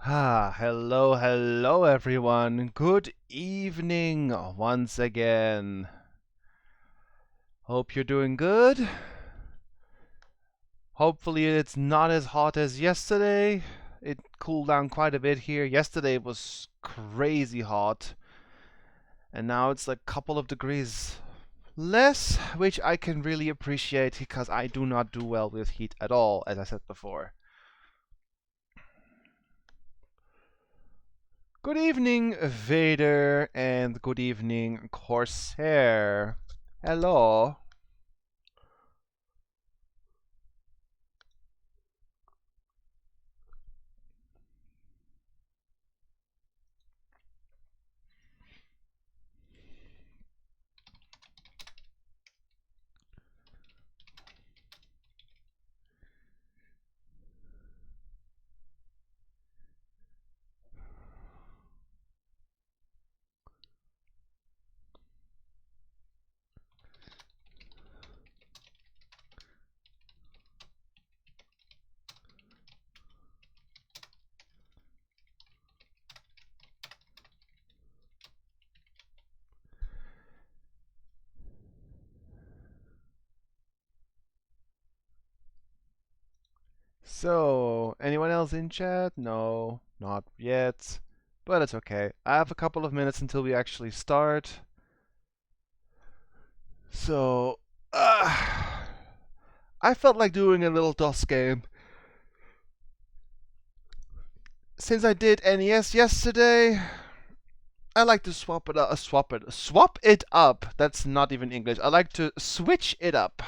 Hello everyone. Good evening once again. Hope you're doing good. Hopefully it's not as hot as yesterday. It cooled down quite a bit here. Yesterday it was crazy hot, and now it's like a couple of degrees less, which I can really appreciate because I do not do well with heat at all, as I said before. Good evening, Vader, and good evening, Corsair. Hello. So, anyone else in chat? No, not yet. But it's okay. I have a couple of minutes until we actually start. So, I felt like doing a little DOS game. Since I did NES yesterday, I like to swap it up. That's not even English. I like to switch it up.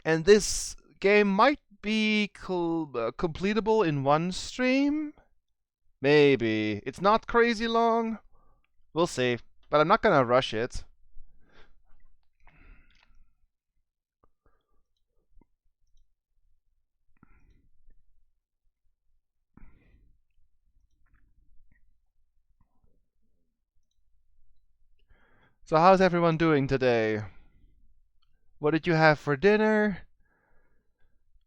And this game might be completable in one stream. Maybe. It's not crazy long. We'll see. But I'm not gonna rush it. So how's everyone doing today? What did you have for dinner?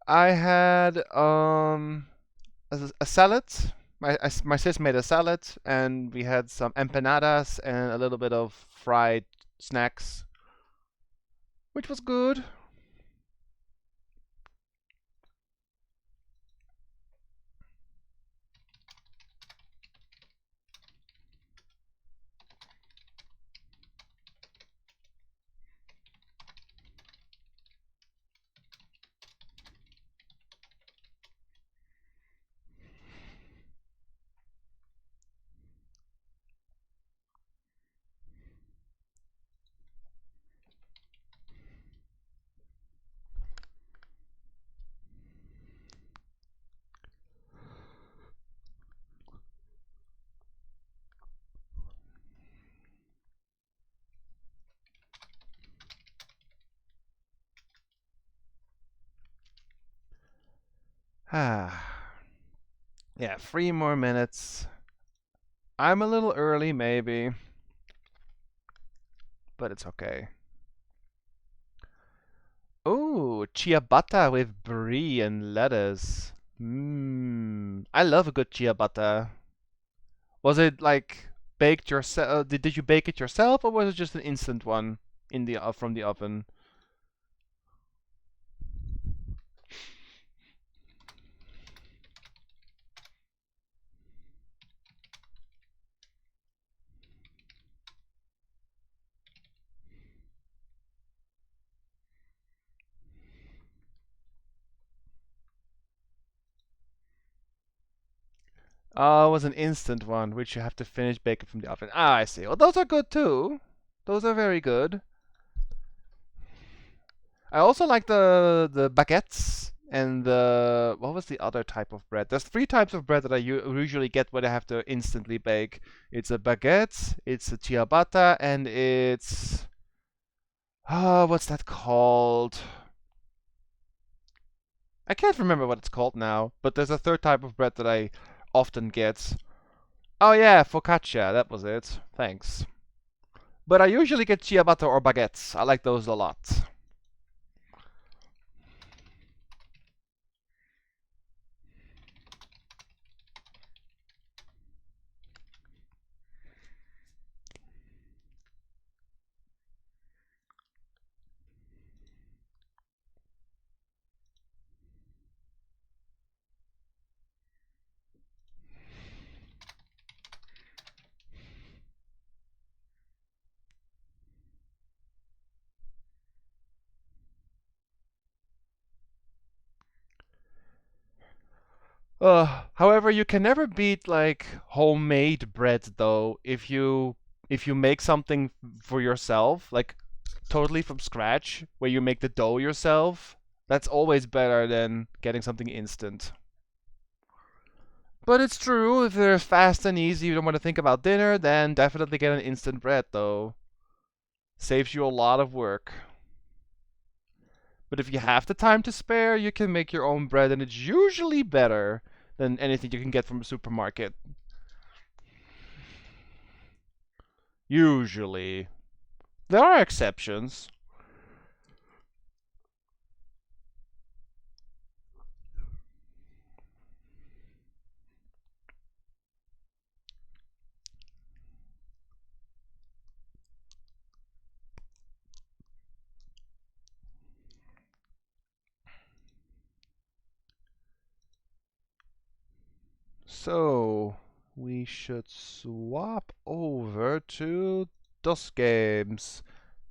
I had a salad. My sis made a salad, and we had some empanadas and a little bit of fried snacks, which was good. Ah, yeah, 3 more minutes. I'm a little early, maybe, but it's okay. Oh, ciabatta with brie and lettuce. Mmm. I love a good ciabatta. Was it like baked yourself? Did you bake it yourself, or was it just an instant one in the from the oven? Oh, it was an instant one, which you have to finish baking from the oven. Ah, I see. Well, those are good too. Those are very good. I also like the baguettes and the what was the other type of bread? There's three types of bread that I usually get when I have to instantly bake. It's a baguette, it's a ciabatta, and it's what's that called? I can't remember what it's called now, but there's a third type of bread that I often get. Oh yeah, focaccia, that was it. Thanks. But I usually get ciabatta or baguettes. I like those a lot. However, you can never beat like homemade bread though if you make something for yourself, like totally from scratch, where you make the dough yourself. That's always better than getting something instant. But it's true, if they're fast and easy, you don't want to think about dinner, then definitely get an instant bread though. Saves you a lot of work. But if you have the time to spare, you can make your own bread, and it's usually better than anything you can get from a supermarket. Usually. There are exceptions. So, we should swap over to DOS games.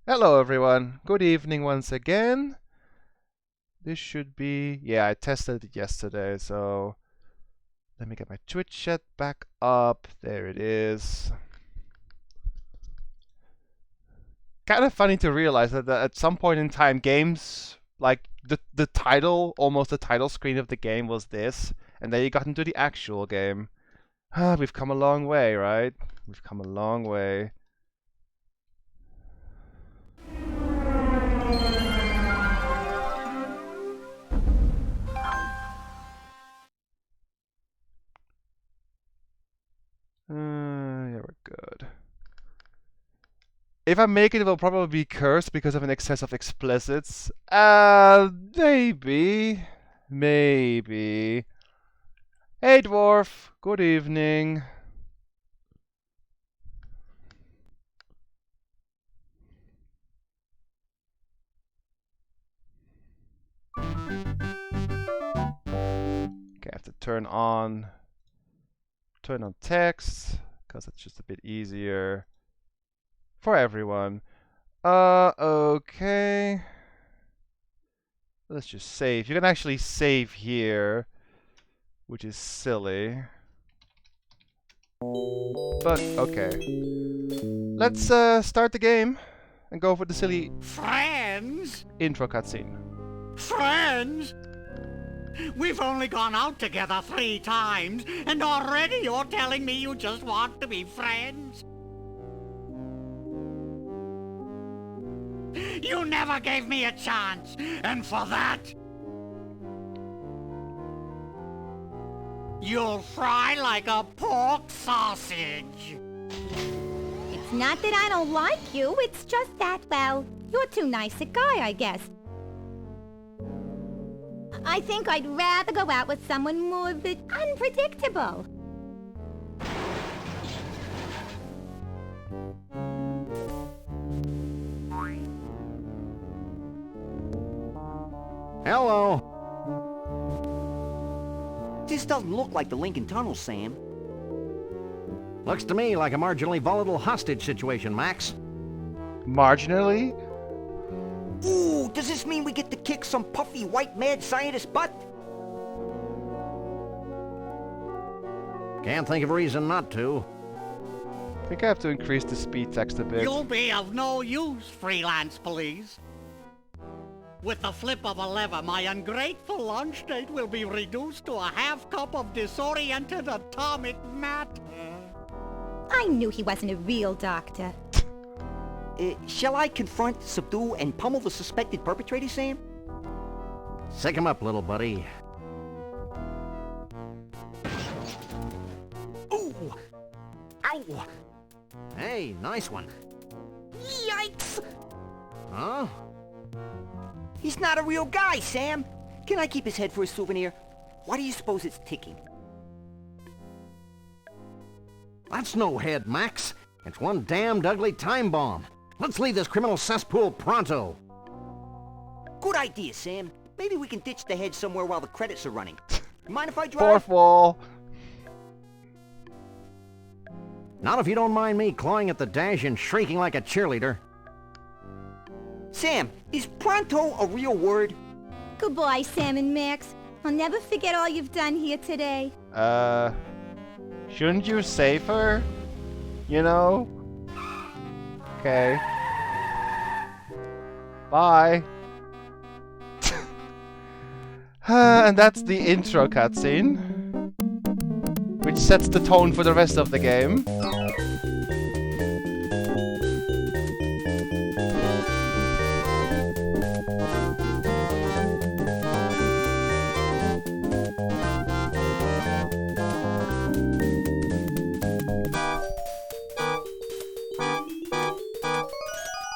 Hello everyone, good evening once again. This should be... yeah, I tested it yesterday, so... let me get my Twitch chat back up. There it is. Kind of funny to realize that at some point in time, games, like the title, almost the title screen of the game was this, and then you got into the actual game. We've come a long way, right? We've come a long way. Yeah, we're good. If I make it, it will probably be cursed because of an excess of explicits. Maybe. Maybe. Hey, dwarf. Good evening. Okay, I have to turn on text, because it's just a bit easier for everyone. Okay. Let's just save. You can actually save here, which is silly. But, okay. Let's start the game and go for the silly Friends? intro cutscene. Friends? We've only gone out together 3 times, and already you're telling me you just want to be friends? You never gave me a chance, and for that, you'll fry like a pork sausage. It's not that I don't like you, it's just that, well, you're too nice a guy, I guess. I think I'd rather go out with someone more unpredictable. Hello. This doesn't look like the Lincoln Tunnel, Sam. Looks to me like a marginally volatile hostage situation, Max. Marginally? Ooh, does this mean we get to kick some puffy white mad scientist butt? Can't think of a reason not to. I think I have to increase the speed text a bit. You'll be of no use, freelance police. With the flip of a lever, my ungrateful lunch date will be reduced to a half cup of disoriented atomic matter. I knew he wasn't a real doctor. Shall I confront, subdue, and pummel the suspected perpetrator, Sam? Sick him up, little buddy. Ooh! Ow! Hey, nice one. Yikes! Huh? He's not a real guy, Sam! Can I keep his head for a souvenir? Why do you suppose it's ticking? That's no head, Max. It's one damned ugly time bomb. Let's leave this criminal cesspool pronto. Good idea, Sam. Maybe we can ditch the head somewhere while the credits are running. Mind if I drive? Fourth wall. Not if you don't mind me clawing at the dash and shrieking like a cheerleader. Sam, is pronto a real word? Goodbye, Sam and Max. I'll never forget all you've done here today. Shouldn't you save her? You know? Okay. Bye. And that's the intro cutscene, which sets the tone for the rest of the game.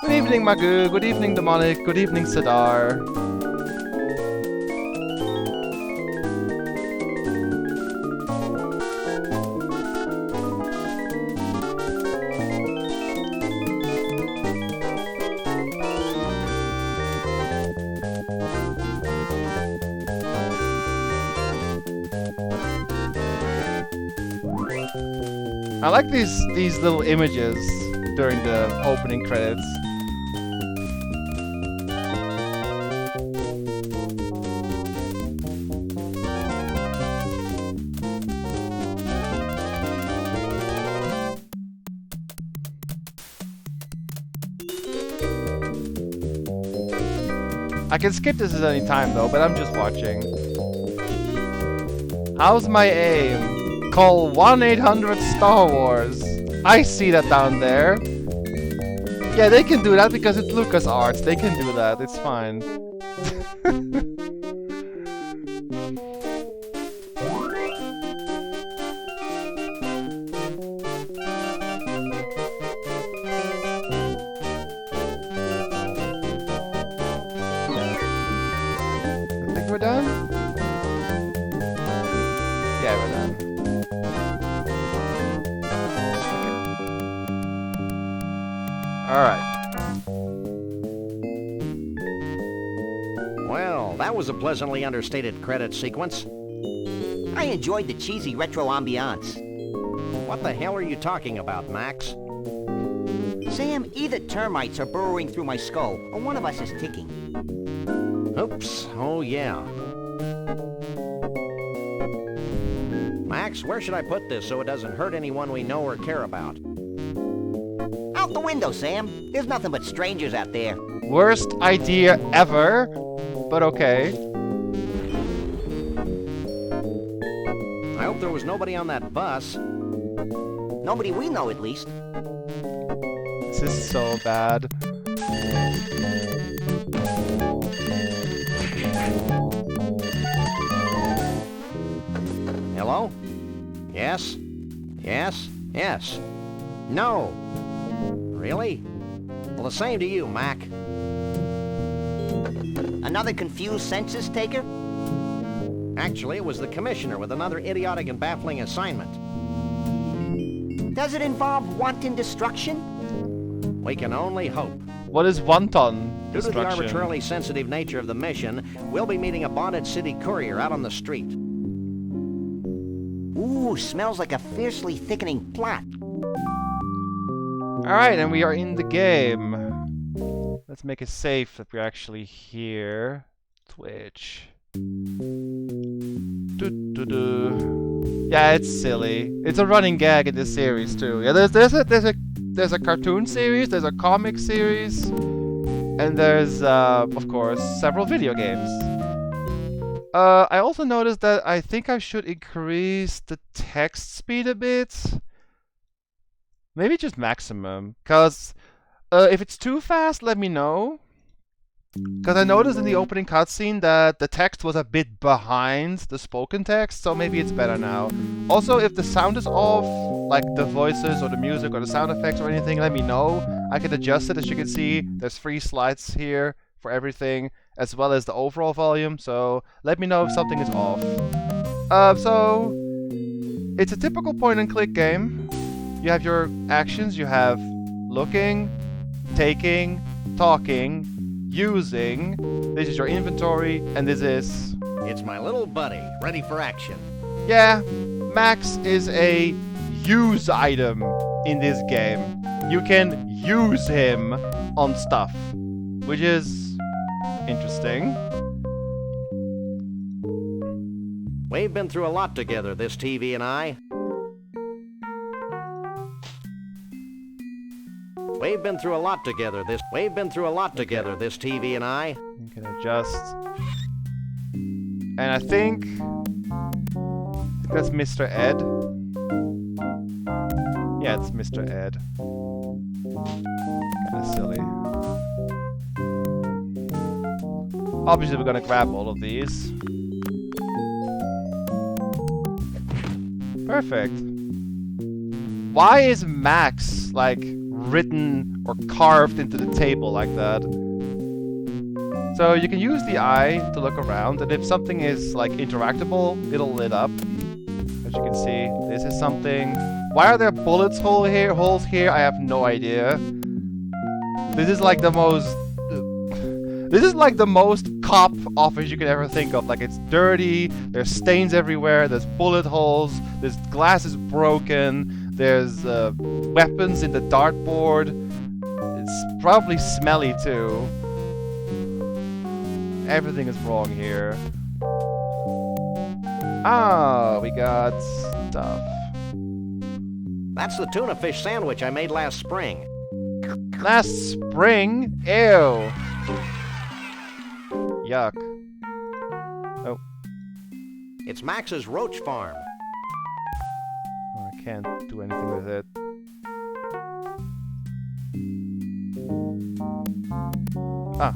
Good evening, Magoo. Good evening, Demonic. Good evening, Sadar. I like these little images during the opening credits. I can skip this at any time though, but I'm just watching. How's my aim? Call 1-800-STAR-WARS. I see that down there. Yeah, they can do that because it's LucasArts. They can do that. It's fine. I think we're done? Yeah, we're done. Alright. Well, that was a pleasantly understated credit sequence. I enjoyed the cheesy retro ambiance. What the hell are you talking about, Max? Sam, either termites are burrowing through my skull, or one of us is ticking. Oops. Oh, yeah. Max, where should I put this so it doesn't hurt anyone we know or care about? Out the window, Sam. There's nothing but strangers out there. Worst idea ever, but okay. I hope there was nobody on that bus. Nobody we know, at least. This is so bad. Hello? Yes? Yes? Yes. No. Really? Well, the same to you, Mac. Another confused census taker? Actually, it was the commissioner with another idiotic and baffling assignment. Does it involve wanton destruction? We can only hope. What is wonton Due to the destruction? arbitrarily sensitive nature of the mission, we'll be meeting a bonded city courier out on the street. Ooh, smells like a fiercely thickening plot. Alright, and we are in the game. Let's make it safe that we're actually here. Twitch. Yeah, it's silly. It's a running gag in this series too. Yeah, there's a cartoon series, there's a comic series, and there's of course several video games. I also noticed that I think I should increase the text speed a bit. Maybe just maximum, cause if it's too fast, let me know. Because I noticed in the opening cutscene that the text was a bit behind the spoken text, so maybe it's better now. Also, if the sound is off, like the voices or the music or the sound effects or anything, let me know. I can adjust it. As you can see, there's 3 slides here for everything, as well as the overall volume, so let me know if something is off. So, it's a typical point-and-click game. You have your actions, you have looking, taking, talking, using, this is your inventory, and this is... It's my little buddy, ready for action. Yeah, Max is a use item in this game. You can use him on stuff, which is interesting. We've been through a lot together, this TV and I. We've been through a lot together, this TV and I. You can adjust. And I think that's Mr. Ed. Yeah, it's Mr. Ed. Kinda silly. Obviously, we're gonna grab all of these. Perfect. Why is Max, like, written or carved into the table like that? So you can use the eye to look around, and if something is, like, interactable, it'll lit up. As you can see, this is something. Why are there holes here? I have no idea. This is like the most... This is like the most cop office you could ever think of. Like, it's dirty, there's stains everywhere, there's bullet holes, this glass is broken, there's weapons in the dartboard. It's probably smelly too. Everything is wrong here. Ah, we got stuff. That's the tuna fish sandwich I made last spring. Last spring? Ew. Yuck. Oh. It's Max's roach farm. Oh, I can't do anything with it. Ah.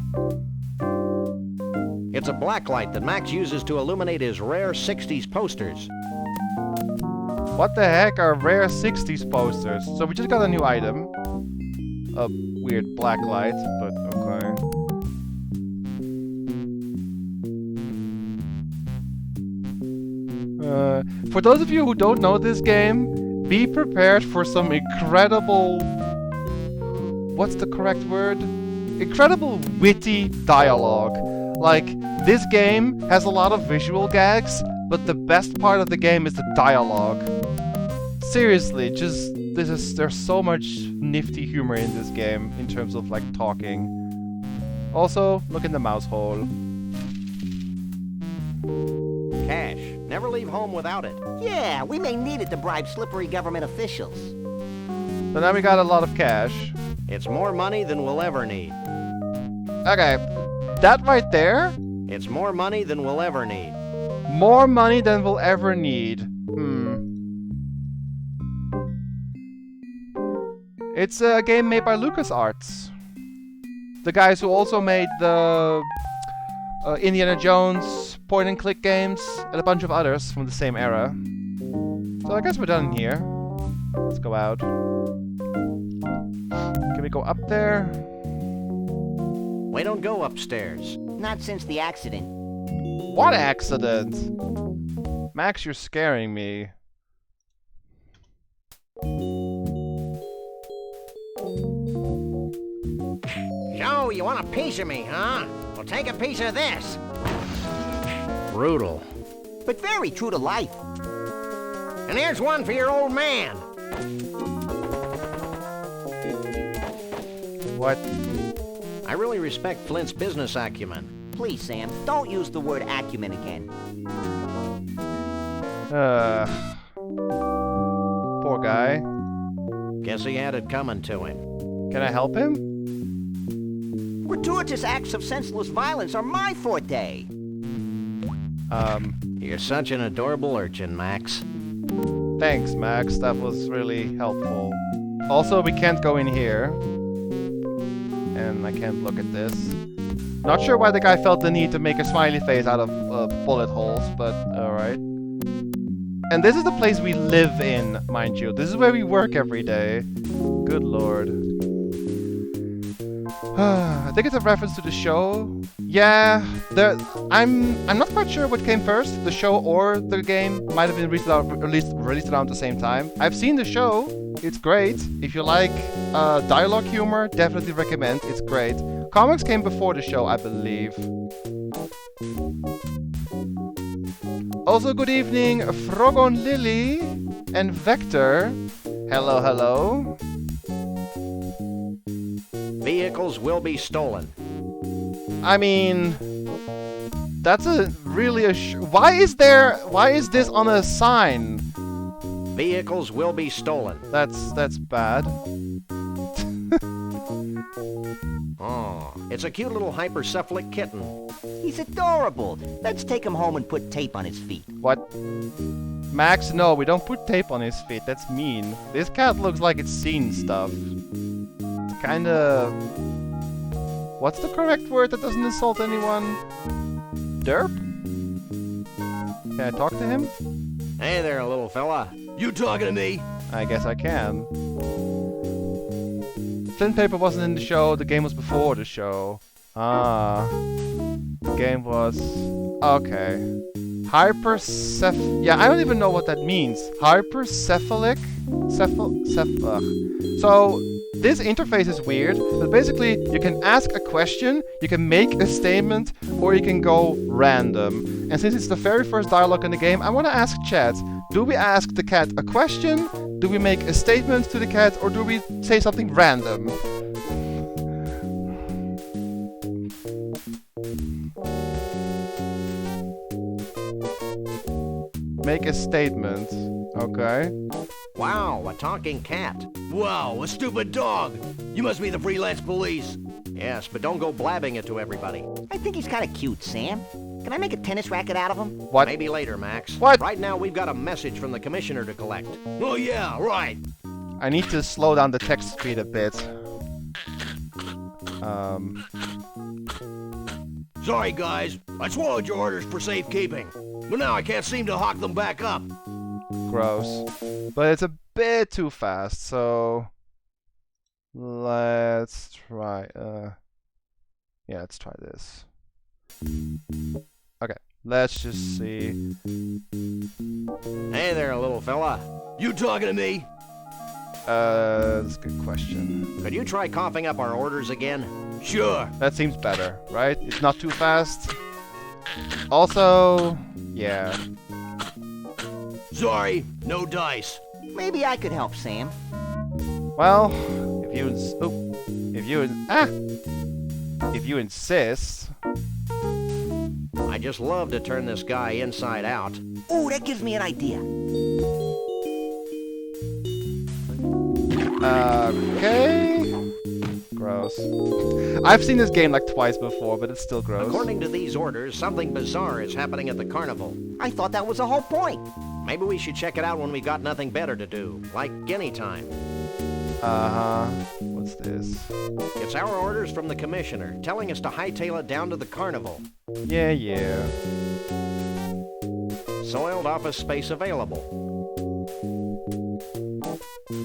It's a blacklight that Max uses to illuminate his rare 60s posters. What the heck are rare 60s posters? So we just got a new item. A weird black light, but okay. For those of you who don't know this game, be prepared for some incredible... What's the correct word? Incredible witty dialogue. Like, this game has a lot of visual gags, but the best part of the game is the dialogue. Seriously, just... There's so much nifty humor in this game, in terms of, like, talking. Also, look in the mouse hole. Cash. Never leave home without it. Yeah, we may need it to bribe slippery government officials. So now we got a lot of cash. It's more money than we'll ever need. Okay, that right there? It's more money than we'll ever need. More money than we'll ever need. It's a game made by LucasArts. The guys who also made the Indiana Jones point-and-click games and a bunch of others from the same era. So I guess we're done here. Let's go out. Can we go up there? We don't go upstairs. Not since the accident. What accident? Max, you're scaring me. So, you want a piece of me, huh? Well, take a piece of this. Brutal. But very true to life. And here's one for your old man. What? I really respect Flint's business acumen. Please, Sam, don't use the word acumen again. Poor guy. Guess he had it coming to him. Can I help him? Gratuitous acts of senseless violence are my forte. You're such an adorable urchin, Max. Thanks, Max. That was really helpful. Also, we can't go in here. And I can't look at this. Not sure why the guy felt the need to make a smiley face out of bullet holes, but alright. And this is the place we live in, mind you. This is where we work every day. Good lord. I think it's a reference to the show. Yeah, I'm not quite sure what came first, the show or the game. Might have been released around the same time. I've seen the show. It's great. If you like dialogue humor, definitely recommend. It's great. Comics came before the show, I believe. Also, good evening, Frogon Lily and Vector. Hello, hello. Vehicles will be stolen. I mean, That's a really a. Why is this on a sign? Vehicles will be stolen. That's bad. Oh, it's a cute little hypercephalic kitten. He's adorable. Let's take him home and put tape on his feet. What? Max, no, we don't put tape on his feet. That's mean. This cat looks like it's seen stuff. It's kinda... What's the correct word that doesn't insult anyone? Derp? Can I talk to him? Hey there, little fella. You talking to me? I guess I can. Flint Paper wasn't in the show, the game was before the show. Ah. The game was... Okay. Yeah, I don't even know what that means. Hypercephalic? So, this interface is weird, but basically you can ask a question, you can make a statement, or you can go random. And since it's the very first dialogue in the game, I want to ask chat, do we ask the cat a question, do we make a statement to the cat, or do we say something random? Make a statement. Okay. Wow, a talking cat. Wow, a stupid dog. You must be the freelance police. Yes, but don't go blabbing it to everybody. I think he's kind of cute, Sam. Can I make a tennis racket out of him? What? Maybe later, Max. What? Right now, we've got a message from the commissioner to collect. Oh yeah, right. I need to slow down the text speed a bit. Sorry, guys. I swallowed your orders for safekeeping. But now I can't seem to hawk them back up. Gross. But it's a bit too fast, so... Let's try... Yeah, let's try this. Okay, let's just see. Hey there, little fella. You talking to me? That's a good question. Could you try coughing up our orders again? Sure. That seems better, right? It's not too fast. Also, yeah. Sorry, no dice. Maybe I could help, Sam. Well, if you insist. I just love to turn this guy inside out. Ooh, that gives me an idea. Okay. Gross. I've seen this game like twice before, but it's still gross. According to these orders, something bizarre is happening at the carnival. I thought that was the whole point. Maybe we should check it out when we got nothing better to do, like any time. What's this? It's our orders from the commissioner, telling us to hightail it down to the carnival. Yeah. Soiled office space available.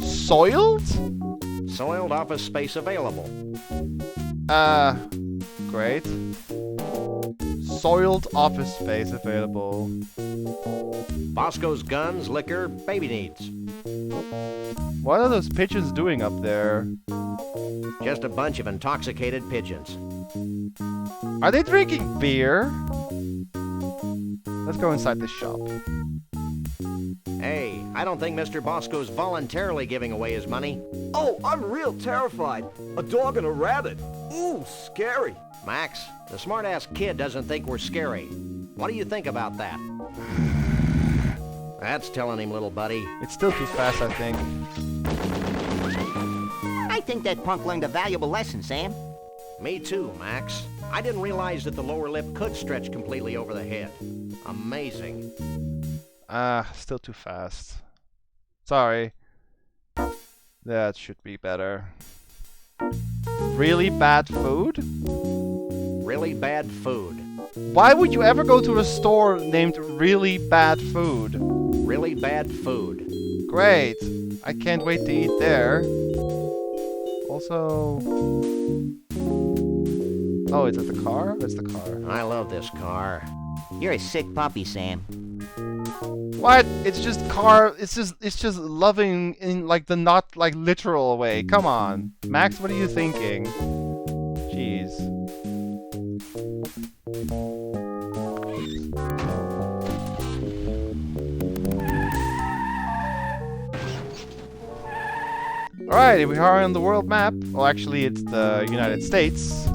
Soiled? Soiled office space available. Great. Soiled office space available. Bosco's guns, liquor, baby needs. What are those pigeons doing up there? Just a bunch of intoxicated pigeons. Are they drinking beer? Let's go inside this shop. Hey, I don't think Mr. Bosco's voluntarily giving away his money. Oh, I'm real terrified. A dog and a rabbit. Ooh, scary. Max, the smart-ass kid doesn't think we're scary. What do you think about that? That's telling him, little buddy. It's still too fast, I think. I think that punk learned a valuable lesson, Sam. Me too, Max. I didn't realize that the lower lip could stretch completely over the head. Amazing. Still too fast. Sorry. That should be better. Really bad food? Really bad food. Why would you ever go to a store named Really Bad Food? Really bad food. Great. I can't wait to eat there. Also... Oh, is it the car? It's the car. I love this car. You're a sick puppy, Sam. What? It's just loving in like the not like literal way. Come on. Max, what are you thinking? Jeez. Alright, we are on the world map. Well, actually, it's the United States.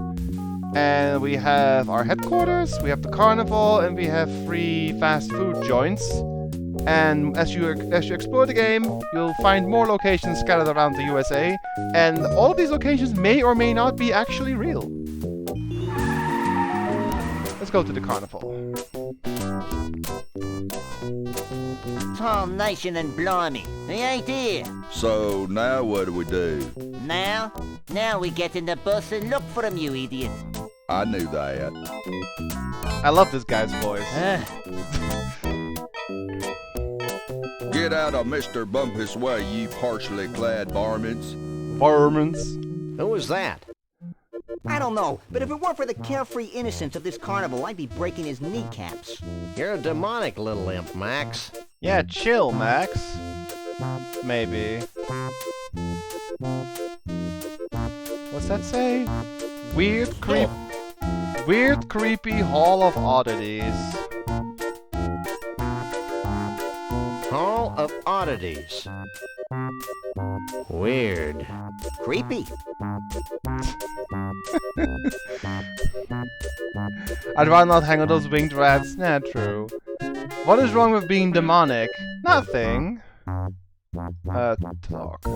And we have our headquarters, we have the carnival, and we have 3 fast food joints. And as you explore the game, you'll find more locations scattered around the USA, and all of these locations may or may not be actually real. Let's go to the carnival. It's all nice and blimey. They ain't here. So now what do we do? Now we get in the bus and look for 'em, you idiot. I knew that. I love this guy's voice. Get out of Mr. Bumpus' way, you partially clad varmints. Varmints. Who was that? I don't know, but if it weren't for the carefree innocence of this carnival, I'd be breaking his kneecaps. You're a demonic little imp, Max. Yeah, chill, Max. Maybe. What's that say? Weird, creepy Hall of Oddities. Hall of Oddities. Weird. Creepy. I'd rather not hang on those winged rats. Nah, true. What is wrong with being demonic? Nothing. Talk.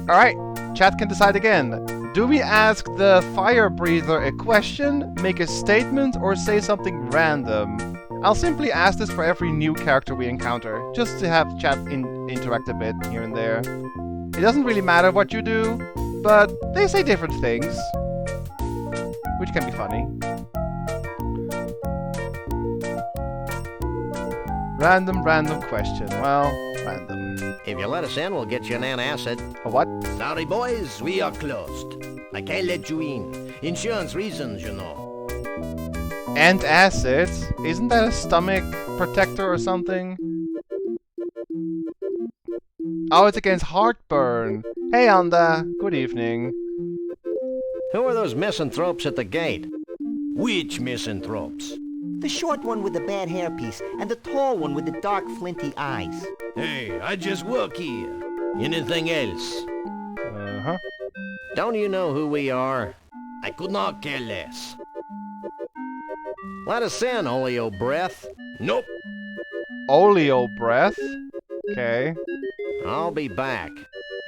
Alright, chat can decide again. Do we ask the fire breather a question, make a statement, or say something random? I'll simply ask this for every new character we encounter, just to have chat interact a bit here and there. It doesn't really matter what you do, but they say different things, which can be funny. Random question. Well, random. If you let us in, we'll get you an antacid. A what? Sorry, boys, we are closed. I can't let you in. Insurance reasons, you know. Antacids? Isn't that a stomach protector or something? Oh, it's against heartburn. Hey, Anda. Good evening. Who are those misanthropes at the gate? Which misanthropes? The short one with the bad hairpiece, and the tall one with the dark, flinty eyes. Hey, I just work here. Anything else? Uh-huh. Don't you know who we are? I could not care less. Let us in, Oleo Breath. Nope. Oleo breath? Okay. I'll be back.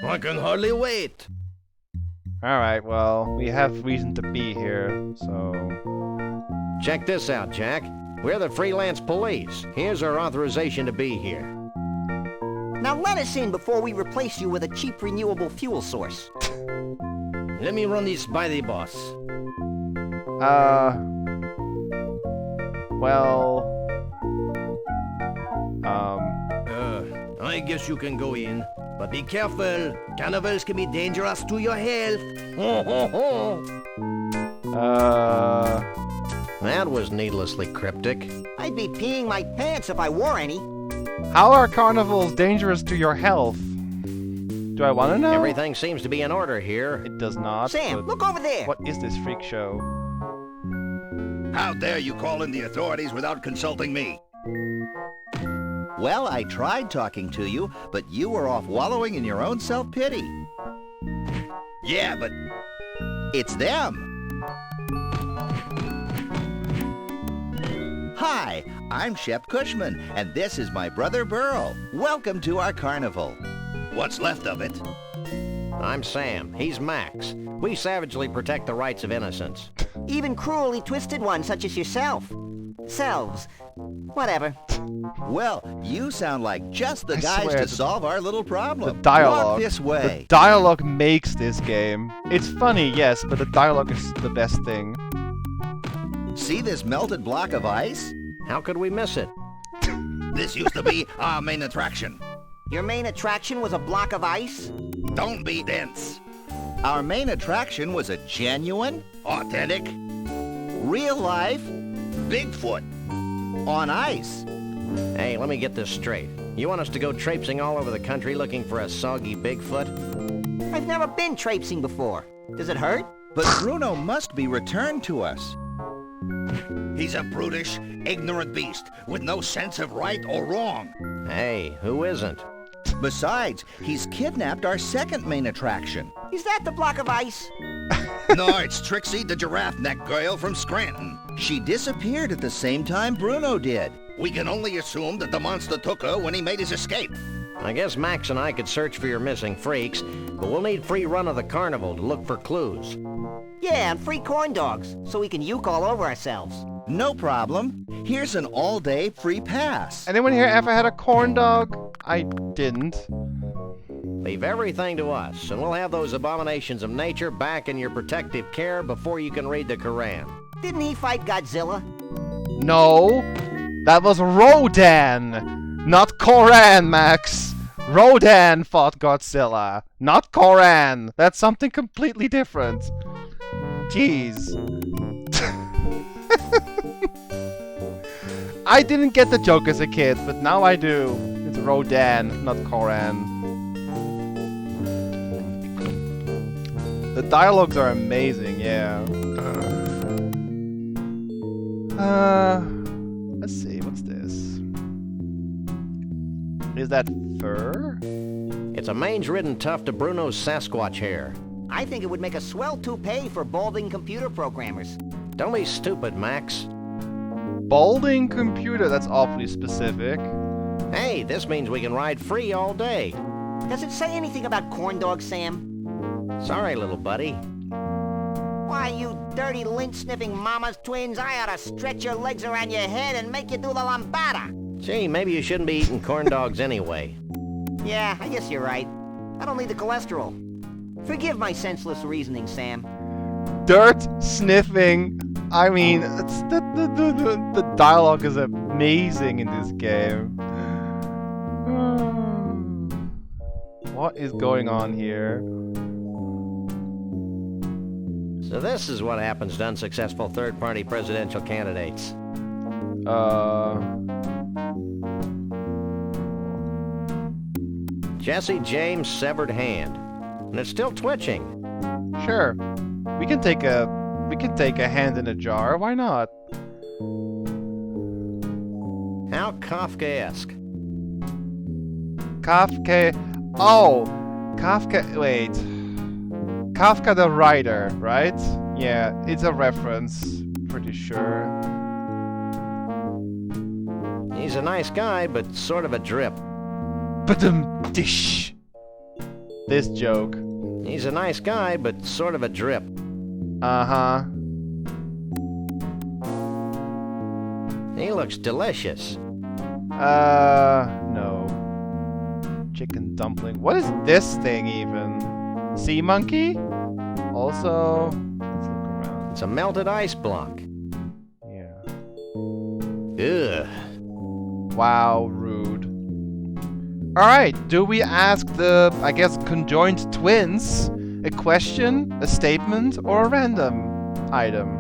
I can hardly wait. Alright, well, we have reason to be here, so... Check this out, Jack. We're the freelance police. Here's our authorization to be here. Now let us in before we replace you with a cheap renewable fuel source. Let me run this by the boss. Well... I guess you can go in. But be careful. Carnivals can be dangerous to your health. That was needlessly cryptic. I'd be peeing my pants if I wore any. How are carnivals dangerous to your health? Do I want to know? Everything seems to be in order here. It does not. Sam, but look over there. what is this freak show? How dare you call in the authorities without consulting me? Well, I tried talking to you, but you were off wallowing in your own self-pity. Yeah, but It's them. Hi, I'm Shep Cushman, and this is my brother Burl. Welcome to our carnival. what's left of it? I'm Sam. He's Max. We savagely protect the rights of innocents. Even cruelly twisted ones such as yourself. Selves. Whatever. Well, you sound like just the I guys swear, to solve our little problem. The dialogue. Walk this way. The dialogue makes this game. It's funny, yes, but the dialogue is the best thing. See this melted block of ice? How could we miss it? This used to be our main attraction. Your main attraction was a block of ice? Don't be dense. Our main attraction was a genuine, Authentic. real life, Bigfoot. on ice. Hey, let me get this straight. You want us to go traipsing all over the country looking for a soggy Bigfoot? I've never been traipsing before. Does it hurt? But Bruno must be returned to us. He's a brutish, ignorant beast with no sense of right or wrong. Hey, who isn't? Besides, he's kidnapped our second main attraction. Is that the block of ice? No, it's Trixie the giraffe neck girl from Scranton. She disappeared at the same time Bruno did. We can only assume that the monster took her when he made his escape. I guess Max and I could search for your missing freaks, but we'll need free run of the carnival to look for clues. Yeah, and free corn dogs, so we can uke all over ourselves. No problem. Here's an all-day free pass. Anyone here ever had a corn dog? I didn't. Leave everything to us, and we'll have those abominations of nature back in your protective care before you can read the Koran. Didn't he fight Godzilla? No, that was Rodan, not Koran, Max. Rodan fought Godzilla, not Koran. That's something completely different. Jeez. I didn't get the joke as a kid, but now I do. It's Rodan, not Koran. The dialogues are amazing, yeah. Let's see, what's this? Is that fur? It's a mange-ridden tuft of Bruno's Sasquatch hair. I think it would make a swell toupee for balding computer programmers. Don't be stupid, Max. Balding computer, that's awfully specific. Hey, this means we can ride free all day. Does it say anything about corn dogs, Sam? Sorry, little buddy. Why, you dirty lint-sniffing mama's twins, I ought to stretch your legs around your head and make you do the lambada. Gee, maybe you shouldn't be eating corn dogs anyway. Yeah, I guess you're right. I don't need the cholesterol. Forgive my senseless reasoning, Sam. Dirt sniffing. I mean, the dialogue is amazing in this game. What is going on here? So this is what happens to unsuccessful third-party presidential candidates. Jesse James' severed hand. And it's still twitching. Sure. We can take a hand in a jar. Why not? How Kafkaesque. Wait. Kafka the writer, right? Yeah, it's a reference. Pretty sure. He's a nice guy, but sort of a drip. Dish. This joke. He's a nice guy, but sort of a drip. Uh-huh. He looks delicious. No. Chicken dumpling. What is this thing even? Sea monkey? Also, let's look around. It's a melted ice block. Yeah. Ugh. Wow, rude. Alright, do we ask the, I guess, conjoined twins a question, a statement, or a random item?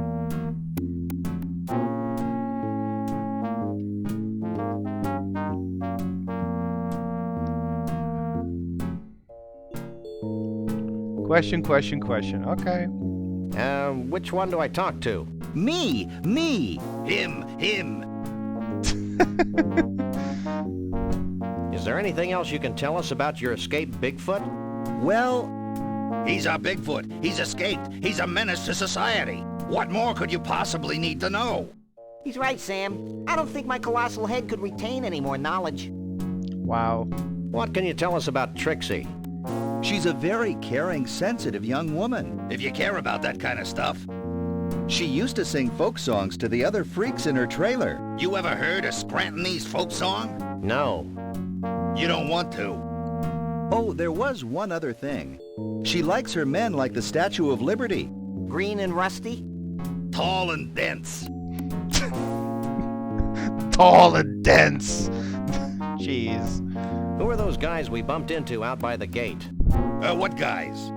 Question. Okay. Which one do I talk to? Me! Him! Is there anything else you can tell us about your escaped Bigfoot? Well, He's our Bigfoot. He's escaped. He's a menace to society. What more could you possibly need to know? He's right, Sam. I don't think my colossal head could retain any more knowledge. Wow. What can you tell us about Trixie? she's a very caring, sensitive young woman. If you care about that kind of stuff. She used to sing folk songs to the other freaks in her trailer. You ever heard a Scrantonese folk song? No. You don't want to. Oh, there was one other thing. She likes her men like the Statue of Liberty. Green and rusty? Tall and dense. Tall and dense. Jeez. Who are those guys we bumped into out by the gate? What guys?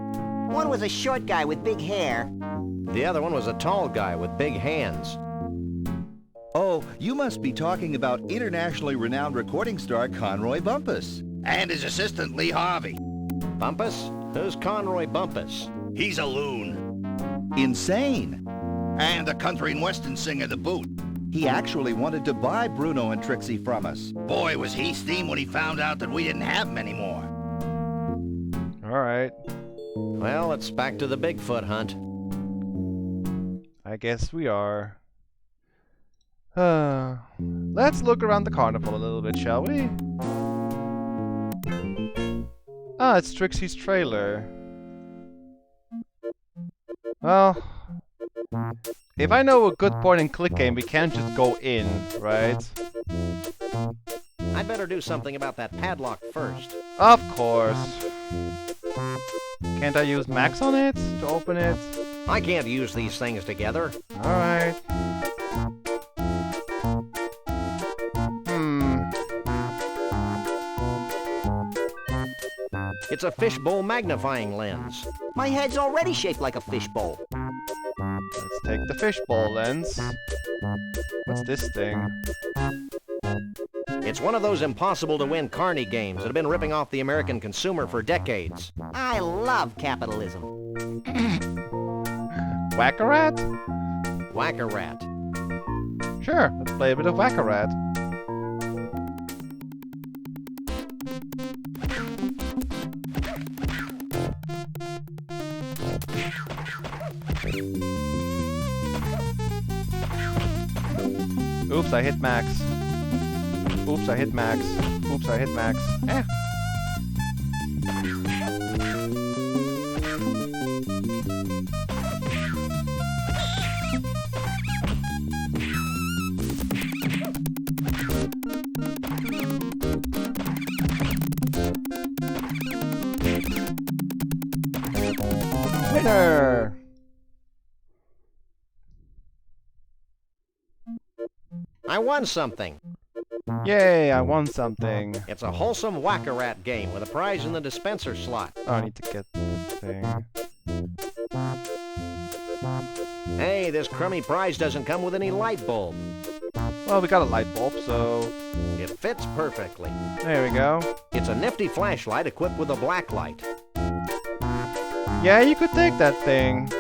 One was a short guy with big hair. The other one was a tall guy with big hands. Oh, you must be talking about internationally renowned recording star Conroy Bumpus. And his assistant, Lee Harvey. Bumpus? Who's Conroy Bumpus? He's a loon. Insane. And a country and western singer to boot. He actually wanted to buy Bruno and Trixie from us. Boy, was he steamed when he found out that we didn't have them anymore. All right. Well, it's back to the Bigfoot hunt. I guess we are. Let's look around the carnival a little bit, shall we? Ah, it's Trixie's trailer. Well, if I know a good point-and-click game, we can't just go in, right? I'd better do something about that padlock first. Of course. Can't I use Max on it to open it? I can't use these things together. Alright. It's a fishbowl magnifying lens. My head's already shaped like a fishbowl. Let's take the fishbowl lens. What's this thing? It's one of those impossible-to-win carny games that have been ripping off the American consumer for decades. I love capitalism. Whack-a-rat? Whack-a-rat. Sure, let's play a bit of Whack-a-rat. Oops, I hit Max. Oops, I hit Max. Oops, I hit Max. Eh. Winner! I won something. Yay, I won something. It's a wholesome whack-a-rat game with a prize in the dispenser slot. Oh, I need to get this thing. Hey, this crummy prize doesn't come with any light bulb. Well, we got a light bulb, so... It fits perfectly. There we go. It's a nifty flashlight equipped with a black light. Yeah, you could take that thing.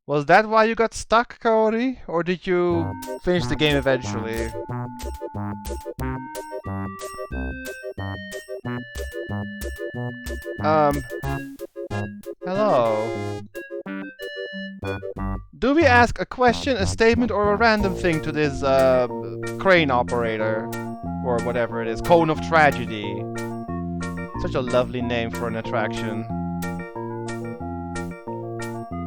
Was that why you got stuck, Cody? Or did you finish the game eventually? Hello? Do we ask a question, a statement, or a random thing to this, crane operator? Or whatever it is, Cone of Tragedy. Such a lovely name for an attraction.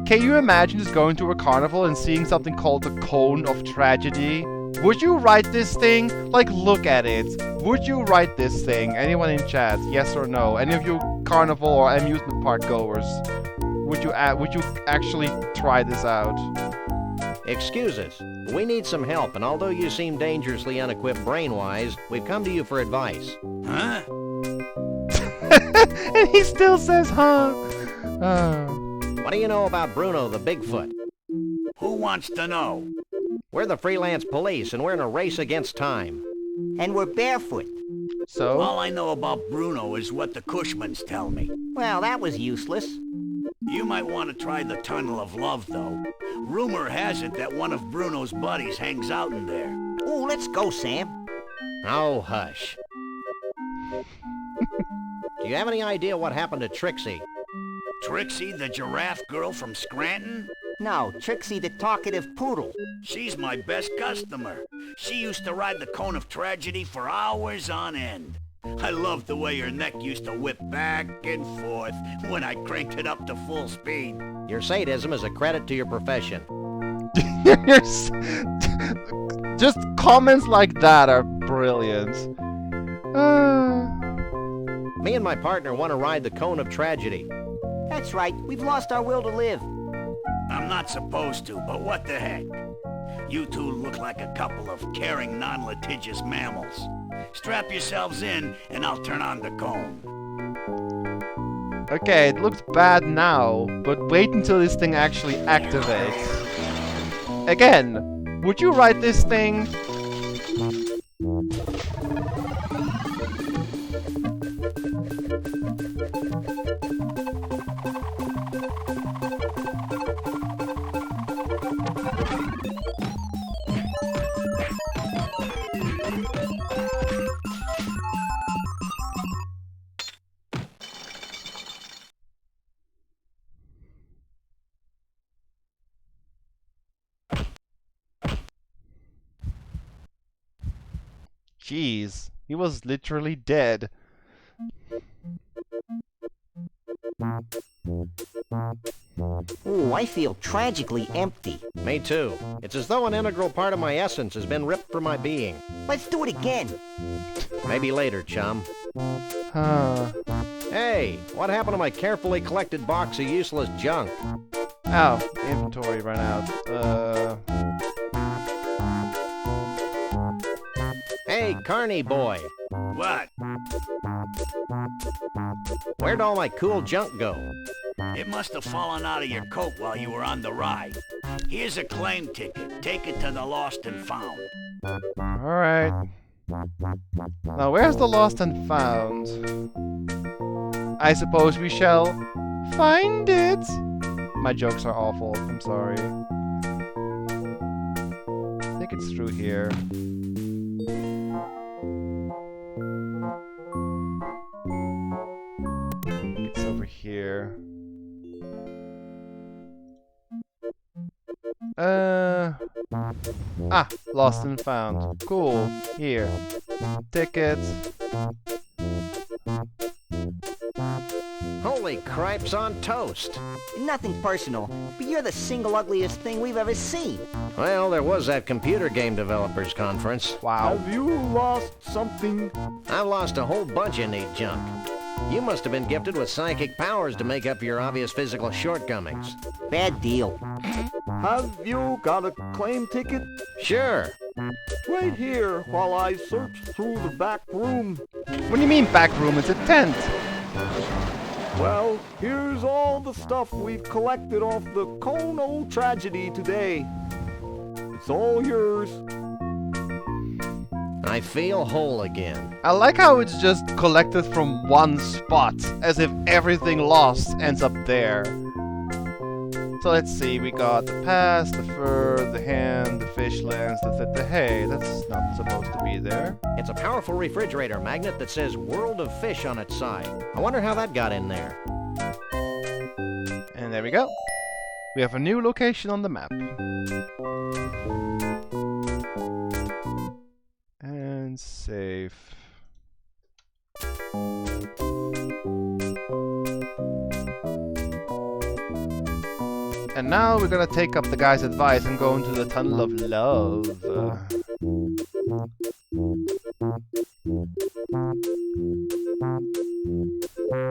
Can you imagine just going to a carnival and seeing something called the Cone of Tragedy? Would you write this thing? Like, look at it. Would you write this thing? Anyone in chat, yes or no? Any of you carnival or amusement park goers? Would you actually try this out? Excuse us. We need some help, and although you seem dangerously unequipped brain-wise, we've come to you for advice. Huh? And he still says, huh? What do you know about Bruno the Bigfoot? Who wants to know? We're the freelance police, and we're in a race against time. And we're barefoot. So? All I know about Bruno is what the Cushmans tell me. Well, that was useless. You might want to try the Tunnel of Love, though. Rumor has it that one of Bruno's buddies hangs out in there. Ooh, let's go, Sam. Oh, hush. Do you have any idea what happened to Trixie? Trixie, the giraffe girl from Scranton? No, Trixie the talkative poodle. She's my best customer. She used to ride the Cone of Tragedy for hours on end. I loved the way her neck used to whip back and forth when I cranked it up to full speed. Your sadism is a credit to your profession. Just comments like that are brilliant. Me and my partner want to ride the Cone of Tragedy. That's right, we've lost our will to live. I'm not supposed to, but what the heck? You two look like a couple of caring, non-litigious mammals. Strap yourselves in, and I'll turn on the cone. Okay, it looks bad now, but wait until this thing actually activates. Again, would you write this thing? Jeez, he was literally dead. Ooh, I feel tragically empty. Me too. It's as though an integral part of my essence has been ripped from my being. Let's do it again. Maybe later, chum. Huh. Hey, what happened to my carefully collected box of useless junk? Oh, inventory ran out. Hey, Carney boy. What? Where'd all my cool junk go? It must have fallen out of your coat while you were on the ride. Here's a claim ticket. Take it to the Lost and Found. Alright. Now, where's the lost and found? I suppose we shall find it. My jokes are awful. I'm sorry. I think it's through here. It's over here. Lost and found. Cool. Here. Ticket. Holy cripes on toast. Nothing personal, but you're the single ugliest thing we've ever seen. Well, there was that computer game developers conference. Wow. Have you lost something? I've lost a whole bunch of neat junk. You must have been gifted with psychic powers to make up for your obvious physical shortcomings. Bad deal. Have you got a claim ticket? Sure. Wait here while I search through the back room. What do you mean back room? It's a tent. Well, here's all the stuff we've collected off the Kono tragedy today. It's all yours. I feel whole again. I like how it's just collected from one spot, as if everything lost ends up there. So let's see, we got the past, the fur, the hand, the fish lens, the hey, that's not supposed to be there. It's a powerful refrigerator magnet that says World of Fish on its side. I wonder how that got in there. And there we go. We have a new location on the map. And save. And now we're gonna take up the guy's advice and go into the Tunnel of Love.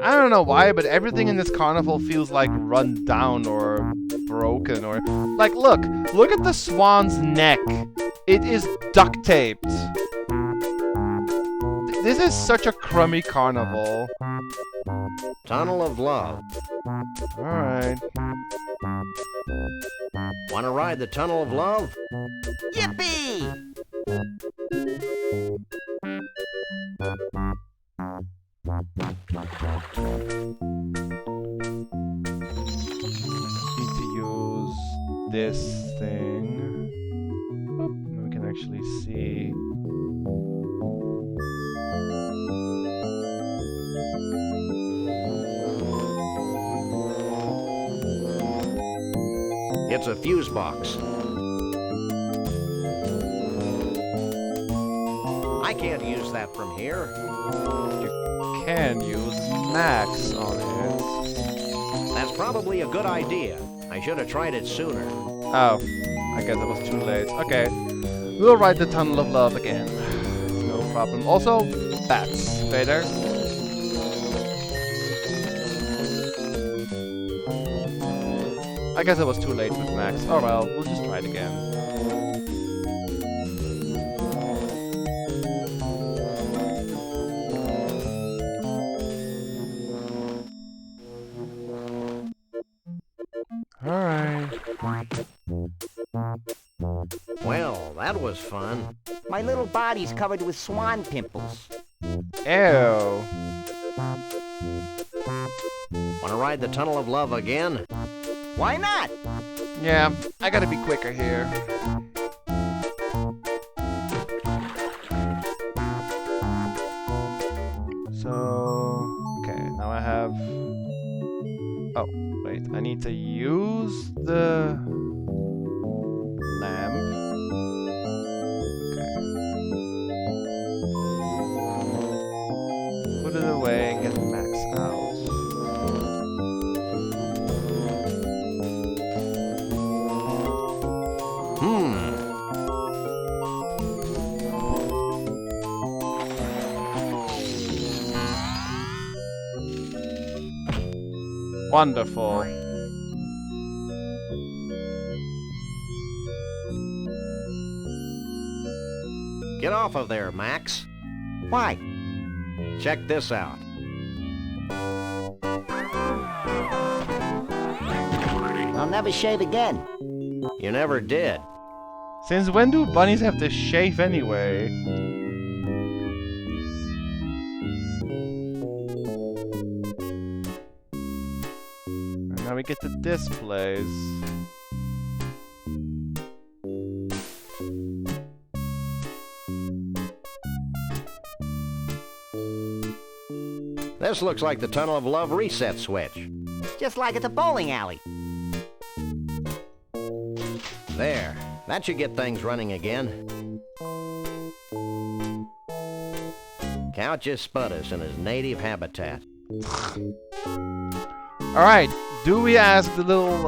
I don't know why, but everything in this carnival feels like run down or broken or... Like, look at the swan's neck. It is duct taped. This is such a crummy carnival. Tunnel of Love. Alright. Want to ride the Tunnel of Love? Yippee! Need to use this thing. Oop, we can actually see. It's a fuse box. I can't use that from here. You can use Max on it. That's probably a good idea. I should have tried it sooner. Oh, I guess it was too late. Okay, we'll ride the Tunnel of Love again. No problem. Also, bats. Vader. I guess it was too late with Max. Oh well, we'll just try it again. Alright. Well, that was fun. My little body's covered with swan pimples. Ew. Want to ride the Tunnel of Love again? Why not? Yeah, I gotta be quicker here. So, okay, now I have... Oh, wait, I need to use the lamp. Okay. Wonderful. Get off of there, Max. Why? Check this out. I'll never shave again. You never did. Since when do bunnies have to shave anyway? And now we get to this place. This looks like the Tunnel of Love reset switch. Just like at the bowling alley. There. That should get things running again. Count just spud us in his native habitat. Alright, do we ask the little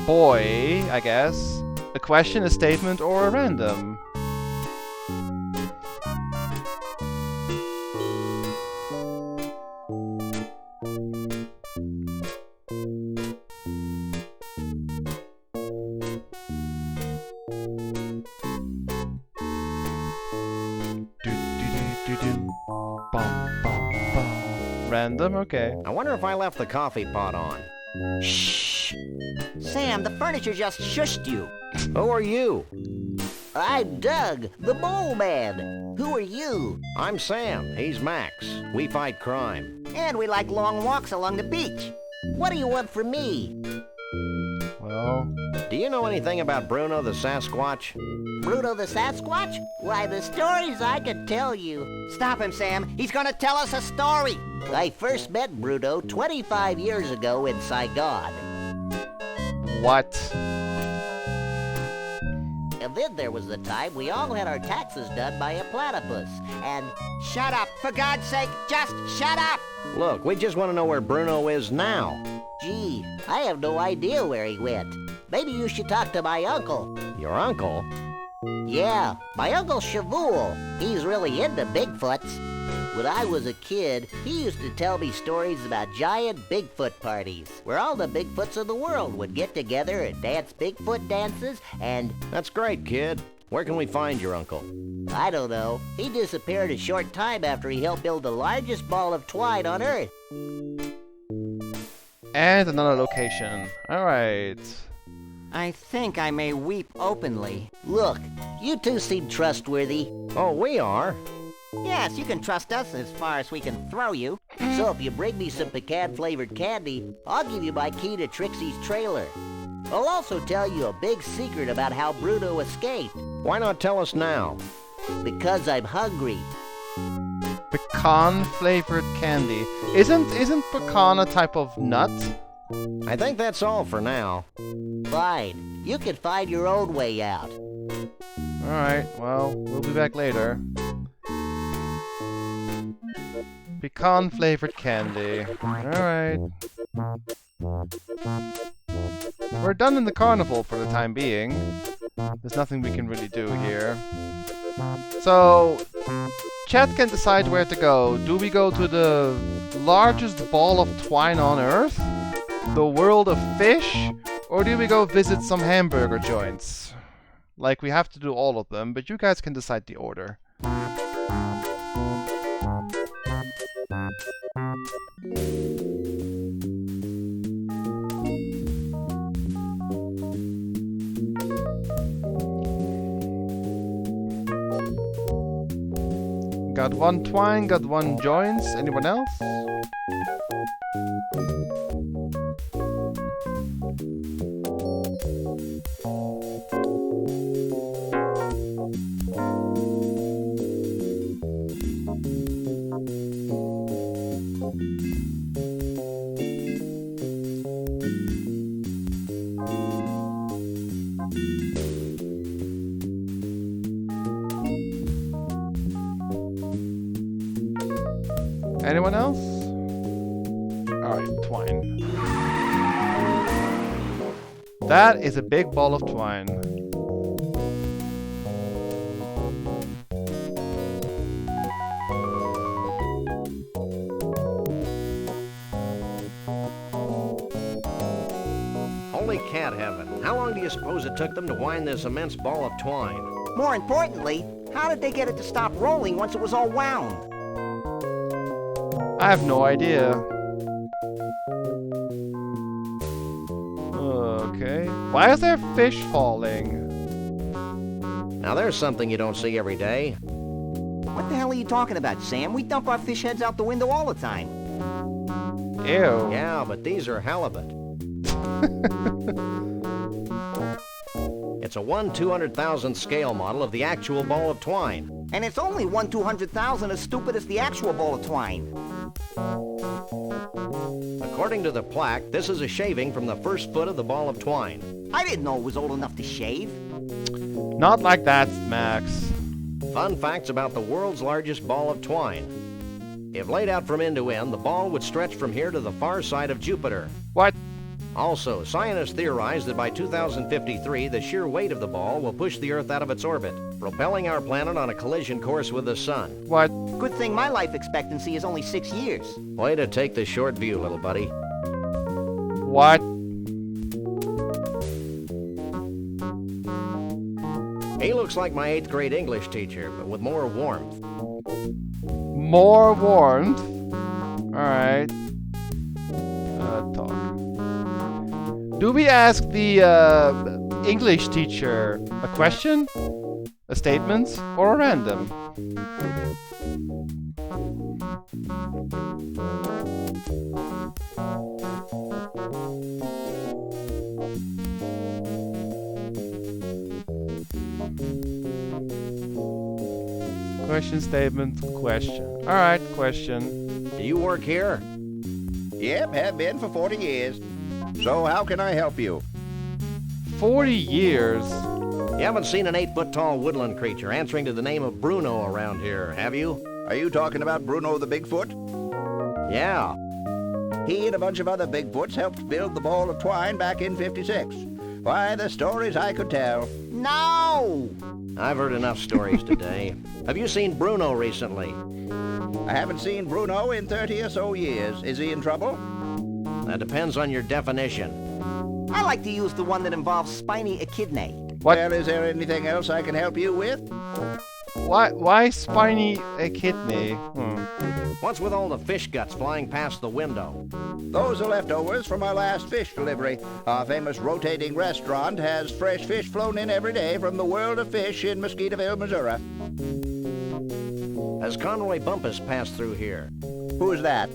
boy, I guess, a question, a statement, or a random? Random? Okay. I wonder if I left the coffee pot on. Shh! Sam, the furniture just shushed you. Who are you? I'm Doug, the mole man. Who are you? I'm Sam. He's Max. We fight crime. And we like long walks along the beach. What do you want from me? Well... Do you know anything about Bruno the Sasquatch? Bruno the Sasquatch? Why, the stories I could tell you. Stop him, Sam. He's gonna tell us a story. I first met Bruno 25 years ago in Saigon. What? And then there was the time we all had our taxes done by a platypus. And... Shut up! For God's sake, just shut up! Look, we just want to know where Bruno is now. Gee, I have no idea where he went. Maybe you should talk to my uncle. Your uncle? Yeah, my Uncle Shavul. He's really into Bigfoots. When I was a kid, he used to tell me stories about giant Bigfoot parties, where all the Bigfoots of the world would get together and dance Bigfoot dances, and... That's great, kid. Where can we find your uncle? I don't know. He disappeared a short time after he helped build the largest ball of twine on Earth. And another location. Alright. I think I may weep openly. Look, you two seem trustworthy. Oh, we are? Yes, you can trust us as far as we can throw you. So if you bring me some pecan-flavored candy, I'll give you my key to Trixie's trailer. I'll also tell you a big secret about how Bruno escaped. Why not tell us now? Because I'm hungry. Pecan-flavored candy. Isn't pecan a type of nut? I think that's all for now. Fine. You can find your own way out. Alright, well, we'll be back later. Pecan-flavored candy. Alright. We're done in the carnival for the time being. There's nothing we can really do here. So, chat can decide where to go. Do we go to the largest ball of twine on Earth? The world of fish? Or do we go visit some hamburger joints? Like, we have to do all of them, but you guys can decide the order. Got one twine, got one joints. Anyone else? Anyone else? Alright, twine. That is a big ball of twine. cat heaven. How long do you suppose it took them to wind this immense ball of twine? More importantly, how did they get it to stop rolling once it was all wound? I have no idea. Okay. Why is there fish falling? Now there's something you don't see every day. What the hell are you talking about, Sam? We dump our fish heads out the window all the time. Ew. Yeah, but these are halibut. It's a 1/200,000th scale model of the actual ball of twine. And it's only 1/200,000 as stupid as the actual ball of twine. According to the plaque, this is a shaving from the first foot of the ball of twine. I didn't know it was old enough to shave. Not like that, Max. Fun facts about the world's largest ball of twine. If laid out from end to end, the ball would stretch from here to the far side of Jupiter. What? Also, scientists theorize that by 2053, the sheer weight of the ball will push the Earth out of its orbit, propelling our planet on a collision course with the Sun. What? Good thing my life expectancy is only 6 years. Way to take the short view, little buddy. What? He looks like my 8th grade English teacher, but with more warmth. More warmth? Alright. Talk. Do we ask the English teacher a question, a statement, or a random? Question, statement, question. Alright, question. Do you work here? Yep, have been for 40 years. So how can I help you? 40 years? You haven't seen an 8-foot-tall woodland creature answering to the name of Bruno around here, have you? Are you talking about Bruno the Bigfoot? Yeah. He and a bunch of other Bigfoots helped build the ball of twine back in '56. Why, the stories I could tell. No! I've heard enough stories today. Have you seen Bruno recently? I haven't seen Bruno in 30 or so years. Is he in trouble? That depends on your definition. I like to use the one that involves spiny echidnae. What? Well, is there anything else I can help you with? Why spiny echidnae? What's with all the fish guts flying past the window? Those are leftovers from our last fish delivery. Our famous rotating restaurant has fresh fish flown in every day from the world of fish in Mosquitaville, Missouri. Has Conroy Bumpus passed through here? Who's that?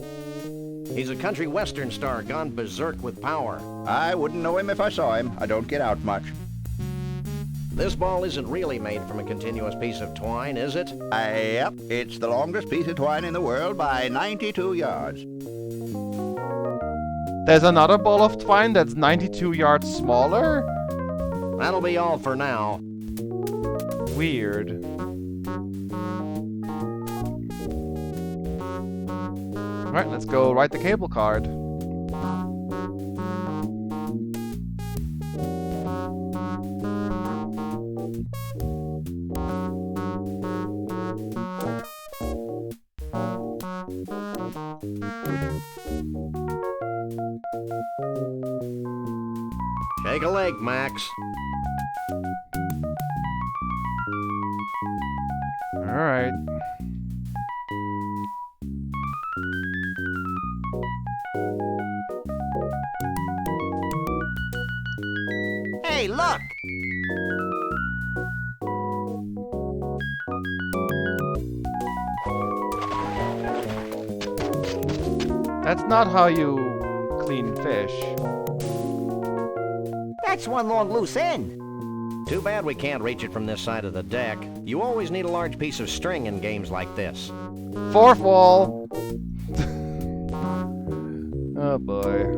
He's a country western star gone berserk with power. I wouldn't know him if I saw him. I don't get out much. This ball isn't really made from a continuous piece of twine, is it? Yep, it's the longest piece of twine in the world by 92 yards. There's another ball of twine that's 92 yards smaller? That'll be all for now. Weird. Alright, let's go write the cable card. Shake a leg, Max. Alright. Hey, look! That's not how you clean fish. That's one long loose end. Too bad we can't reach it from this side of the deck. You always need a large piece of string in games like this. Fourth wall! Oh boy.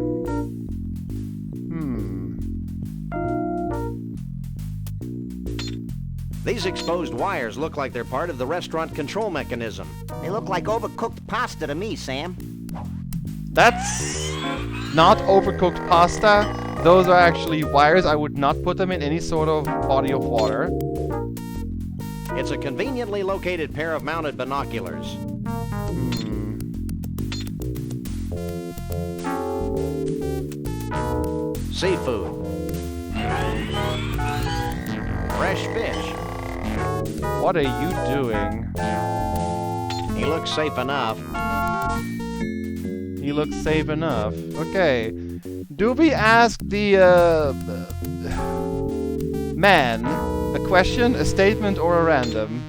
These exposed wires look like they're part of the restaurant control mechanism. They look like overcooked pasta to me, Sam. That's not overcooked pasta. Those are actually wires. I would not put them in any sort of body of water. It's a conveniently located pair of mounted binoculars. Seafood. Fresh fish. What are you doing? He looks safe enough. He looks safe enough. Okay. Do we ask the man a question, a statement, or a random?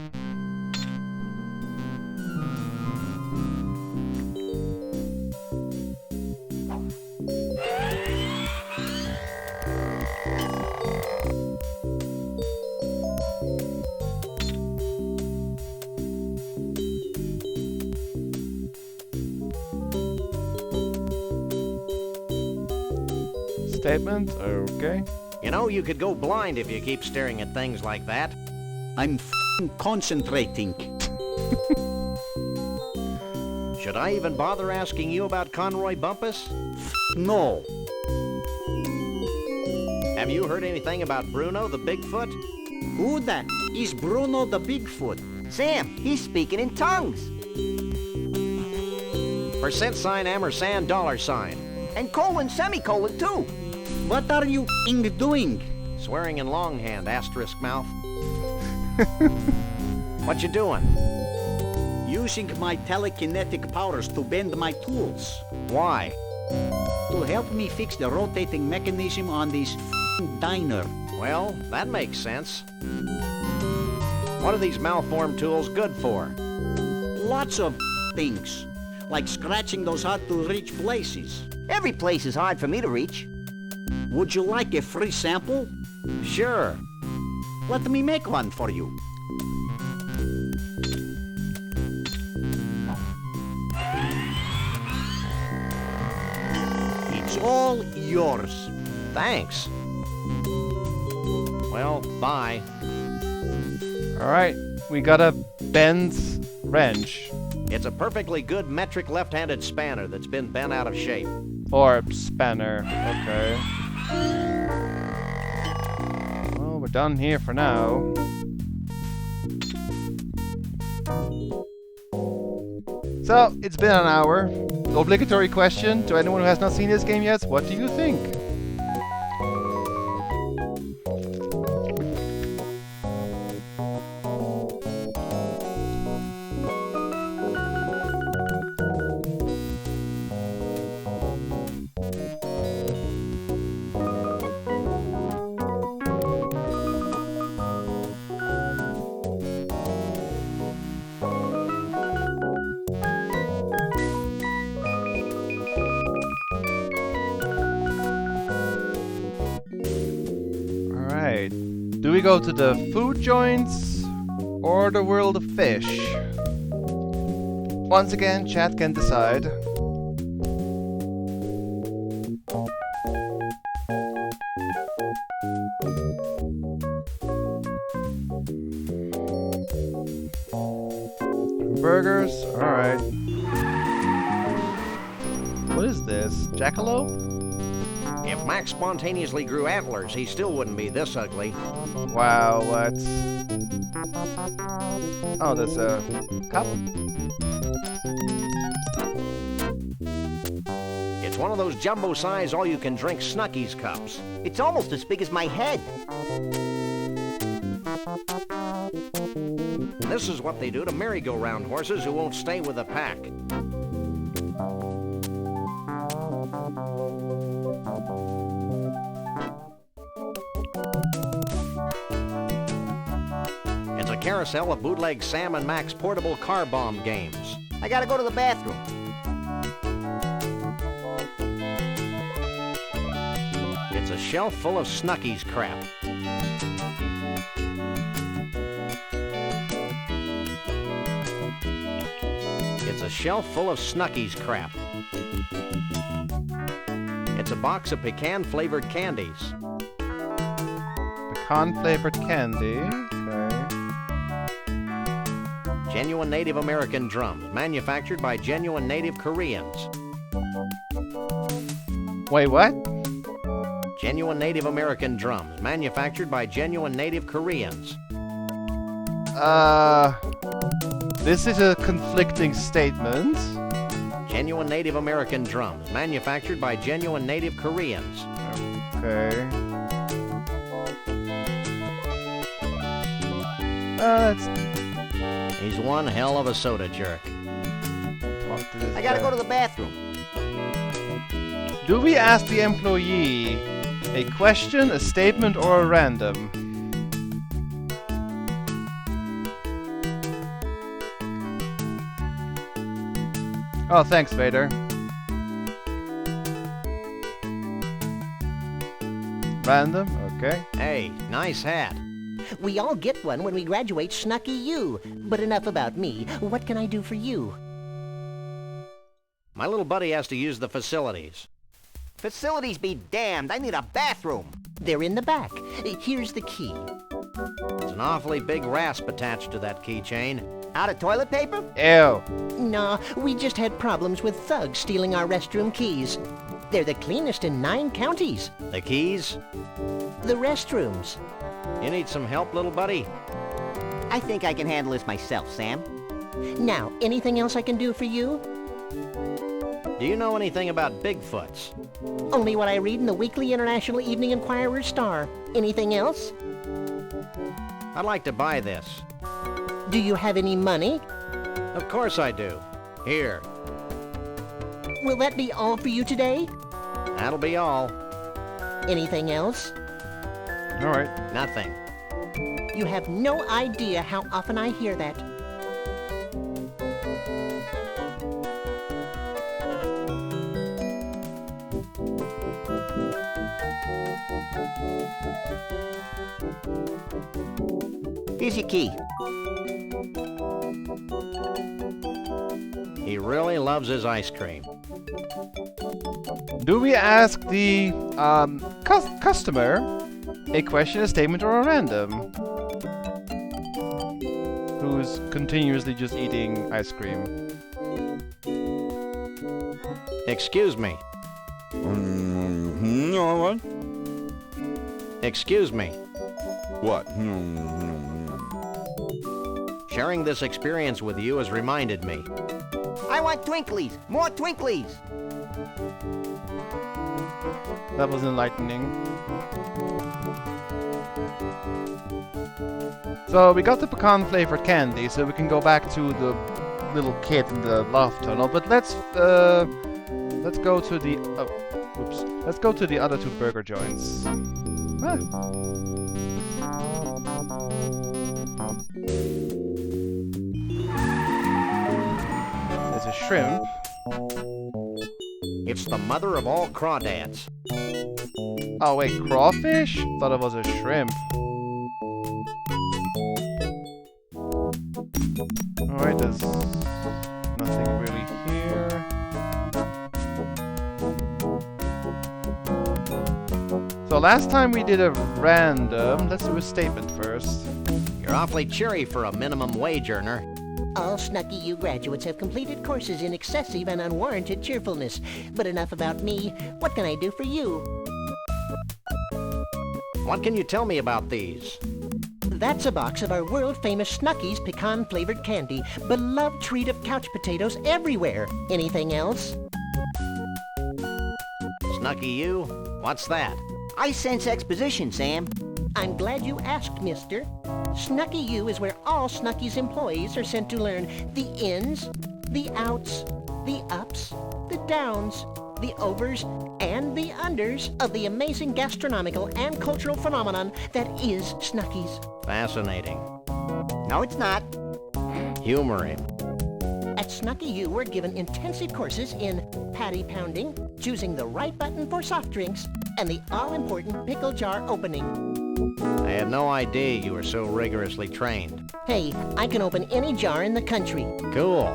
Statement? Okay. You know, you could go blind if you keep staring at things like that. I'm concentrating. Should I even bother asking you about Conroy Bumpus? No. Have you heard anything about Bruno the Bigfoot? Who that? Is Bruno the Bigfoot? Sam, he's speaking in tongues. %, ampersand, $. And colon, semicolon, too. What are you doing? Swearing in longhand, asterisk mouth. What you doing? Using my telekinetic powers to bend my tools. Why? To help me fix the rotating mechanism on this diner. Well, that makes sense. What are these malformed tools good for? Lots of things. Like scratching those hard-to-reach places. Every place is hard for me to reach. Would you like a free sample? Sure. Let me make one for you. It's all yours. Thanks. Well, bye. Alright, we got a bent wrench. It's a perfectly good metric left-handed spanner that's been bent out of shape. Or spanner. Okay. Well, we're done here for now. So, it's been an hour. The obligatory question to anyone who has not seen this game yet, what do you think? Do we go to the food joints or the world of fish? Once again, chat can decide. Burgers, alright. What is this? Jackalope? If Max spontaneously grew antlers, he still wouldn't be this ugly. Wow, what? Oh, there's a cup. It's one of those jumbo-size all-you-can-drink Snuckies cups. It's almost as big as my head. This is what they do to merry-go-round horses who won't stay with the pack. It's a carousel of bootleg Sam and Max portable car bomb games. I gotta go to the bathroom. It's a shelf full of Snuckies crap. It's a shelf full of Snuckies crap. It's a box of pecan-flavored candies. Pecan-flavored candy. Okay. Genuine Native American drums, manufactured by genuine Native Koreans. Wait, what? Genuine Native American drums, manufactured by genuine Native Koreans. This is a conflicting statement. Genuine Native American drums, manufactured by genuine Native Koreans. Okay. Let's He's one hell of a soda jerk. talk to this I gotta guy. go to the bathroom. Do we ask the employee a question, a statement, or a random? Oh, thanks, Vader. Random? Okay. Hey, nice hat. We all get one when we graduate, Snucky you. But enough about me. What can I do for you? My little buddy has to use the facilities. Facilities be damned. I need a bathroom. They're in the back. Here's the key. There's an awfully big rasp attached to that keychain. Out of toilet paper? Ew. No, we just had problems with thugs stealing our restroom keys. They're the cleanest in 9 counties. The keys? The restrooms. You need some help, little buddy? I think I can handle this myself, Sam. Now, anything else I can do for you? Do you know anything about Bigfoots? Only what I read in the Weekly International Evening Inquirer Star. Anything else? I'd like to buy this. Do you have any money? Of course I do. Here. Will that be all for you today? That'll be all. Anything else? Alright. Nothing. You have no idea how often I hear that. Here's your key. He really loves his ice cream. Do we ask the customer a question, a statement, or a random? Who's continuously just eating ice cream? Excuse me. What? Excuse me. What? Sharing this experience with you has reminded me. I want Twinklies. More Twinklies. That was enlightening. So we got the pecan flavored candy, so we can go back to the little kid in the loft tunnel. But let's go to the let's go to the other 2 burger joints. Ah. There's a shrimp. It's the mother of all crawdads. Oh wait, crawfish? Thought it was a shrimp. Alright, there's nothing really here. So last time we did a random. Let's do a statement first. You're awfully cheery for a minimum wage earner. All Snucky U graduates have completed courses in excessive and unwarranted cheerfulness. But enough about me. What can I do for you? What can you tell me about these? That's a box of our world-famous Snucky's pecan-flavored candy. Beloved treat of couch potatoes everywhere. Anything else? Snucky you? What's that? I sense exposition, Sam. I'm glad you asked, mister. Snucky U is where all Snucky's employees are sent to learn the ins, the outs, the ups, the downs, the overs, and the unders of the amazing gastronomical and cultural phenomenon that is Snucky's. Fascinating. No, it's not. Humor him. At Snucky U, we're given intensive courses in patty pounding, choosing the right button for soft drinks, and the all-important pickle jar opening. I had no idea you were so rigorously trained. Hey, I can open any jar in the country. Cool.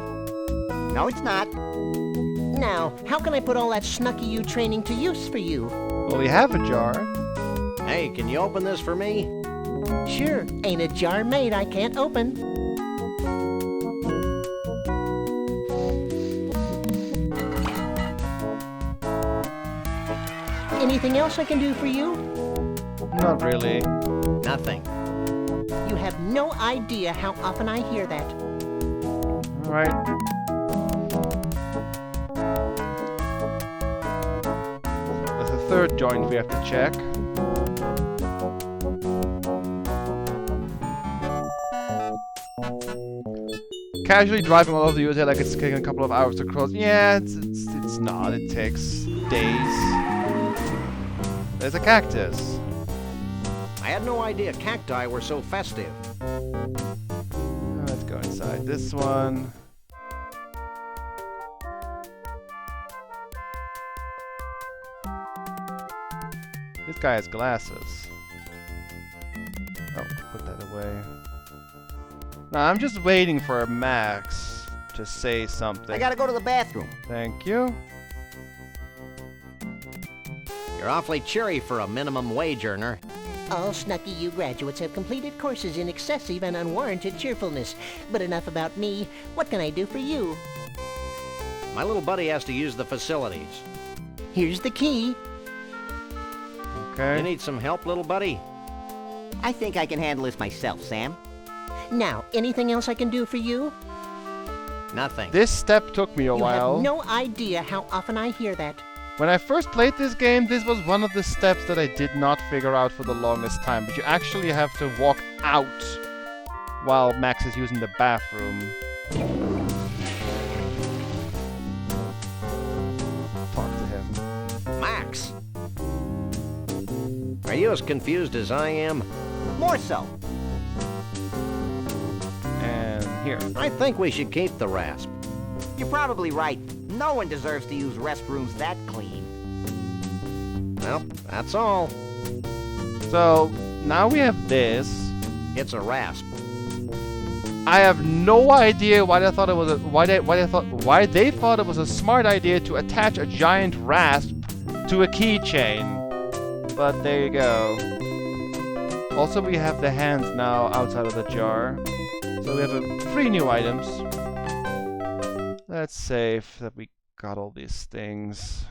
No, it's not. Now, how can I put all that Snucky U training to use for you? Well, we have a jar. Hey, can you open this for me? Sure, ain't a jar made I can't open. Anything else I can do for you? Not really. Nothing. You have no idea how often I hear that. Alright. There's a 3rd joint we have to check. casually driving all over the USA like it's taking a couple of hours to cross. Yeah, it's not. It takes days. There's a cactus. I had no idea cacti were so festive. Let's go inside this one. This guy has glasses. Oh, put that away. Now I'm just waiting for Max to say something. I gotta go to the bathroom. Thank you. You're awfully cheery for a minimum wage earner. All Snucky U graduates have completed courses in excessive and unwarranted cheerfulness. But enough about me. What can I do for you? My little buddy has to use the facilities. Here's the key. Okay. You need some help, little buddy? I think I can handle this myself, Sam. Now, anything else I can do for you? Nothing. This step took me a You while. have no idea how often I hear that. When I first played this game, this was one of the steps that I did not figure out for the longest time. But you actually have to walk out while Max is using the bathroom. Talk to him. Max! Are you as confused as I am? More so. And here. I think we should keep the rasp. You're probably right. No one deserves to use restrooms that clean. Well, that's all. So now we have this. It's a rasp. I have no idea why they thought it was why they thought it was a smart idea to attach a giant rasp to a keychain. But there you go. Also, we have the hands now outside of the jar. So we have 3 new items. Let's save that we got all these things.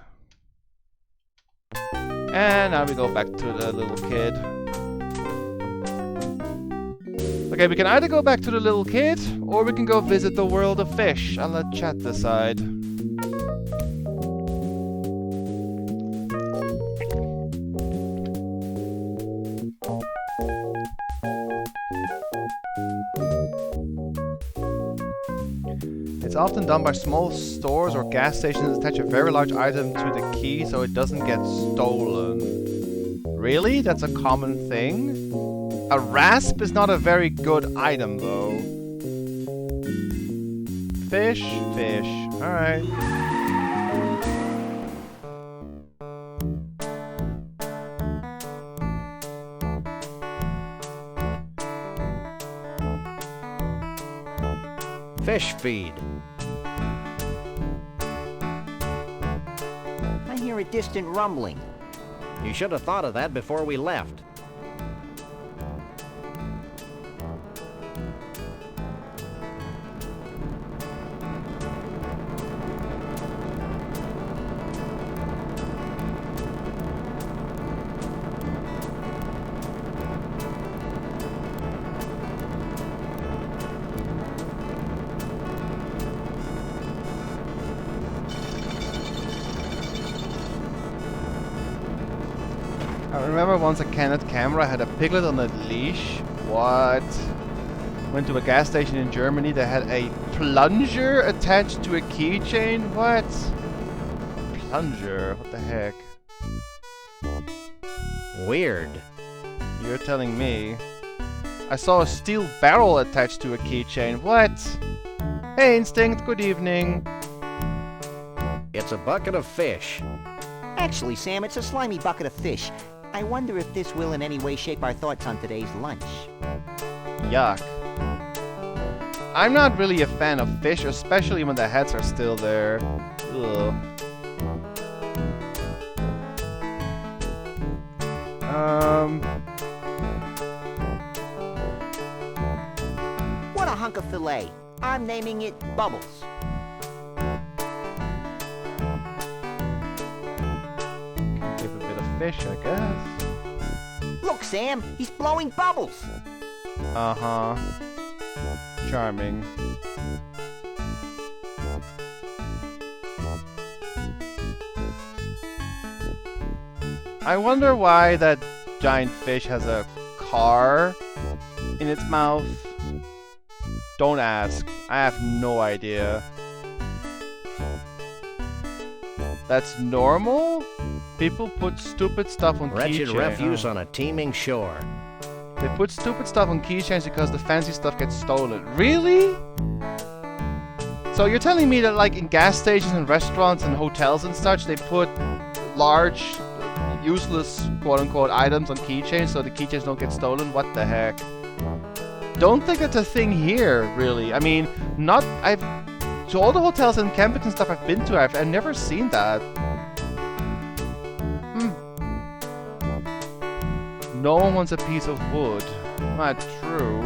And now we go back to the little kid. Okay, we can either go back to the little kid, or we can go visit the world of fish. I'll let chat decide. It's often done by small stores or gas stations that attach a very large item to the key so it doesn't get stolen. Really? That's a common thing? A rasp is not a very good item, though. Fish, fish. Alright. Fish feed. I hear a distant rumbling. You should have thought of that before we left. I remember once a Canon camera had a piglet on a leash. What? Went to a gas station in Germany that had a plunger attached to a keychain? What? Plunger? What the heck? Weird. You're telling me. I saw a steel barrel attached to a keychain. What? Hey, Instinct, good evening. It's a bucket of fish. Actually, Sam, it's a slimy bucket of fish. I wonder if this will in any way shape our thoughts on today's lunch. Yuck. I'm not really a fan of fish, especially when the heads are still there. Ugh. What a hunk of filet. I'm naming it Bubbles. Give a bit of fish, I guess. Look, Sam, he's blowing bubbles. Uh-huh. Charming. I wonder why that giant fish has a car in its mouth. Don't ask. I have no idea. That's normal? People put stupid stuff on Wretched keychains. refuse on a teeming shore. They put stupid stuff on keychains because the fancy stuff gets stolen. Really? So you're telling me that like in gas stations and restaurants and hotels and such, they put large, useless quote-unquote items on keychains so the keychains don't get stolen? What the heck? Don't think it's a thing here, really. I mean, to all the hotels and campings and stuff I've been to, I've never seen that. No one wants a piece of wood. Not true.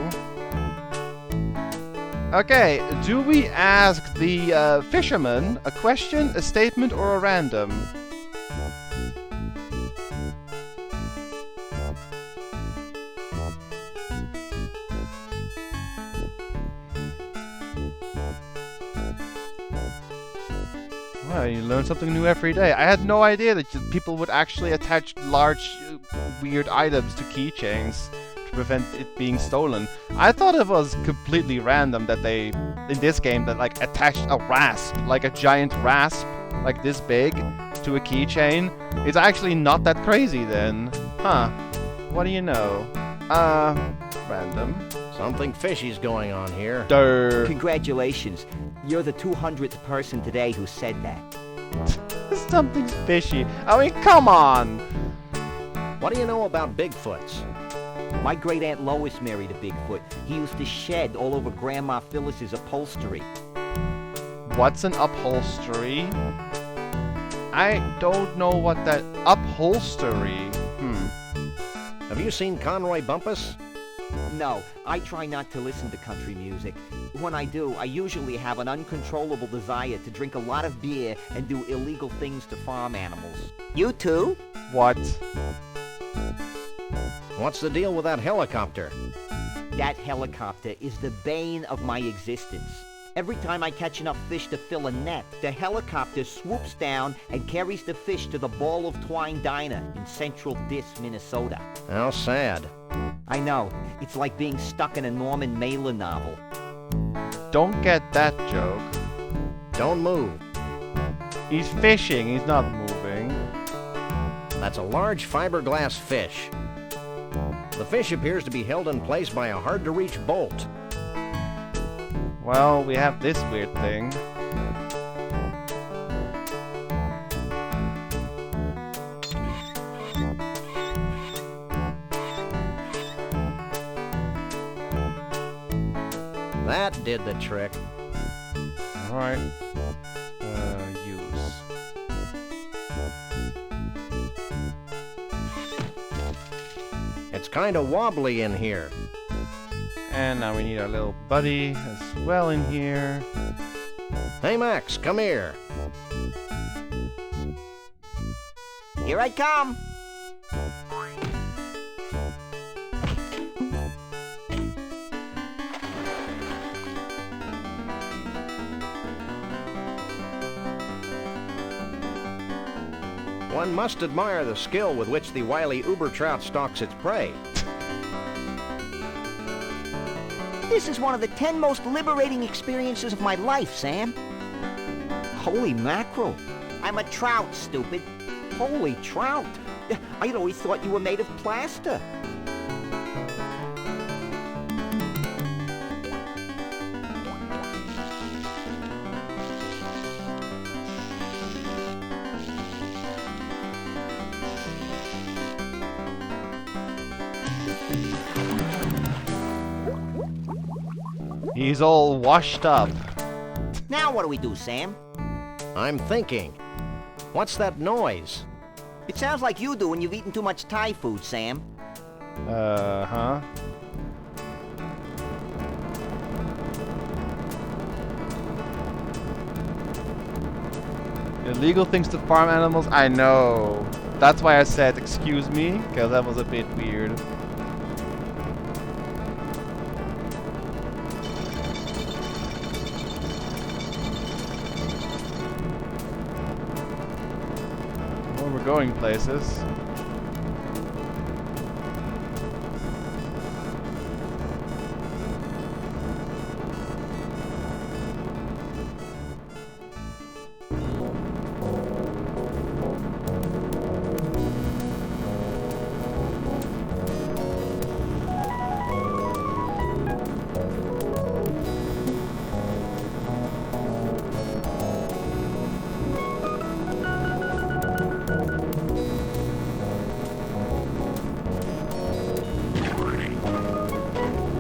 Okay, do we ask the fisherman a question, a statement, or a random? Well, you learn something new every day. I had no idea that people would actually attach large, weird items to keychains to prevent it being stolen. I thought it was completely random that they, in this game, that like attached a rasp, like a giant rasp, like this big, to a keychain. It's actually not that crazy then. Huh. What do you know? Random. Something fishy's going on here. Durr. Congratulations. You're the 200th person today who said that. Something's fishy. I mean, come on! What do you know about Bigfoots? My great Aunt Lois married a Bigfoot. He used to shed all over Grandma Phyllis's upholstery. What's an upholstery? I don't know what that... Upholstery? Have you seen Conroy Bumpus? No, I try not to listen to country music. When I do, I usually have an uncontrollable desire to drink a lot of beer and do illegal things to farm animals. You too? What? What's the deal with that helicopter? That helicopter is the bane of my existence. Every time I catch enough fish to fill a net, the helicopter swoops down and carries the fish to the Ball of Twine Diner in Central Dis, Minnesota. How sad. I know. It's like being stuck in a Norman Mailer novel. Don't get that joke. Don't move. He's fishing, he's not moving. That's a large fiberglass fish. The fish appears to be held in place by a hard-to-reach bolt. Well, we have this weird thing. That did the trick. Alright. Use. It's kind of wobbly in here. And now we need our little buddy as well in here. Hey, Max, come here. Here I come! One must admire the skill with which the wily uber trout stalks its prey. This is one of the 10 most liberating experiences of my life, Sam. Holy mackerel. I'm a trout, stupid. Holy trout. I'd always thought you were made of plaster. He's all washed up. Now what do we do, Sam? I'm thinking. What's that noise? It sounds like you do when you've eaten too much Thai food, Sam. Huh? Illegal things to farm animals? I know. That's why I said excuse me, because that was a bit weird. Well, we're going places.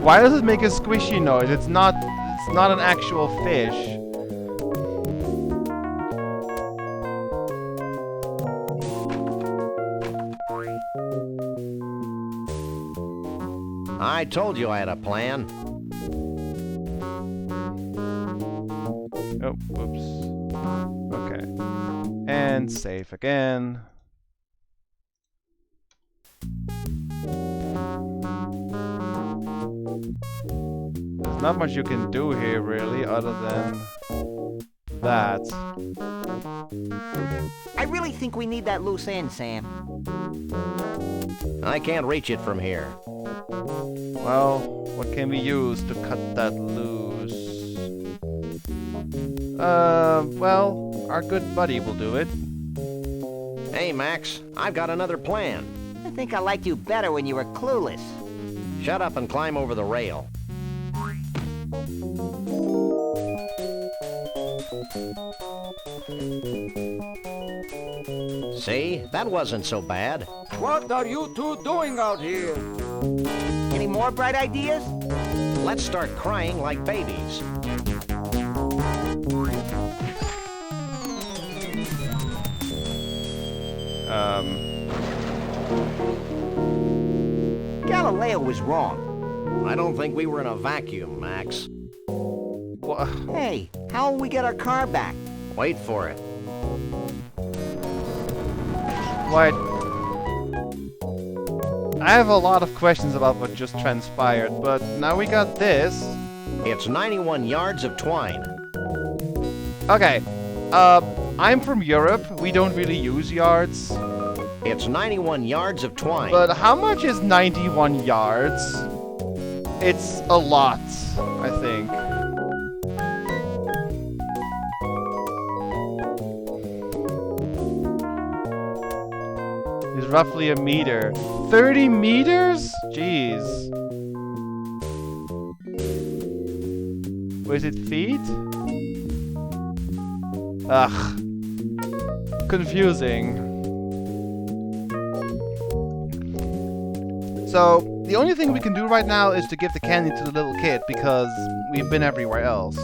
Why does it make a squishy noise? It's not an actual fish. I told you I had a plan. Oh, whoops. Okay. And save again. There's not much you can do here, really, other than that. I really think we need that loose end, Sam. I can't reach it from here. Well, what can we use to cut that loose? Well, our good buddy will do it. Hey, Max, I've got another plan. I think I liked you better when you were clueless. Shut up and climb over the rail. See? That wasn't so bad. What are you two doing out here? Any more bright ideas? Let's start crying like babies. Galileo was wrong. I don't think we were in a vacuum, Max. What? Hey, how will we get our car back? Wait for it. What? I have a lot of questions about what just transpired, but now we got this. It's 91 yards of twine. Okay, I'm from Europe. We don't really use yards. It's 91 yards of twine. But how much is 91 yards? It's a lot, I think. It's roughly a meter. 30 meters? Jeez. Was it feet? Ugh. Confusing. So, the only thing we can do right now is to give the candy to the little kid, because we've been everywhere else.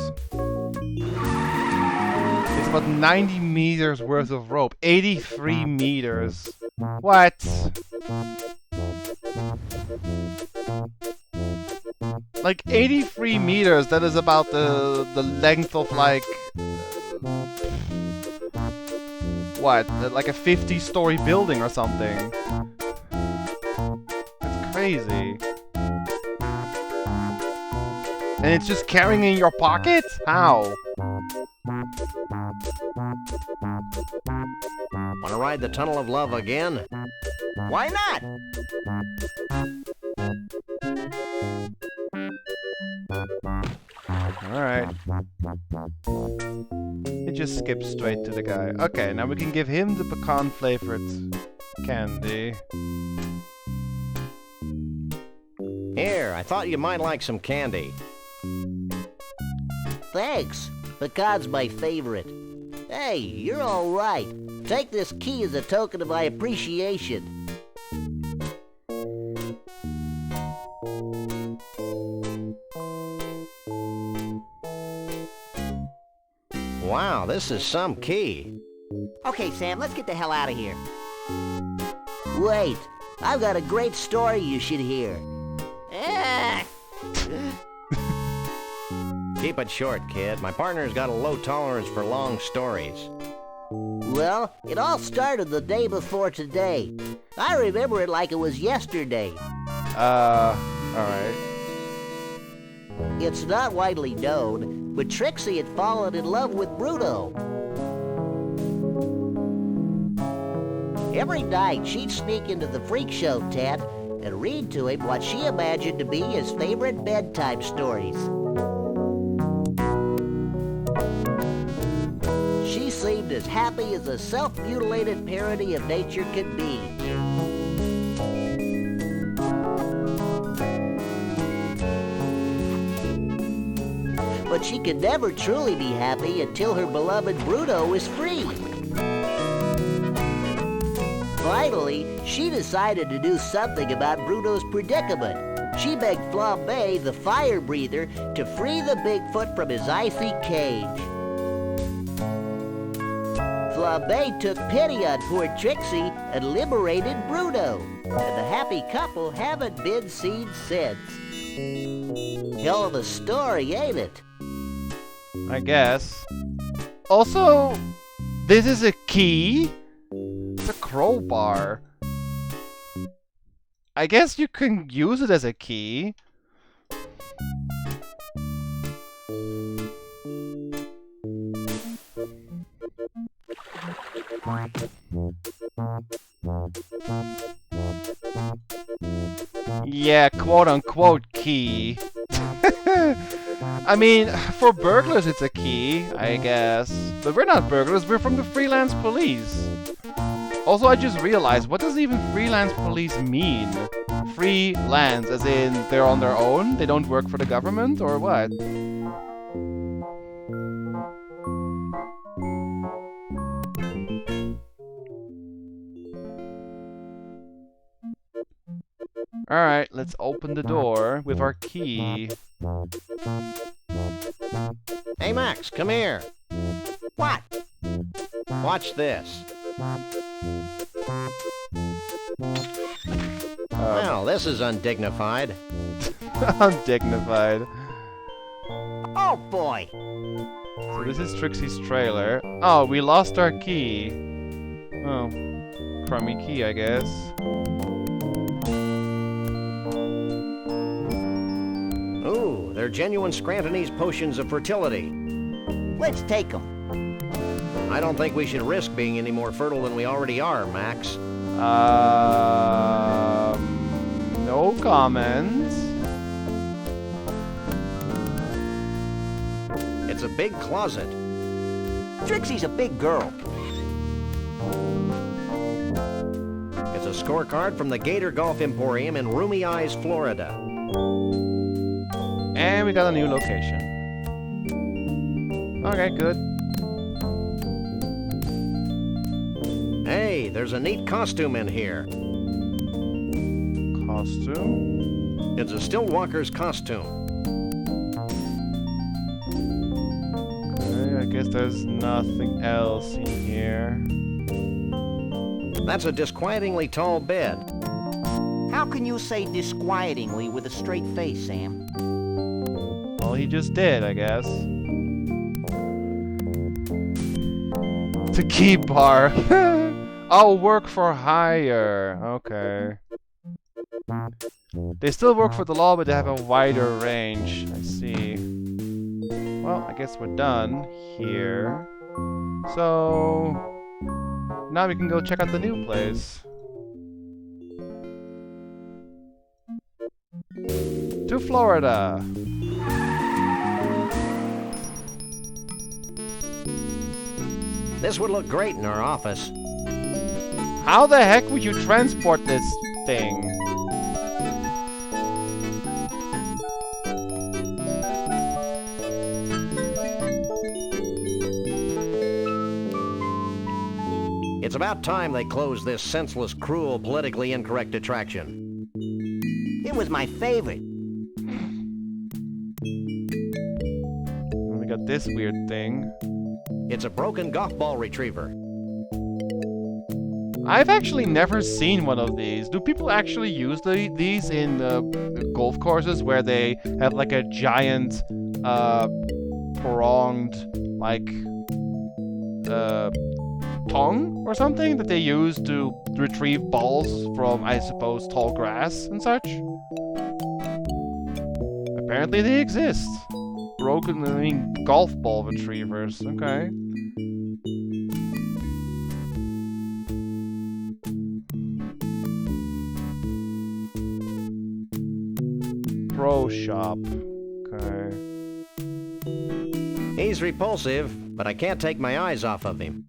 It's about 90 meters worth of rope. 83 meters. What? Like, 83 meters, that is about the length of, like... what? Like a 50-story building or something. Crazy. And it's just carrying in your pocket? How? Wanna ride the Tunnel of Love again? Why not? Alright. It just skips straight to the guy. Okay, now we can give him the pecan flavored candy. Here, I thought you might like some candy. Thanks. Pecan's my favorite. Hey, you're all right. Take this key as a token of my appreciation. Wow, this is some key. Okay, Sam, let's get the hell out of here. Wait, I've got a great story you should hear. Keep it short, kid. My partner's got a low tolerance for long stories. Well, it all started the day before today. I remember it like it was yesterday. Alright. It's not widely known, but Trixie had fallen in love with Bruno. Every night, she'd sneak into the freak show tent and read to him what she imagined to be his favorite bedtime stories. She seemed as happy as a self-mutilated parody of nature could be. But she could never truly be happy until her beloved Bruno was free. Finally, she decided to do something about Bruno's predicament. She begged Flambe, the fire breather, to free the Bigfoot from his icy cage. Flambe took pity on poor Trixie and liberated Bruno. And the happy couple haven't been seen since. Hell of a story, ain't it? I guess. Also, this is a key? It's a crowbar. I guess you can use it as a key. Yeah, quote-unquote key. I mean, for burglars it's a key, I guess. But we're not burglars, we're from the freelance police. Also, I just realized, what does even freelance police mean? Freelance, as in they're on their own? They don't work for the government, or what? Alright, let's open the door with our key. Hey, Max, come here. What? Watch this. Well, this is undignified. Undignified. Oh, boy. So this is Trixie's trailer. Oh, we lost our key. Oh, crummy key, I guess. Ooh, they're genuine Scrantonese potions of fertility. Let's take them. I don't think we should risk being any more fertile than we already are, Max. No comment. It's a big closet. Trixie's a big girl. It's a scorecard from the Gator Golf Emporium in Roomy Eyes, Florida. And we got a new location. Okay, good. Hey, there's a neat costume in here. Costume? It's a Stillwalker's costume. Okay, I guess there's nothing else in here. That's a disquietingly tall bed. How can you say disquietingly with a straight face, Sam? Well, he just did, I guess. The key bar. Oh, work for hire. Okay. They still work for the law, but they have a wider range. I see. Well, I guess we're done here. So now we can go check out the new place. To Florida. This would look great in our office. How the heck would you transport this thing? It's about time they closed this senseless, cruel, politically incorrect attraction. It was my favorite. And we got this weird thing. It's a broken golf ball retriever. I've actually never seen one of these. Do people actually use these in golf courses where they have like a giant pronged like tongue or something that they use to retrieve balls from, I suppose, tall grass and such? Apparently they exist. Golf ball retrievers. Okay. Pro shop. Okay. He's repulsive, but I can't take my eyes off of him.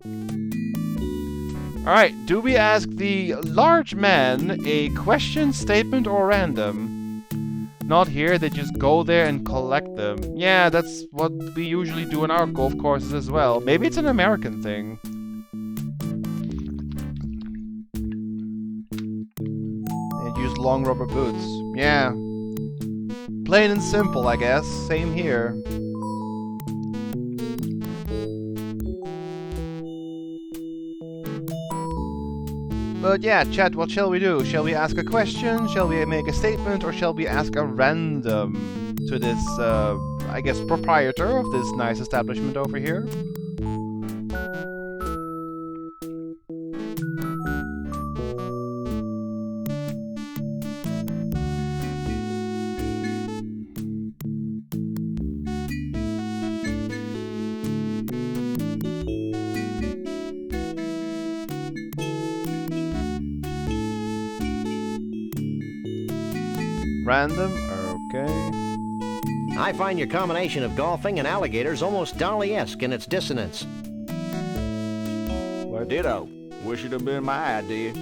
Alright, do we ask the large man a question, statement, or random? Not here, they just go there and collect them. Yeah, that's what we usually do in our golf courses as well. Maybe it's an American thing. They use long rubber boots. Yeah, Plain and simple, I guess. Same here. But yeah, chat, what shall we do? Shall we ask a question? Shall we make a statement? Or shall we ask a random to this, I guess, proprietor of this nice establishment over here? Random? Okay. I find your combination of golfing and alligators almost Dolly-esque in its dissonance. Well, ditto. Wish it had been my idea.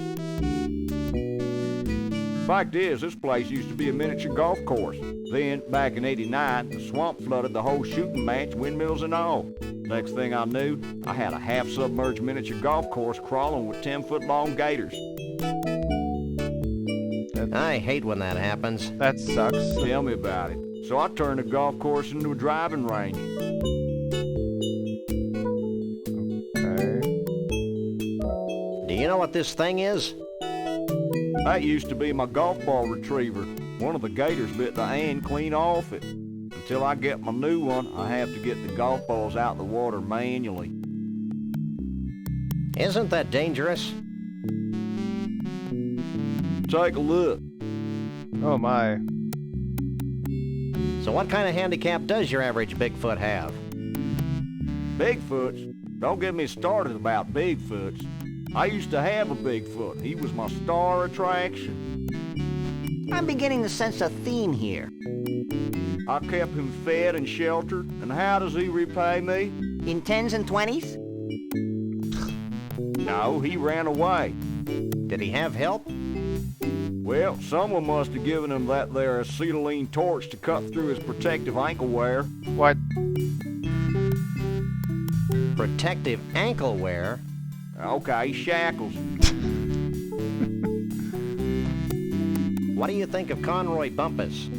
Fact is, this place used to be a miniature golf course. Then, back in '89, the swamp flooded the whole shooting match, windmills and all. Next thing I knew, I had a half-submerged miniature golf course crawling with 10-foot-long gators. I hate when that happens. That sucks. Tell me about it. So I turned the golf course into a driving range. Okay. Do you know what this thing is? That used to be my golf ball retriever. One of the gators bit the hand clean off it. Until I get my new one, I have to get the golf balls out of the water manually. Isn't that dangerous? Take a look. Oh my. So what kind of handicap does your average Bigfoot have? Bigfoots? Don't get me started about Bigfoots. I used to have a Bigfoot. He was my star attraction. I'm beginning to sense a theme here. I kept him fed and sheltered, and how does he repay me? In 10s and 20s? No, he ran away. Did he have help? Well, someone must have given him that there acetylene torch to cut through his protective ankle wear. What? Protective ankle wear? Okay, shackles. What do you think of Conroy Bumpus?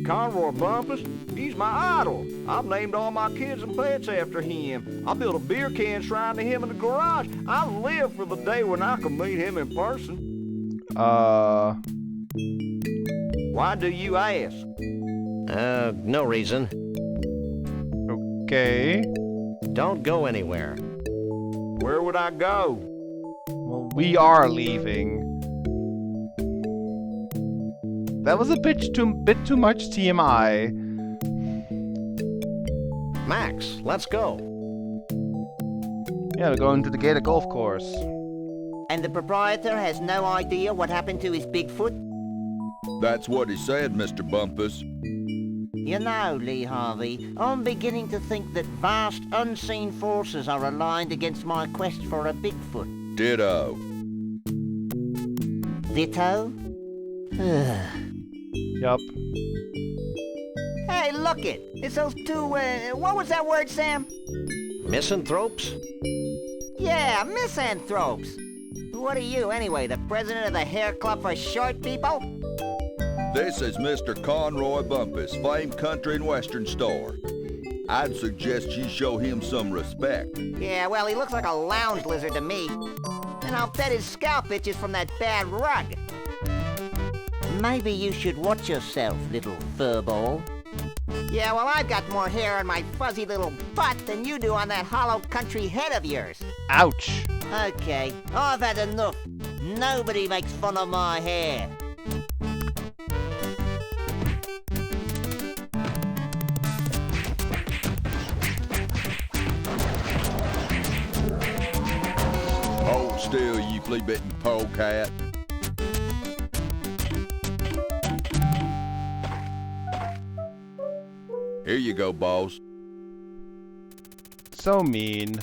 Conroy Bumpus? He's my idol. I've named all my kids and pets after him. I built a beer can shrine to him in the garage. I live for the day when I can meet him in person. Why do you ask? No reason. Okay. Don't go anywhere. Where would I go? Well, we are leaving. That was a bit too much TMI. Max, let's go. Yeah, we're going to the gated golf course. And the proprietor has no idea what happened to his Bigfoot? That's what he said, Mr. Bumpus. You know, Lee Harvey, I'm beginning to think that vast unseen forces are aligned against my quest for a Bigfoot. Ditto. Ditto? Yup. Hey, look it! It's those two, what was that word, Sam? Misanthropes? Yeah, misanthropes! What are you, anyway, the president of the hair club for short people? This is Mr. Conroy Bumpus, famed country and western star. I'd suggest you show him some respect. Yeah, well, he looks like a lounge lizard to me. And I'll bet his scalp itches from that bad rug. Maybe you should watch yourself, little furball. Yeah, well, I've got more hair on my fuzzy little butt than you do on that hollow country head of yours. Ouch. Okay, I've had enough. Nobody makes fun of my hair. Hold still, you flea-bitten polecat. Here you go, boss. So mean.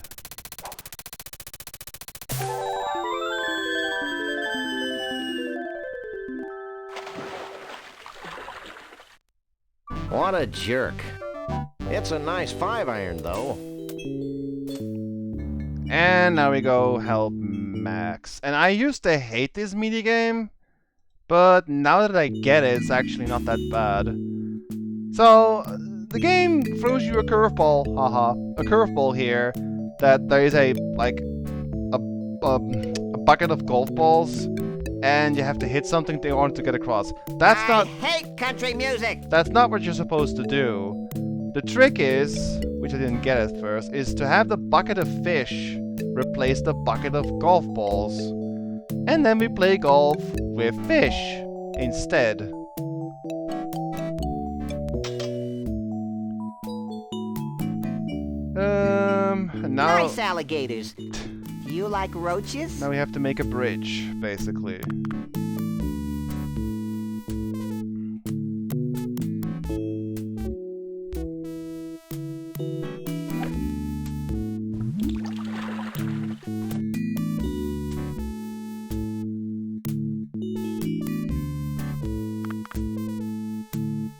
What a jerk. It's a nice 5-iron, though. And now we go help Max. And I used to hate this minigame, but now that I get it, it's actually not that bad. So, the game throws you a curveball, haha, a curveball here, that there is a bucket of golf balls, and you have to hit something in order to get across. I hate country music. That's not what you're supposed to do. The trick is, which I didn't get at first, is to have the bucket of fish replace the bucket of golf balls. And then we play golf with fish instead. Now... Nice alligators. Do you like roaches? Now we have to make a bridge, basically.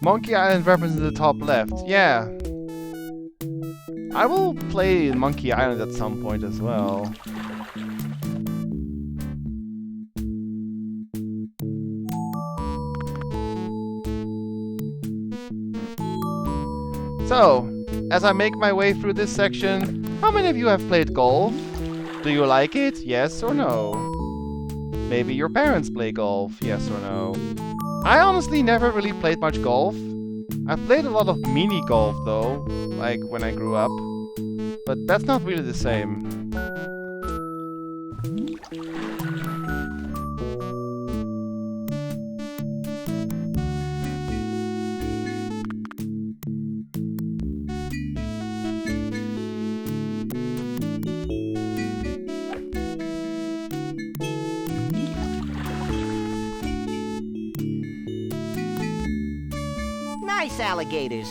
Monkey Island reference in the top left. Yeah. I will play Monkey Island at some point as well. So, as I make my way through this section, how many of you have played golf? Do you like it? Yes or no? Maybe your parents play golf? Yes or no? I honestly never really played much golf. I played a lot of mini golf though, like when I grew up. But that's not really the same. Nice alligators.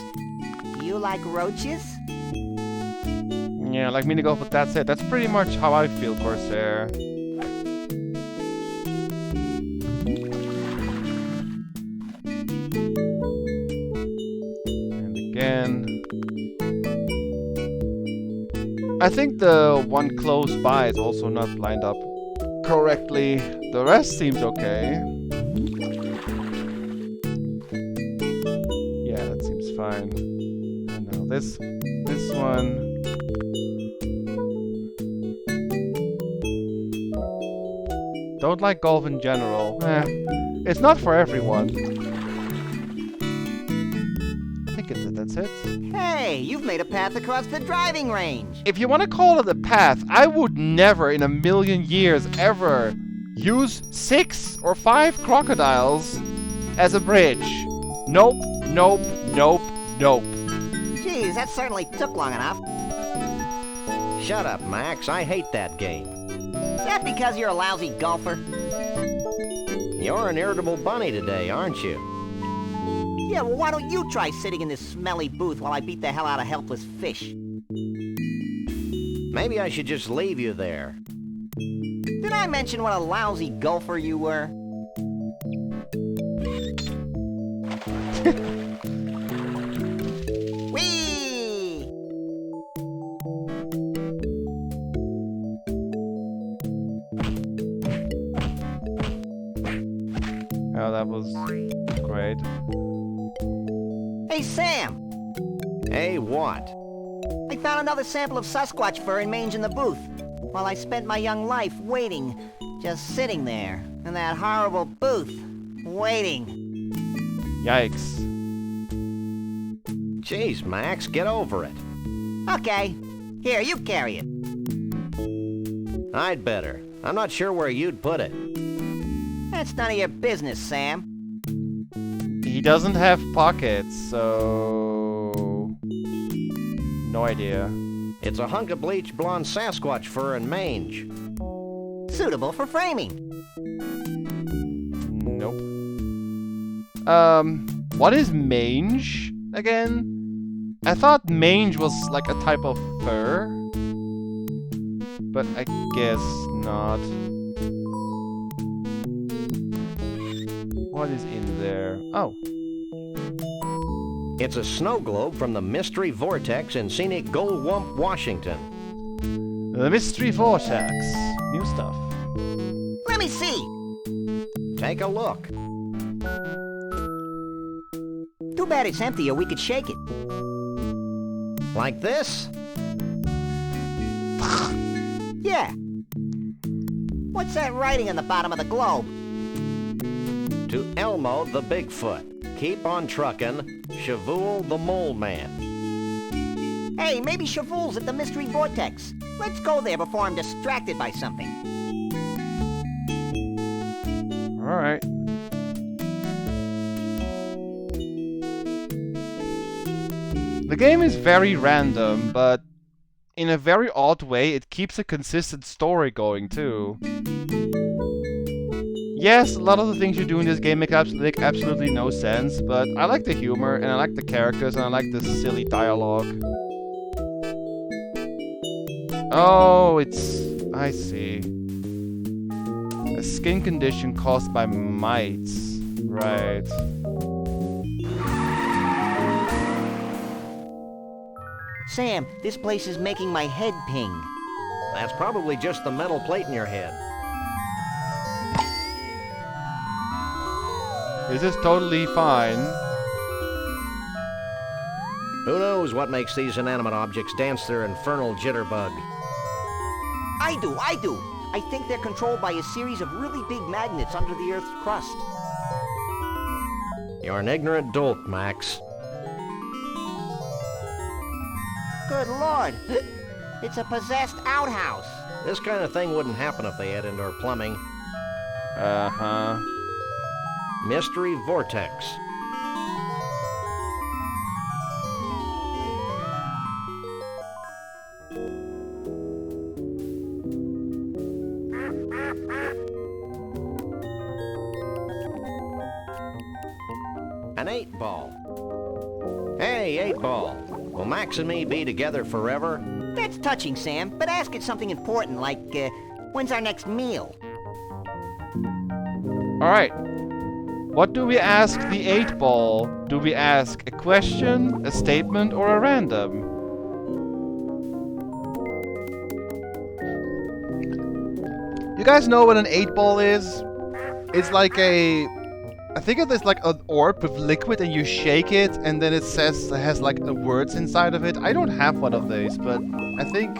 Do you like roaches? Yeah, like mini golf, but that's it. That's pretty much how I feel, Corsair. And again. I think the one close by is also not lined up correctly. The rest seems okay. Yeah, that seems fine. And now this one. Don't like golf in general. It's not for everyone. I think that's it. Hey, you've made a path across the driving range. If you want to call it a path, I would never in a million years ever use 6 or 5 crocodiles as a bridge. Nope, nope, nope, nope. Geez, that certainly took long enough. Shut up, Max. I hate that game. Is that because you're a lousy golfer? You're an irritable bunny today, aren't you? Yeah, well, why don't you try sitting in this smelly booth while I beat the hell out of helpless fish? Maybe I should just leave you there. Did I mention what a lousy golfer you were? Whee! Oh, that was great. Hey, Sam! Hey, what? I found another sample of Sasquatch fur and mange in the booth, while I spent my young life waiting, just sitting there, in that horrible booth, waiting. Yikes. Jeez, Max, get over it. Okay, here, you carry it. I'd better. I'm not sure where you'd put it. That's none of your business, Sam. He doesn't have pockets, so... no idea. It's a hunk of bleached blonde Sasquatch fur and mange. Suitable for framing. Nope. What is mange, again? I thought mange was like a type of fur. But I guess not. What is in there? Oh. It's a snow globe from the Mystery Vortex in scenic Goldwump, Washington. The Mystery Vortex. New stuff. Let me see. Take a look. Do Too bad it's empty or we could shake it. Like this? Yeah. What's that writing on the bottom of the globe? To Elmo the Bigfoot. Keep on truckin'. Shavul the Mole Man. Hey, maybe Shavul's at the Mystery Vortex. Let's go there before I'm distracted by something. Alright. The game is very random, but in a very odd way, it keeps a consistent story going too. Yes, a lot of the things you do in this game make absolutely no sense, but I like the humor, and I like the characters, and I like the silly dialogue. Oh, I see. A skin condition caused by mites. Right. Sam, this place is making my head ping. That's probably just the metal plate in your head. This is totally fine. Who knows what makes these inanimate objects dance their infernal jitterbug? I do. I think they're controlled by a series of really big magnets under the Earth's crust. You're an ignorant dolt, Max. Good Lord. It's a possessed outhouse. This kind of thing wouldn't happen if they had indoor plumbing. Uh-huh. Mystery Vortex. An 8-ball. Hey, 8-ball. Will Max and me be together forever? That's touching, Sam, but ask it something important like, when's our next meal? Alright. What do we ask the 8-ball? Do we ask a question, a statement, or a random? You guys know what an 8-ball is? It's like I think it's like an orb with liquid and you shake it and then it has like the words inside of it. I don't have one of these, but I think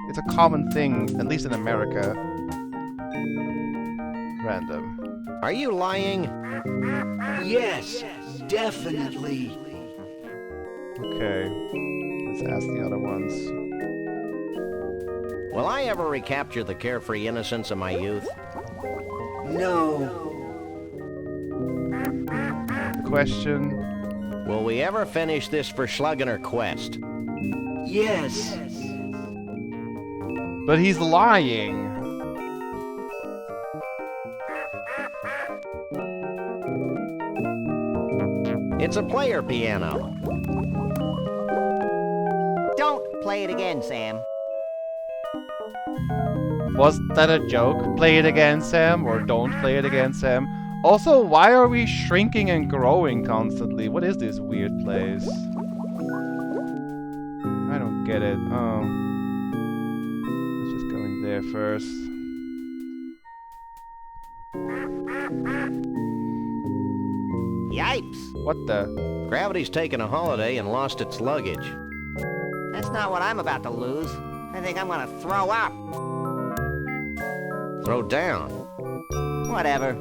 it's a common thing, at least in America. Random. Are you lying? Yes, definitely. Okay. Let's ask the other ones. Will I ever recapture the carefree innocence of my youth? No. Question. Will we ever finish this Verschlungener quest? Yes. But he's lying. It's a player piano. Don't play it again, Sam. Was that a joke? Play it again, Sam, or don't play it again, Sam? Also, why are we shrinking and growing constantly? What is this weird place? I don't get it. Oh. Let's just go in there first. Yipes. What the? Gravity's taken a holiday and lost its luggage. That's not what I'm about to lose. I think I'm gonna throw up. Throw down. Whatever.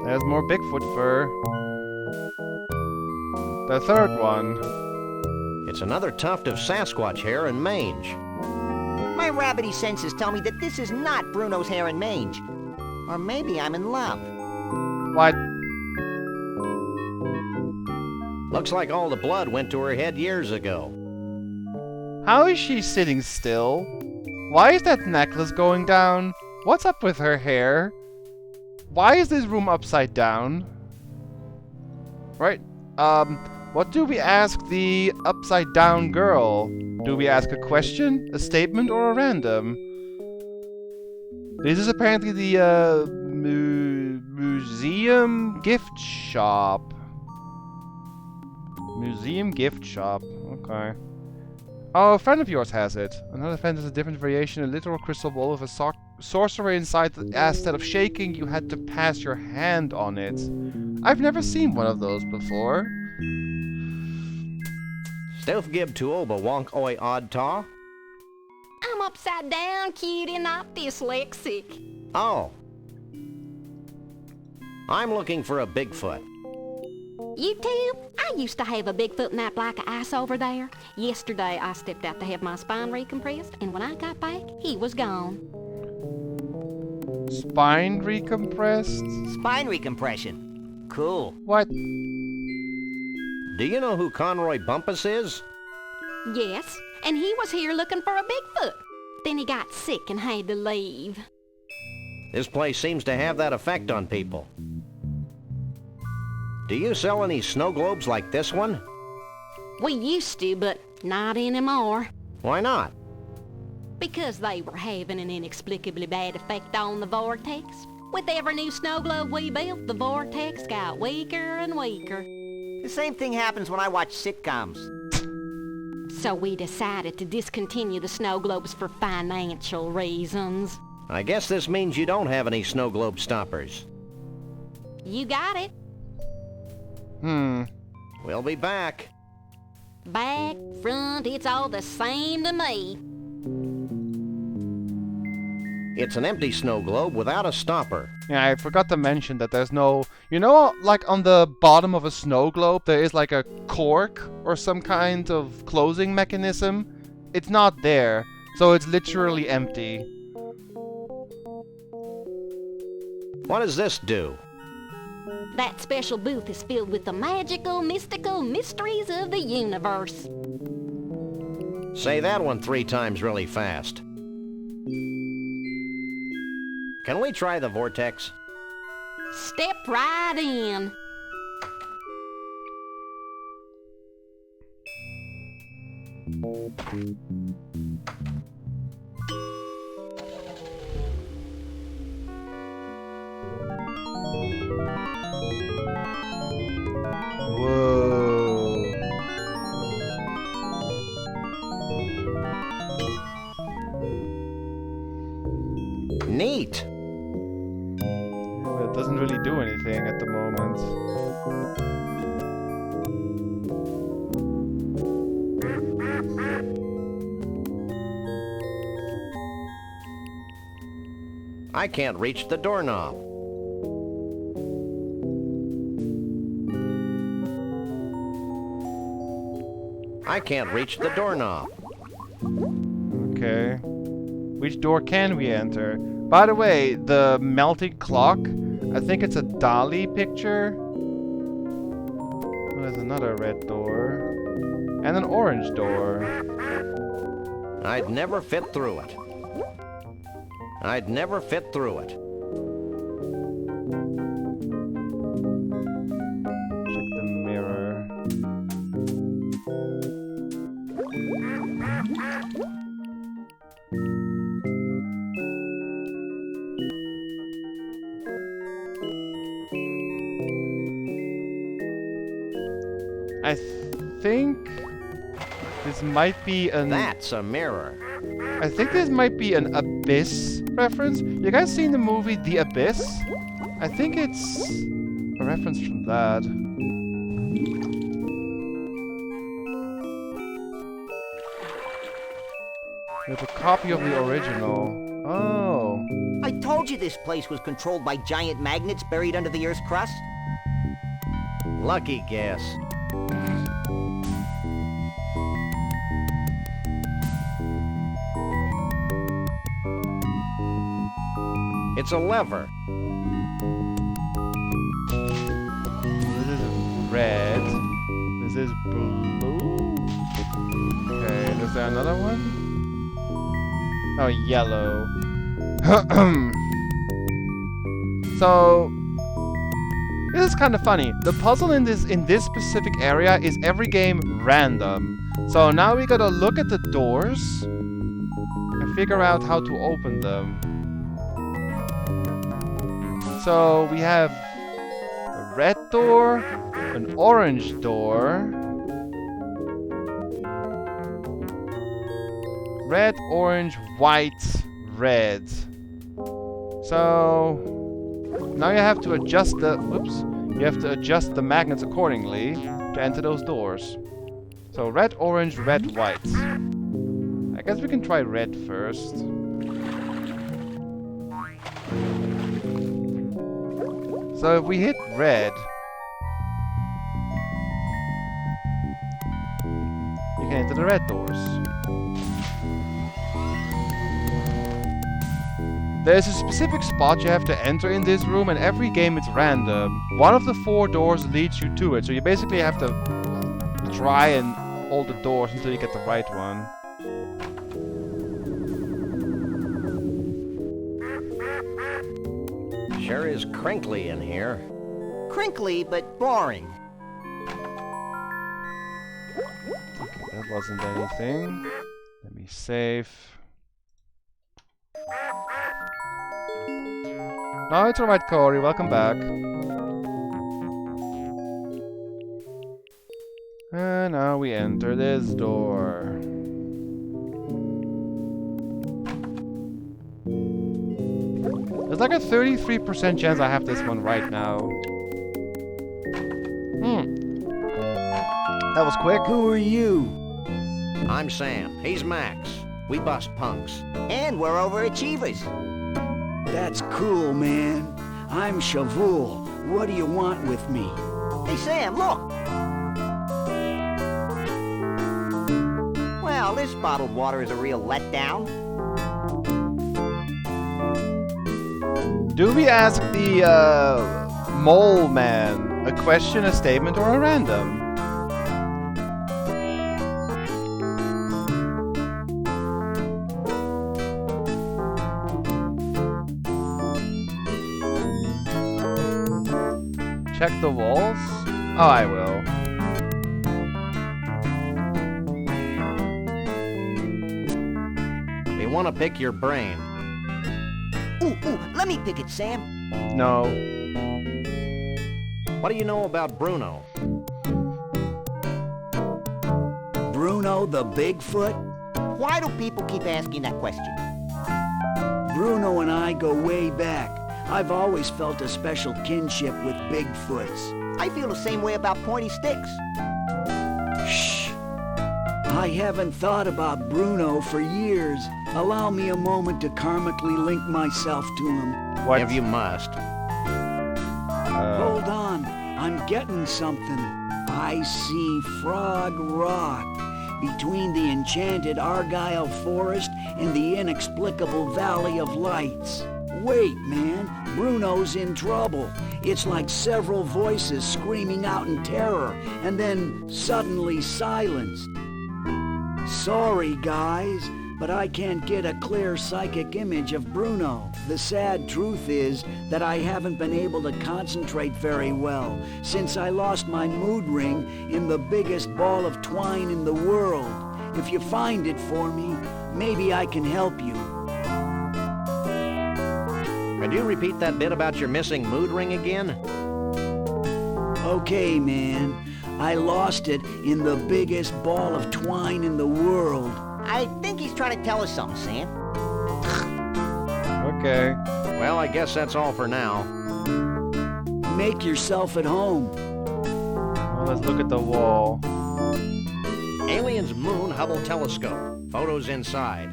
There's more Bigfoot fur. The third one. It's another tuft of Sasquatch hair and mange. My rabbity senses tell me that this is not Bruno's hair and mange. Or maybe I'm in love. What? Looks like all the blood went to her head years ago. How is she sitting still? Why is that necklace going down? What's up with her hair? Why is this room upside down? Right, what do we ask the upside down girl? Do we ask a question, a statement, or a random? This is apparently the, museum gift shop. Museum gift shop, okay. Oh, a friend of yours has it. Another friend has a different variation, a literal crystal ball with a sorcerer inside that instead of shaking, you had to pass your hand on it. I've never seen one of those before. Stoof gib tuolba wonk oi odd taw? I'm upside down, cutie, not dyslexic. Oh. I'm looking for a Bigfoot. You too? I used to have a Bigfoot in that block of ice over there. Yesterday, I stepped out to have my spine recompressed, and when I got back, he was gone. Spine recompressed? Spine recompression. Cool. What? Do you know who Conroy Bumpus is? Yes, and he was here looking for a Bigfoot. Then he got sick and had to leave. This place seems to have that effect on people. Do you sell any snow globes like this one? We used to, but not anymore. Why not? Because they were having an inexplicably bad effect on the vortex. With every new snow globe we built, the vortex got weaker and weaker. The same thing happens when I watch sitcoms. So we decided to discontinue the snow globes for financial reasons. I guess this means you don't have any snow globe stoppers. You got it. We'll be back. Back, front, it's all the same to me. It's an empty snow globe without a stopper. Yeah, I forgot to mention that there's no... You know, like on the bottom of a snow globe, there is like a cork or some kind of closing mechanism. It's not there, so it's literally empty. What does this do? That special booth is filled with the magical, mystical mysteries of the universe. Say that one 3 times really fast. Can we try the vortex? Step right in. Whoa. Neat. It doesn't really do anything at the moment. I can't reach the doorknob. I can't reach the doorknob. Okay. Which door can we enter? By the way, the melting clock, I think it's a Dali picture. Oh, there's another red door. And an orange door. I'd never fit through it. I'd never fit through it. Check the mirror. I think this might be an... That's a mirror. I think this might be an Abyss reference. You guys seen the movie The Abyss? I think it's a reference from that. We have a copy of the original. Oh. I told you this place was controlled by giant magnets buried under the Earth's crust. Lucky guess. It's a lever. This is red. This is blue. Okay, is there another one? Oh, yellow. So this is kind of funny. The puzzle in this specific area is every game random. So now we gotta look at the doors and figure out how to open them. So we have a red door, an orange door, red, orange, white, red. So now you have to adjust the You have to adjust the magnets accordingly to enter those doors. So red, orange, red, white. I guess we can try red first. So if we hit red, you can enter the red doors. There's a specific spot you have to enter in this room, and every game it's random. One of the 4 doors leads you to it, so you basically have to try and hold the doors until you get the right one. Sure is crinkly in here. Crinkly, but boring. Okay, that wasn't anything. Let me save. No, it's alright, Corey. Welcome back. And now we enter this door. There's like a 33% chance I have this one right now. That was quick. Who are you? I'm Sam. He's Max. We bust punks. And we're overachievers. That's cool, man. I'm Shavul. What do you want with me? Hey, Sam, look. Well, this bottled water is a real letdown. Do we ask the mole man a question, a statement, or a random? Check the walls? Oh, I will. We want to pick your brain. Ooh, let me pick it, Sam. No. What do you know about Bruno? Bruno the Bigfoot? Why do people keep asking that question? Bruno and I go way back. I've always felt a special kinship with Bigfoots. I feel the same way about pointy sticks. Shh! I haven't thought about Bruno for years. Allow me a moment to karmically link myself to him. What? If you must. Hold on, I'm getting something. I see Frog Rock between the enchanted Argyle Forest and the inexplicable Valley of Lights. Wait, man, Bruno's in trouble. It's like several voices screaming out in terror and then suddenly silenced. Sorry, guys, but I can't get a clear psychic image of Bruno. The sad truth is that I haven't been able to concentrate very well since I lost my mood ring in the biggest ball of twine in the world. If you find it for me, maybe I can help you. Could you repeat that bit about your missing mood ring again? Okay, man. I lost it in the biggest ball of twine in the world. I think he's trying to tell us something, Sam. Okay. Well, I guess that's all for now. Make yourself at home. Well, let's look at the wall. Alien's Moon Hubble Telescope. Photos inside.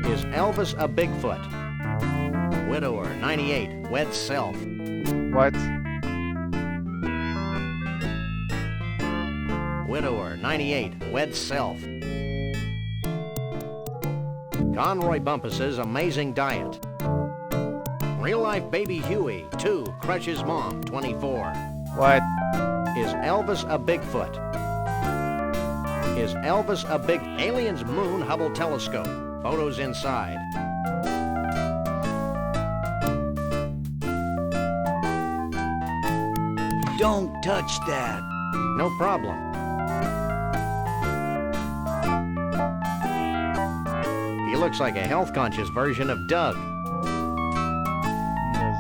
Is Elvis a Bigfoot? Widower, 98, wed self. What? Widower, 98, wed self. Conroy Bumpus's Amazing Diet. Real-life baby Huey, 2, crushes mom, 24. What? Is Elvis a Bigfoot? Is Elvis a big... Alien's Moon Hubble Telescope. Photos inside. Don't touch that. No problem. He looks like a health-conscious version of Doug. There's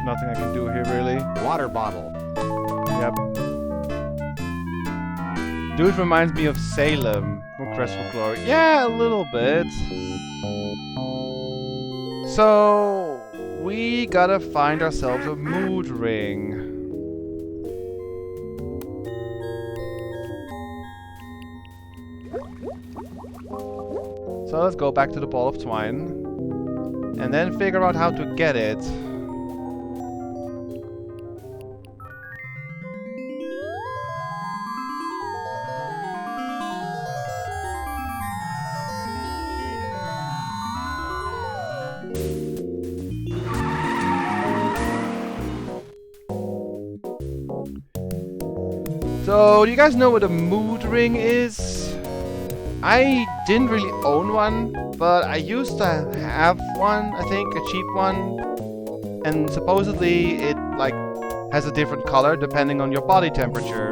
nothing I can do here, really. Water bottle. Yep. Dude reminds me of Salem from Crest for Glory. Yeah, a little bit. So, we gotta find ourselves a mood ring. So let's go back to the ball of twine and then figure out how to get it. So, do you guys know what a mood ring is? I didn't really own one, but I used to have one, I think, a cheap one. And supposedly it, like, has a different color depending on your body temperature.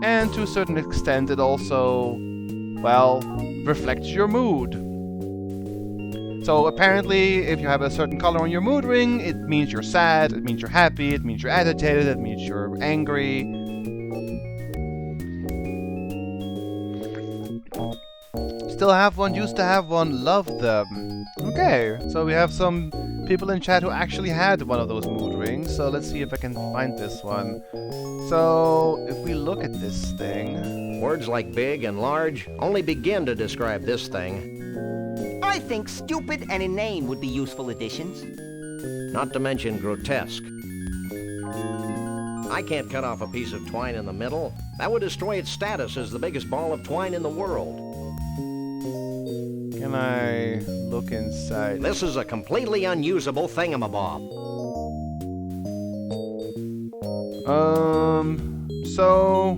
And to a certain extent it also, well, reflects your mood. So apparently, if you have a certain color on your mood ring, it means you're sad, it means you're happy, it means you're agitated, it means you're angry. Still have one, used to have one, love them. Okay, so we have some people in chat who actually had one of those mood rings, so let's see if I can find this one. So, if we look at this thing... Words like big and large only begin to describe this thing. I think stupid and inane would be useful additions. Not to mention grotesque. I can't cut off a piece of twine in the middle. That would destroy its status as the biggest ball of twine in the world. Can I look inside? This is a completely unusable thingamabob. So...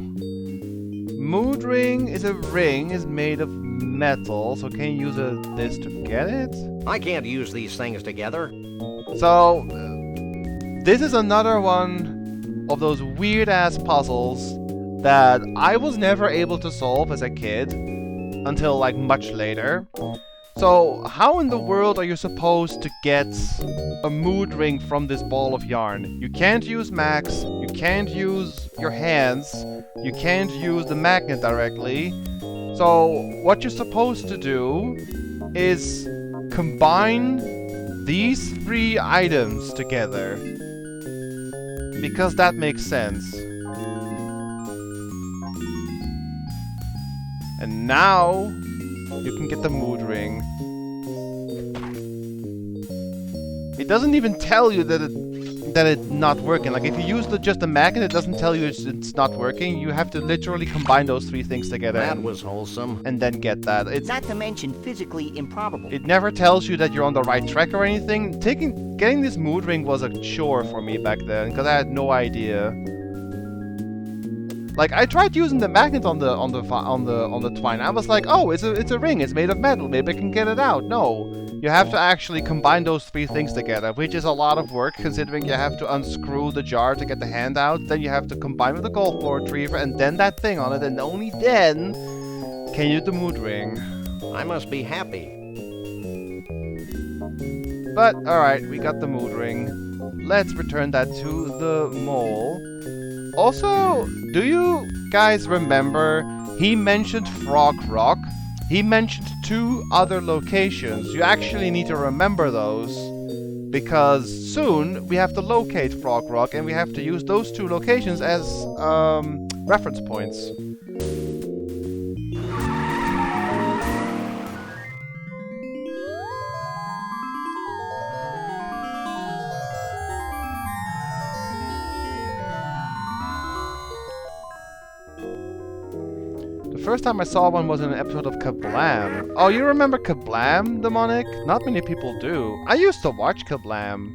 Mood ring is a ring, is made of metal, so can you use this to get it? I can't use these things together. So, this is another one of those weird-ass puzzles that I was never able to solve as a kid until, like, much later. So, how in the world are you supposed to get a mood ring from this ball of yarn? You can't use Max, you can't use your hands, you can't use the magnet directly. So, what you're supposed to do is combine these three items together. Because that makes sense. And now, you can get the mood ring. It doesn't even tell you that it's not working. Like, if you use just the magnet, it doesn't tell you it's not working. You have to literally combine those three things together. That was wholesome. And then get that. It's not to mention physically improbable. It never tells you that you're on the right track or anything. Getting this mood ring was a chore for me back then, because I had no idea. Like, I tried using the magnet on the twine. I was like, oh, it's a ring. It's made of metal. Maybe I can get it out. No. You have to actually combine those three things together, which is a lot of work, considering you have to unscrew the jar to get the hand out, then you have to combine with the golf ball retriever, and then that thing on it, and only then can you do the mood ring. I must be happy. But, alright, we got the mood ring. Let's return that to the mole. Also, do you guys remember he mentioned Frog Rock? He mentioned 2 other locations. You actually need to remember those, because soon we have to locate Frog Rock and we have to use those 2 locations as reference points. The first time I saw one was in an episode of Kablam. Oh, you remember Kablam, Demonic? Not many people do. I used to watch Kablam,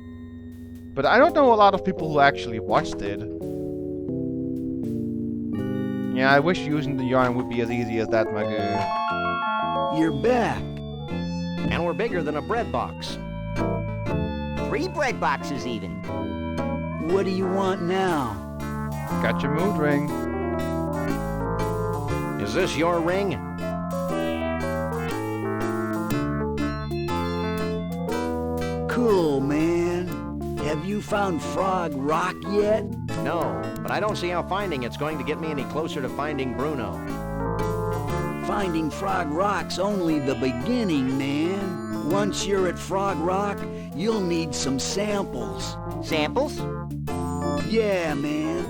but I don't know a lot of people who actually watched it. Yeah, I wish using the yarn would be as easy as that, Magoo. You're back. And we're bigger than a bread box. 3 bread boxes even. What do you want now? Got your mood ring. Is this your ring? Cool, man. Have you found Frog Rock yet? No, but I don't see how finding it's going to get me any closer to finding Bruno. Finding Frog Rock's only the beginning, man. Once you're at Frog Rock, you'll need some samples. Samples? Yeah, man.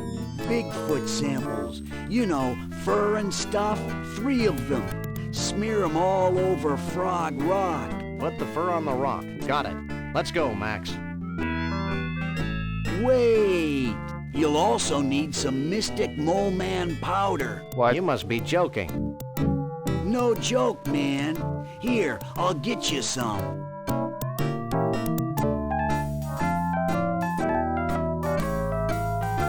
Bigfoot samples. You know, fur and stuff. 3 of them. Smear 'em all over Frog Rock. Put the fur on the rock. Got it. Let's go, Max. Wait! You'll also need some Mystic Mole Man powder. What? You must be joking. No joke, man. Here, I'll get you some.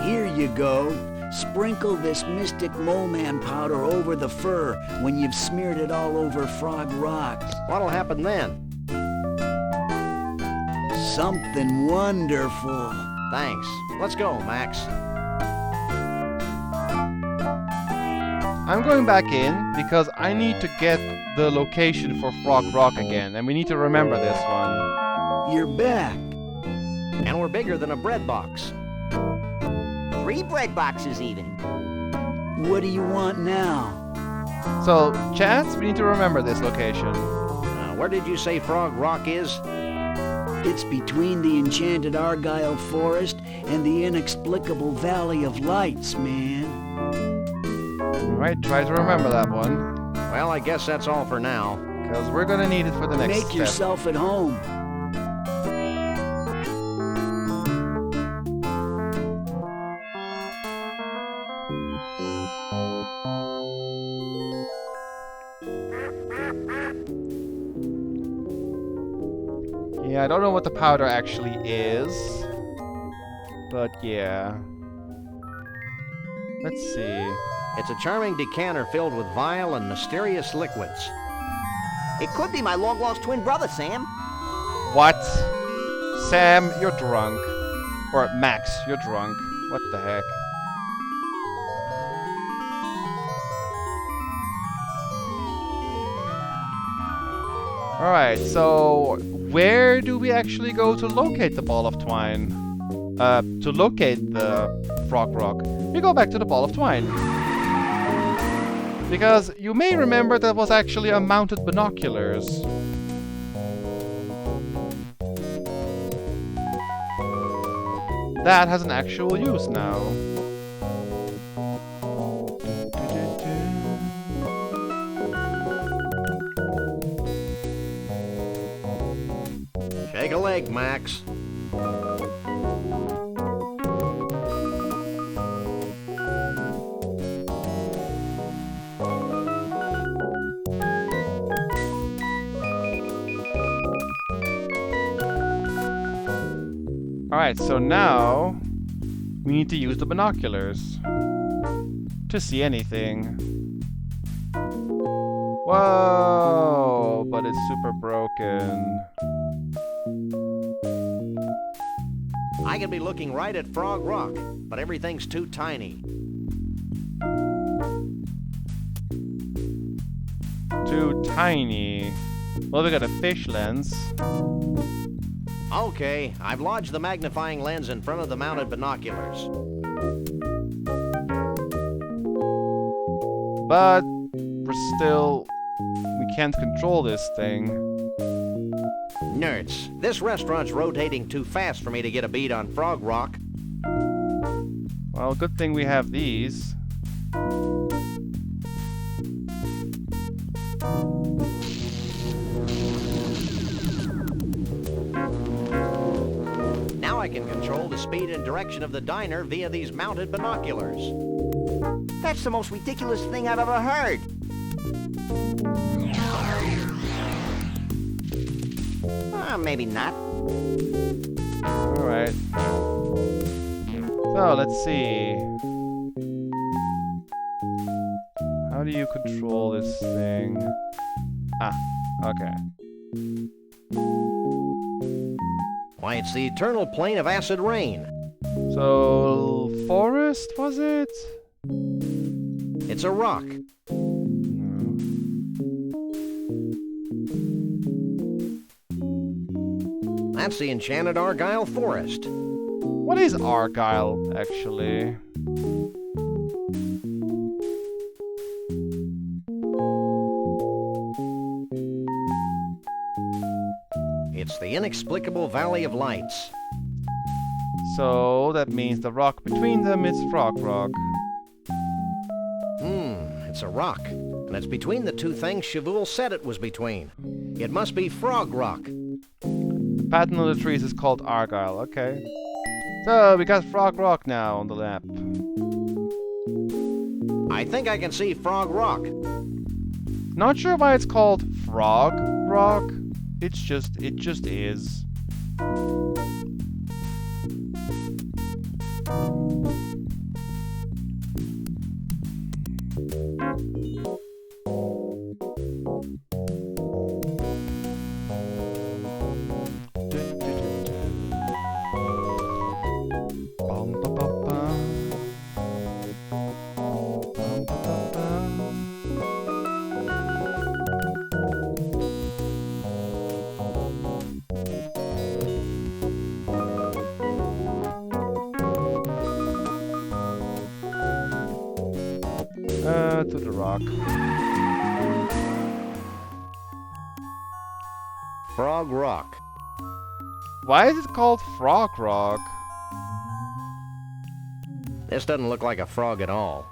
Here you go. Sprinkle this Mystic Mole Man powder over the fur when you've smeared it all over Frog Rock. What'll happen then? Something wonderful. Thanks. Let's go, Max. I'm going back in because I need to get the location for Frog Rock again, and we need to remember this one. You're back. And we're bigger than a bread box. 3 bread boxes even. What do you want now? So, chats, we need to remember this location. Where did you say Frog Rock is? It's between the enchanted Argyle Forest and the inexplicable Valley of Lights, man. Alright, try to remember that one. Well, I guess that's all for now. Because we're gonna need it for the next Make step. yourself at home. Yeah, I don't know what the powder actually is. But yeah. Let's see. It's a charming decanter filled with vile and mysterious liquids. It could be my long-lost twin brother, Sam. What? Sam, you're drunk. Or Max, you're drunk. What the heck? Alright, so where do we actually go to locate the ball of twine? To locate the Frog Rock. We go back to the ball of twine. Because you may remember that was actually a mounted binoculars. That has an actual use now. Shake a leg, Max. Alright, so now we need to use the binoculars to see anything. Whoa, but it's super broken. I could be looking right at Frog Rock, but everything's too tiny. Too tiny. Well, we got a fish lens. Okay, I've lodged the magnifying lens in front of the mounted binoculars. But we can't control this thing. Nerds, this restaurant's rotating too fast for me to get a bead on Frog Rock. Well, good thing we have these. Now I can control the speed and direction of the diner via these mounted binoculars. That's the most ridiculous thing I've ever heard. Maybe not. Alright. So, let's see. How do you control this thing? Ah, okay. Why, it's the eternal plane of acid rain. So, forest, was it? It's a rock. That's the enchanted Argyle Forest. What is Argyle, actually? It's the inexplicable Valley of Lights. So that means the rock between them is Frog Rock. It's a rock. And it's between the two things Shavul said it was between. It must be Frog Rock. The pattern on the trees is called Argyle, okay. So we got Frog Rock now on the map. I think I can see Frog Rock. Not sure why it's called Frog Rock. It just is. To the rock. Frog Rock. Why is it called Frog Rock? This doesn't look like a frog at all.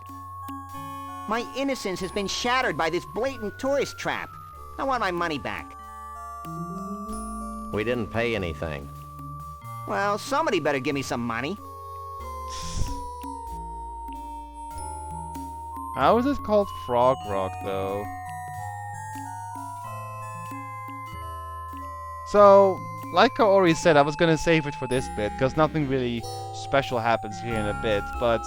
My innocence has been shattered by this blatant tourist trap. I want my money back. We didn't pay anything. Well, somebody better give me some money. How is it called Frog Rock, though? So, like I already said, I was gonna save it for this bit, because nothing really special happens here in a bit, but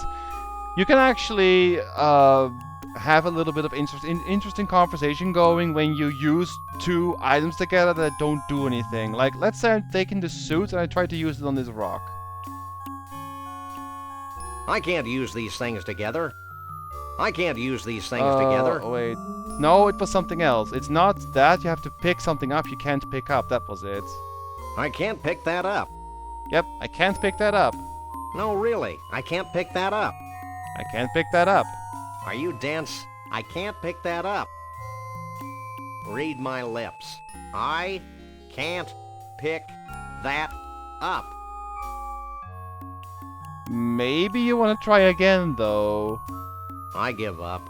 you can actually have a little bit of interesting conversation going when you use two items together that don't do anything. Like, let's say I'm taking the suit and I try to use it on this rock. I can't use these things together. I can't use these things together. Wait. No, it was something else. It's not that. You have to pick something up you can't pick up. That was it. I can't pick that up. Yep, I can't pick that up. No, really. I can't pick that up. I can't pick that up. Are you dense? I can't pick that up. Read my lips. I can't pick that up. Maybe you want to try again, though. I give up.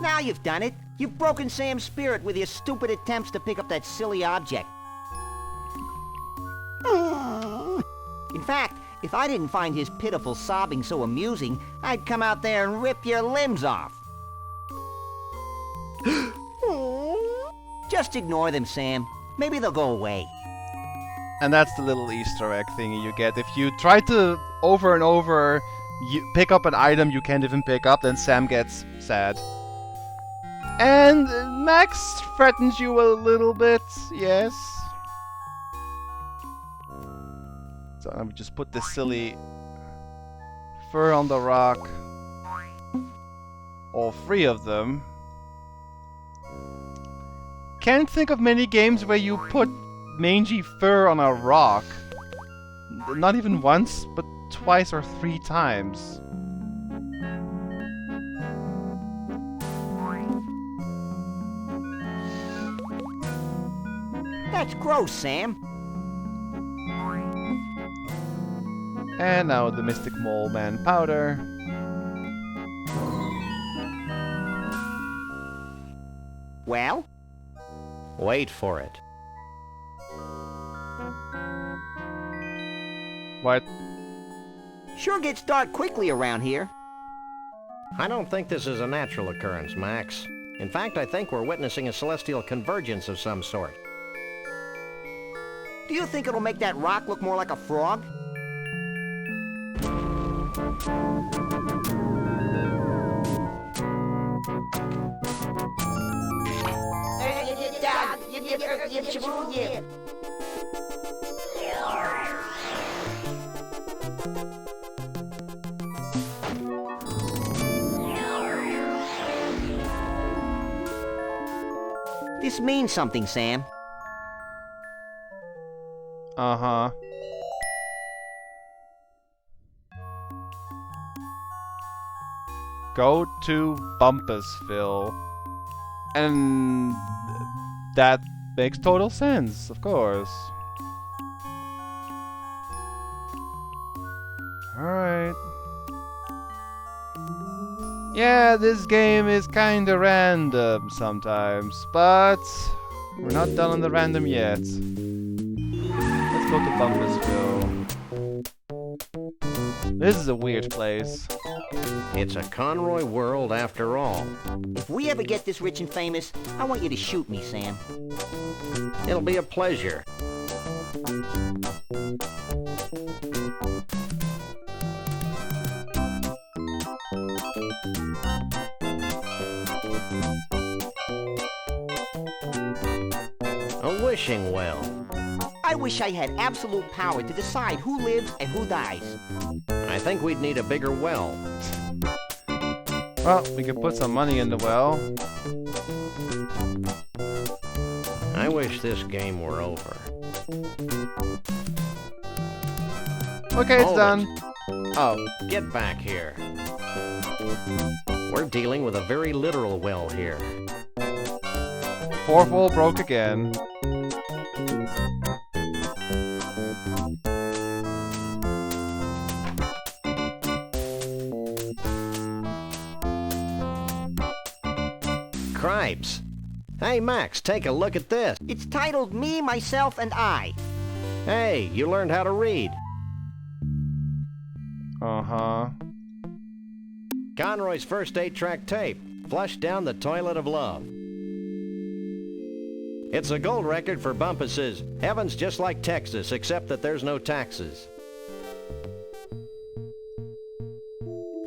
Now you've done it. You've broken Sam's spirit with your stupid attempts to pick up that silly object. In fact, if I didn't find his pitiful sobbing so amusing, I'd come out there and rip your limbs off. Just ignore them, Sam. Maybe they'll go away. And that's the little Easter egg thingy you get. If you try to over and over pick up an item you can't even pick up, then Sam gets sad. And Max threatens you a little bit, yes. So let me just put this silly fur on the rock. All three of them. Can't think of many games where you put mangy fur on a rock. Not even once, but twice or three times. That's gross, Sam. And now the Mystic Mole Man powder. Well? Wait for it. What? Sure gets dark quickly around here. I don't think this is a natural occurrence, Max. In fact, I think we're witnessing a celestial convergence of some sort. Do you think it'll make that rock look more like a frog? This means something, Sam. Uh-huh. Go to Bumpusville. And that makes total sense, of course. Alright. Yeah, this game is kinda random sometimes, but we're not done on the random yet. Let's go to Bumpusville. This is a weird place. It's a Conroy world after all. If we ever get this rich and famous, I want you to shoot me, Sam. It'll be a pleasure. A wishing well. I wish I had absolute power to decide who lives and who dies. I think we'd need a bigger well. Well, we can put some money in the well. I wish this game were over. Okay, it's Hold done. it. Oh. Get back here. We're dealing with a very literal well here. Fourth wall broke again. Cripes. Hey, Max, take a look at this. It's titled Me, Myself, and I. Hey, you learned how to read. Uh-huh. Conroy's first 8-track tape, Flushed Down the Toilet of Love. It's a gold record for Bumpus's Heaven's Just Like Texas, except that there's no taxes.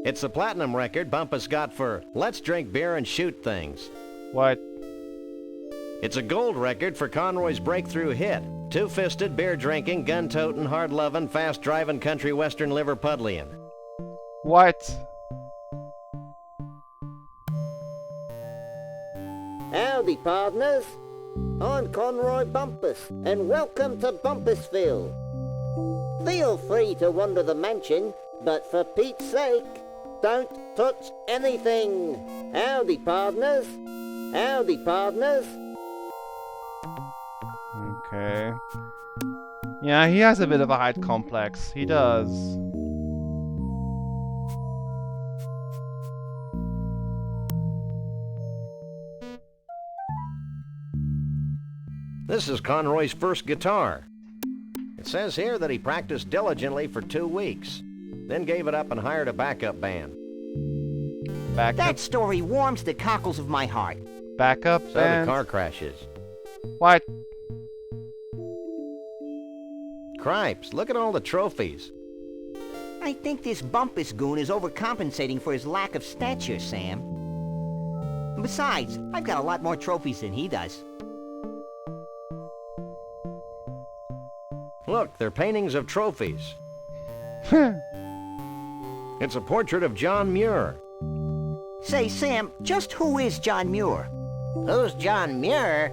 It's the platinum record Bumpus got for Let's Drink Beer and Shoot Things. What? It's a gold record for Conroy's breakthrough hit, Two-Fisted, Beer-Drinking, Gun-Toting, Hard-Loving, Fast-Driving Country Western Liverpudlian. What? Howdy, partners. I'm Conroy Bumpus, and welcome to Bumpusville. Feel free to wander the mansion, but for Pete's sake, don't touch anything. Howdy, partners. Howdy, partners. Okay. Yeah, he has a bit of a height complex. He does. This is Conroy's first guitar. It says here that he practiced diligently for 2 weeks, then gave it up and hired a backup band. Backup? That story warms the cockles of my heart. Backup So band? the car crashes. What? Cripes, look at all the trophies. I think this Bumpus goon is overcompensating for his lack of stature, Sam. Besides, I've got a lot more trophies than he does. Look, they're paintings of trophies. It's a portrait of John Muir. Say, Sam, just who is John Muir? Who's John Muir?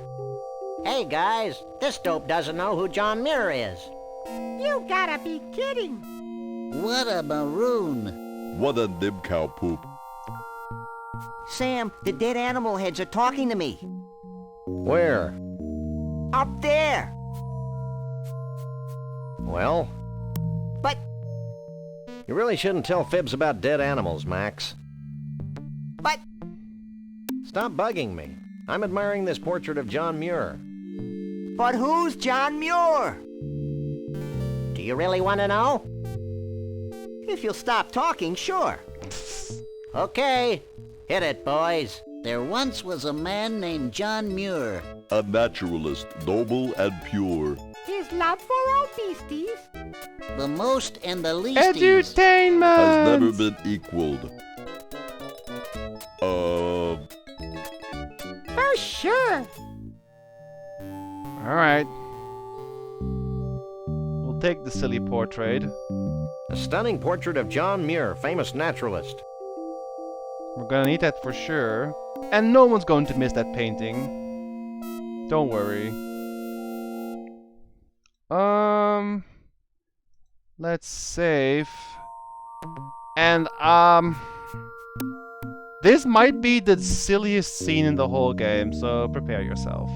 Hey, guys, this dope doesn't know who John Muir is. You gotta be kidding. What a maroon. What a dib cow poop. Sam, the dead animal heads are talking to me. Where? Up there. Well? But... You really shouldn't tell fibs about dead animals, Max. But... Stop bugging me. I'm admiring this portrait of John Muir. But who's John Muir? Do you really want to know? If you'll stop talking, sure. Okay, hit it, boys. There once was a man named John Muir. A naturalist, noble and pure. His love for all beasties. The most and the least Edutainment! Has never been equaled. For sure. Alright. We'll take the silly portrait. A stunning portrait of John Muir, famous naturalist. We're gonna need that for sure. And no one's going to miss that painting. Don't worry. Let's save. And, this might be the silliest scene in the whole game, so prepare yourself.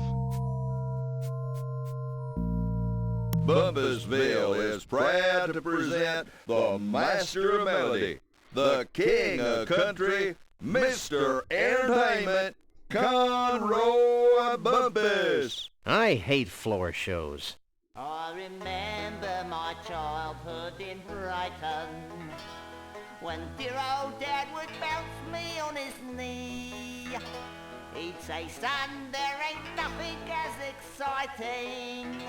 Bumpusville is proud to present the Master of Melody, the King of Country, Mr. Entertainment, Conroy Bumpus. I hate floor shows. I remember my childhood in Brighton, when dear old Dad would bounce me on his knee. He'd say, son, there ain't nothing as exciting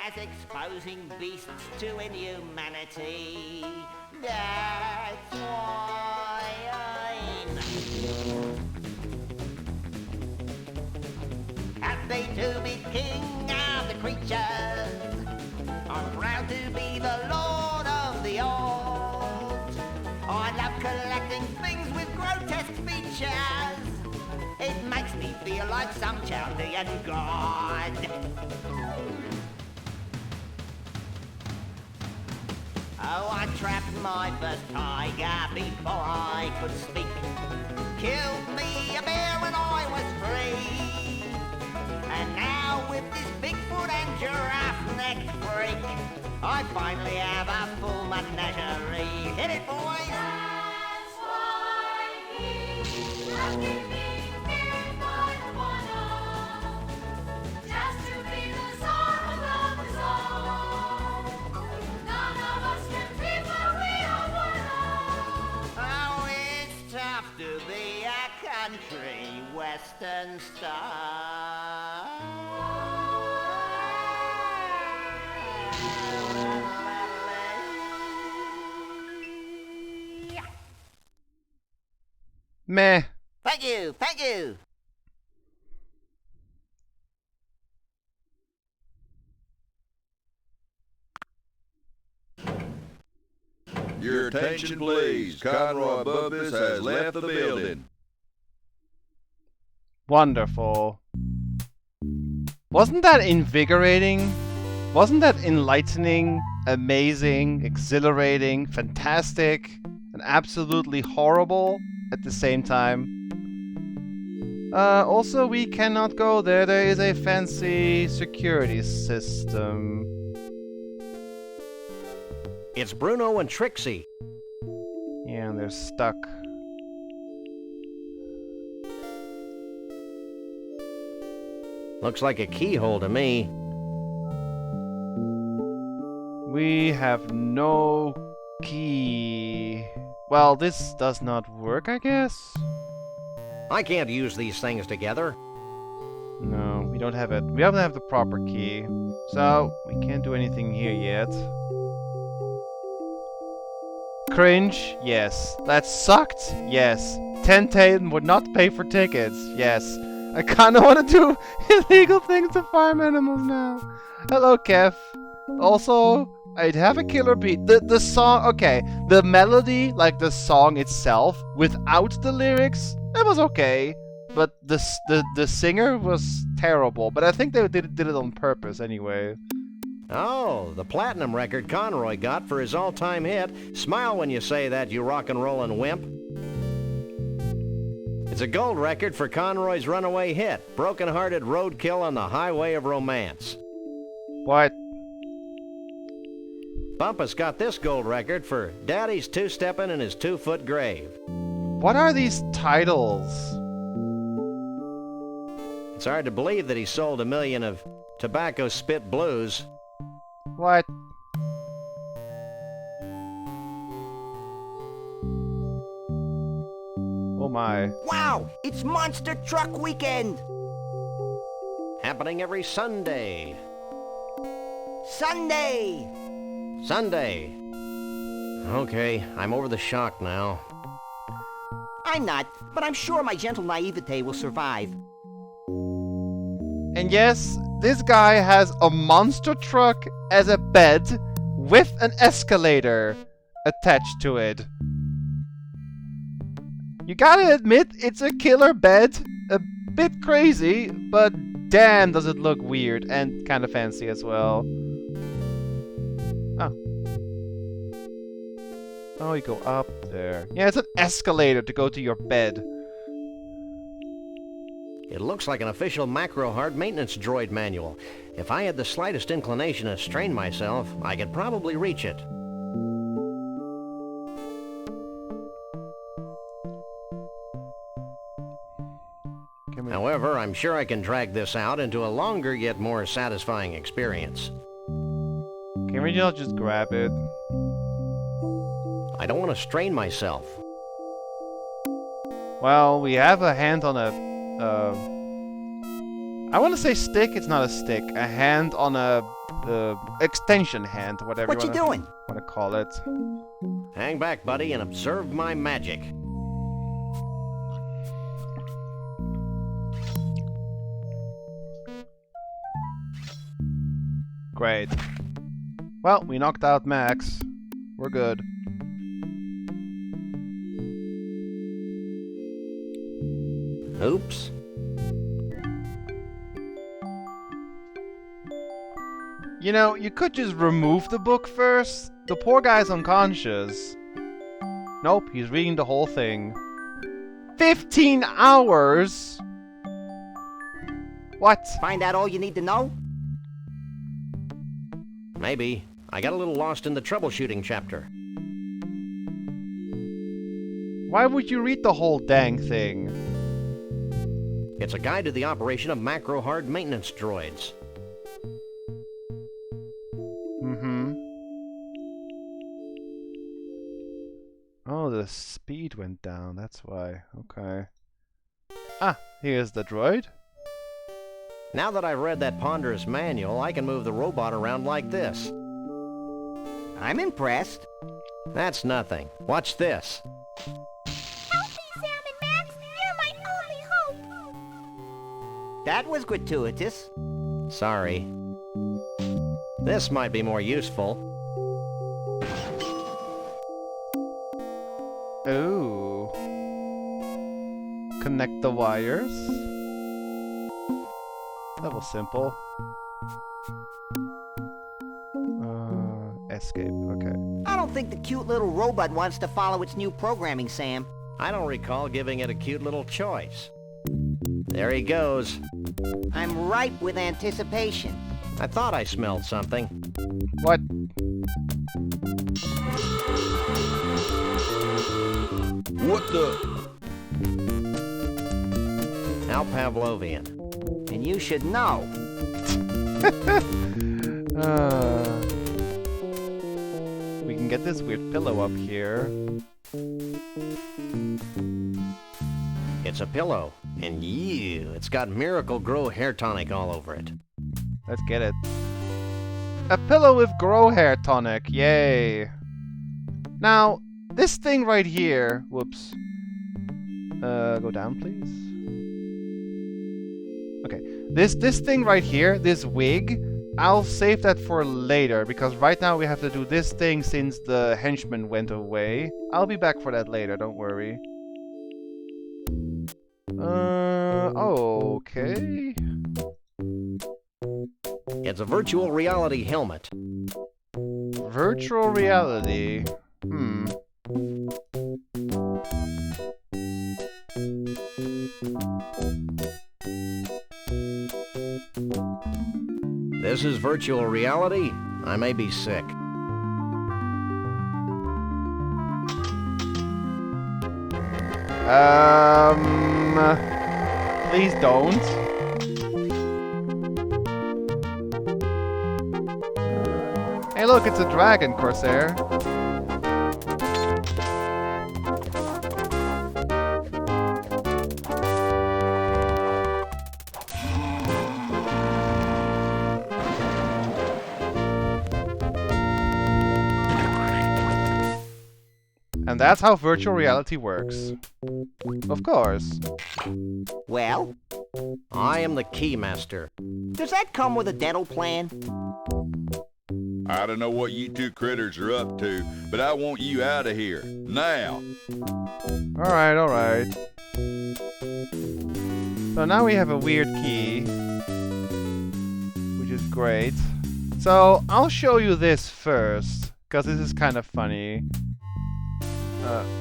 as exposing beasts to inhumanity. That's why I'm happy to be king of the creatures. I'm proud to be the lord of the old. I love collecting things with grotesque features. It makes me feel like some Chaldean god. Oh, I trapped my first tiger before I could speak. Killed me a bear when I was 3. And now with this Bigfoot and giraffe-necked freak, I finally have a full menagerie. Hit it, boys! That's why he's lucky being feared by the one. Just to be the czar of us all. None of us can be where we are one. Oh, it's tough to be a country western star. Meh. Thank you, thank you. Your attention, please. Conroy Bumpus has left the building. Wonderful. Wasn't that invigorating? Wasn't that enlightening, amazing, exhilarating, fantastic, and absolutely horrible at the same time? Also, we cannot go there. There is a fancy security system. It's Bruno and Trixie. Yeah, and they're stuck. Looks like a keyhole to me. We have no key. Well, this does not work, I guess? I can't use these things together. No, we don't have it. We don't have the proper key. So, we can't do anything here yet. Cringe? Yes. That sucked? Yes. Tentaten would not pay for tickets? Yes. I kinda wanna do illegal things to farm animals now. Hello, Kev. Also, I'd have a killer beat. The song, okay. The melody, like the song itself, without the lyrics, it was okay. But the singer was terrible. But I think they did it on purpose anyway. Oh, the platinum record Conroy got for his all-time hit. Smile when you say that, you rock and rollin' wimp. It's a gold record for Conroy's runaway hit, Broken-Hearted Roadkill on the Highway of Romance. What? Bumpus got this gold record for Daddy's Two-Steppin' in his 2-foot grave. What are these titles? It's hard to believe that he sold 1 million of Tobacco Spit Blues. What? Oh my. Wow, it's Monster Truck Weekend! Happening every Sunday. Sunday! Sunday. Okay, I'm over the shock now. I'm not, but I'm sure my gentle naivete will survive. And yes, this guy has a monster truck as a bed with an escalator attached to it. You gotta admit, it's a killer bed. A bit crazy, but damn does it look weird and kind of fancy as well. Oh. Oh, you go up there. Yeah, it's an escalator to go to your bed. It looks like an official macro hard maintenance droid manual. If I had the slightest inclination to strain myself, I could probably reach it. However, I'm sure I can drag this out into a longer yet more satisfying experience. Can we just grab it? I don't want to strain myself. Well, we have a hand on a... I want to say stick, it's not a stick. A hand on a... extension hand, whatever What you doing? want to call it. Hang back, buddy, and observe my magic. Great. Well, we knocked out Max. We're good. Oops. You know, you could just remove the book first. The poor guy's unconscious. Nope, he's reading the whole thing. 15 hours? What? Find out all you need to know? Maybe. I got a little lost in the troubleshooting chapter. Why would you read the whole dang thing? It's a guide to the operation of macro hard maintenance droids. Oh, the speed went down, that's why. Okay. Ah, here's the droid. Now that I've read that ponderous manual, I can move the robot around like this. I'm impressed. That's nothing. Watch this. Help me, Sam and Max! You're my only hope! That was gratuitous. Sorry. This might be more useful. Ooh. Connect the wires. That was simple. Escape, okay. I don't think the cute little robot wants to follow its new programming, Sam. I don't recall giving it a cute little choice. There he goes. I'm ripe with anticipation. I thought I smelled something. What? What the? How Pavlovian. And you should know. We can get this weird pillow up here. It's a pillow. And it's got Miracle Grow hair tonic all over it. Let's get it. A pillow with grow hair tonic, yay! Now, this thing right here, whoops. Go down, please. Okay, this thing right here, this wig, I'll save that for later, because right now we have to do this thing since the henchman went away. I'll be back for that later, don't worry. Okay. It's a virtual reality helmet. Virtual reality. This is virtual reality? I may be sick. Please don't. Hey look, it's a dragon, Corsair. And that's how virtual reality works. Of course. Well? I am the Keymaster. Does that come with a dental plan? I don't know what you two critters are up to, but I want you out of here. Now! Alright, alright. So now we have a weird key. Which is great. So, I'll show you this first, because this is kind of funny.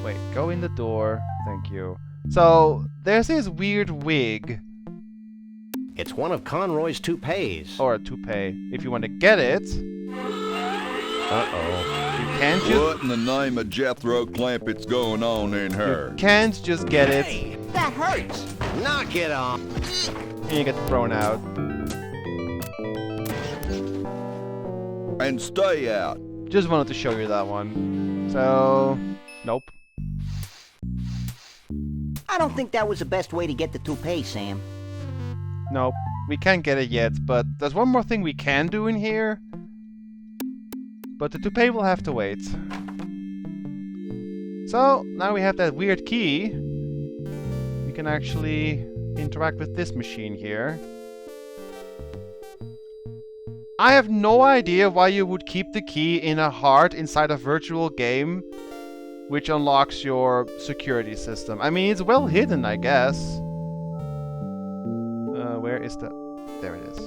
Wait, go in the door. Thank you. So, there's this weird wig It's one of Conroy's toupees. Or a toupee. If you want to get it, Uh-oh. you can't just... What in the name of Jethro Clampett's going on in her? You can't just get it, That hurts. Knock it off. and you get thrown out. And stay out. Just wanted to show you that one. So, nope. I don't think that was the best way to get the toupee, Sam. Nope. We can't get it yet, but there's one more thing we can do in here. But the toupee will have to wait. So, now we have that weird key. We can actually interact with this machine here. I have no idea why you would keep the key in a heart inside a virtual game, which unlocks your security system. I mean, it's well hidden, I guess. Where is the... There it is.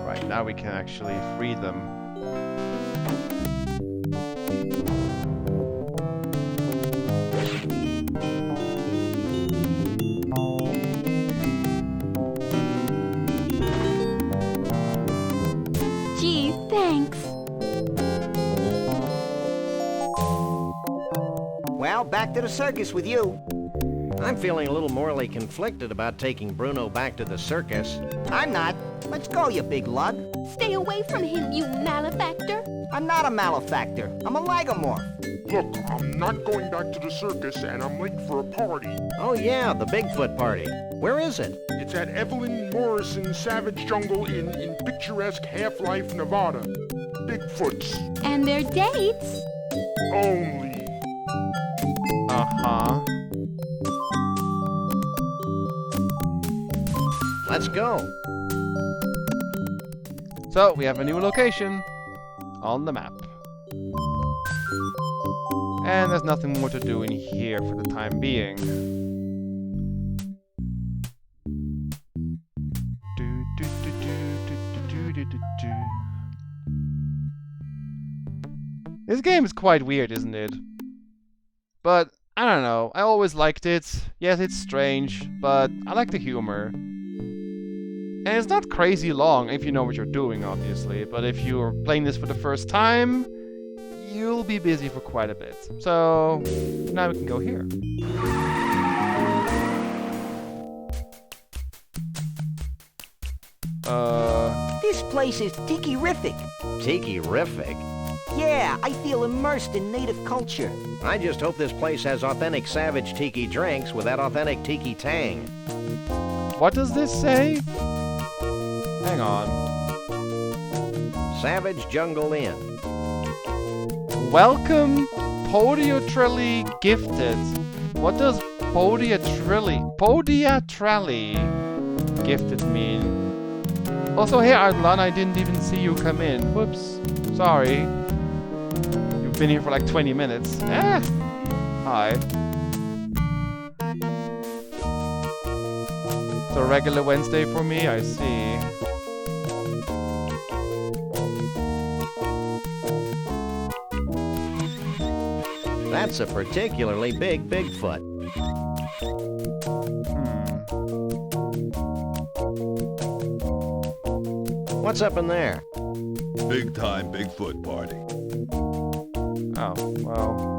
Right, now we can actually free them. Gee, thanks. Well, back to the circus with you. I'm feeling a little morally conflicted about taking Bruno back to the circus. I'm not. Let's go, you big lug. Stay away from him, you malefactor. I'm not a malefactor. I'm a lagomorph. Look, I'm not going back to the circus, and I'm late for a party. Oh yeah, the Bigfoot party. Where is it? It's at Evelyn Morrison's Savage Jungle Inn in picturesque Half-Life, Nevada. Bigfoots. And their dates? Only. Uh-huh. Let's go. So, we have a new location on the map. And there's nothing more to do in here for the time being. This game is quite weird, isn't it? But, I don't know, I always liked it. Yes, it's strange, but I like the humor. And it's not crazy long if you know what you're doing, obviously. But if you're playing this for the first time, you'll be busy for quite a bit. So, now we can go here. This place is tiki-rific. Tiki-rific? Yeah, I feel immersed in native culture. I just hope this place has authentic Savage Tiki drinks with that authentic Tiki tang. What does this say? Hang on. Savage Jungle Inn. Welcome, Podiatrelli Gifted. What does Podiatrelli Gifted mean? Also, hey Adlan, I didn't even see you come in. Whoops. Sorry. You've been here for like 20 minutes. Hi. It's a regular Wednesday for me, I see. That's a particularly big Bigfoot. What's up in there? Big time Bigfoot party. Oh, well.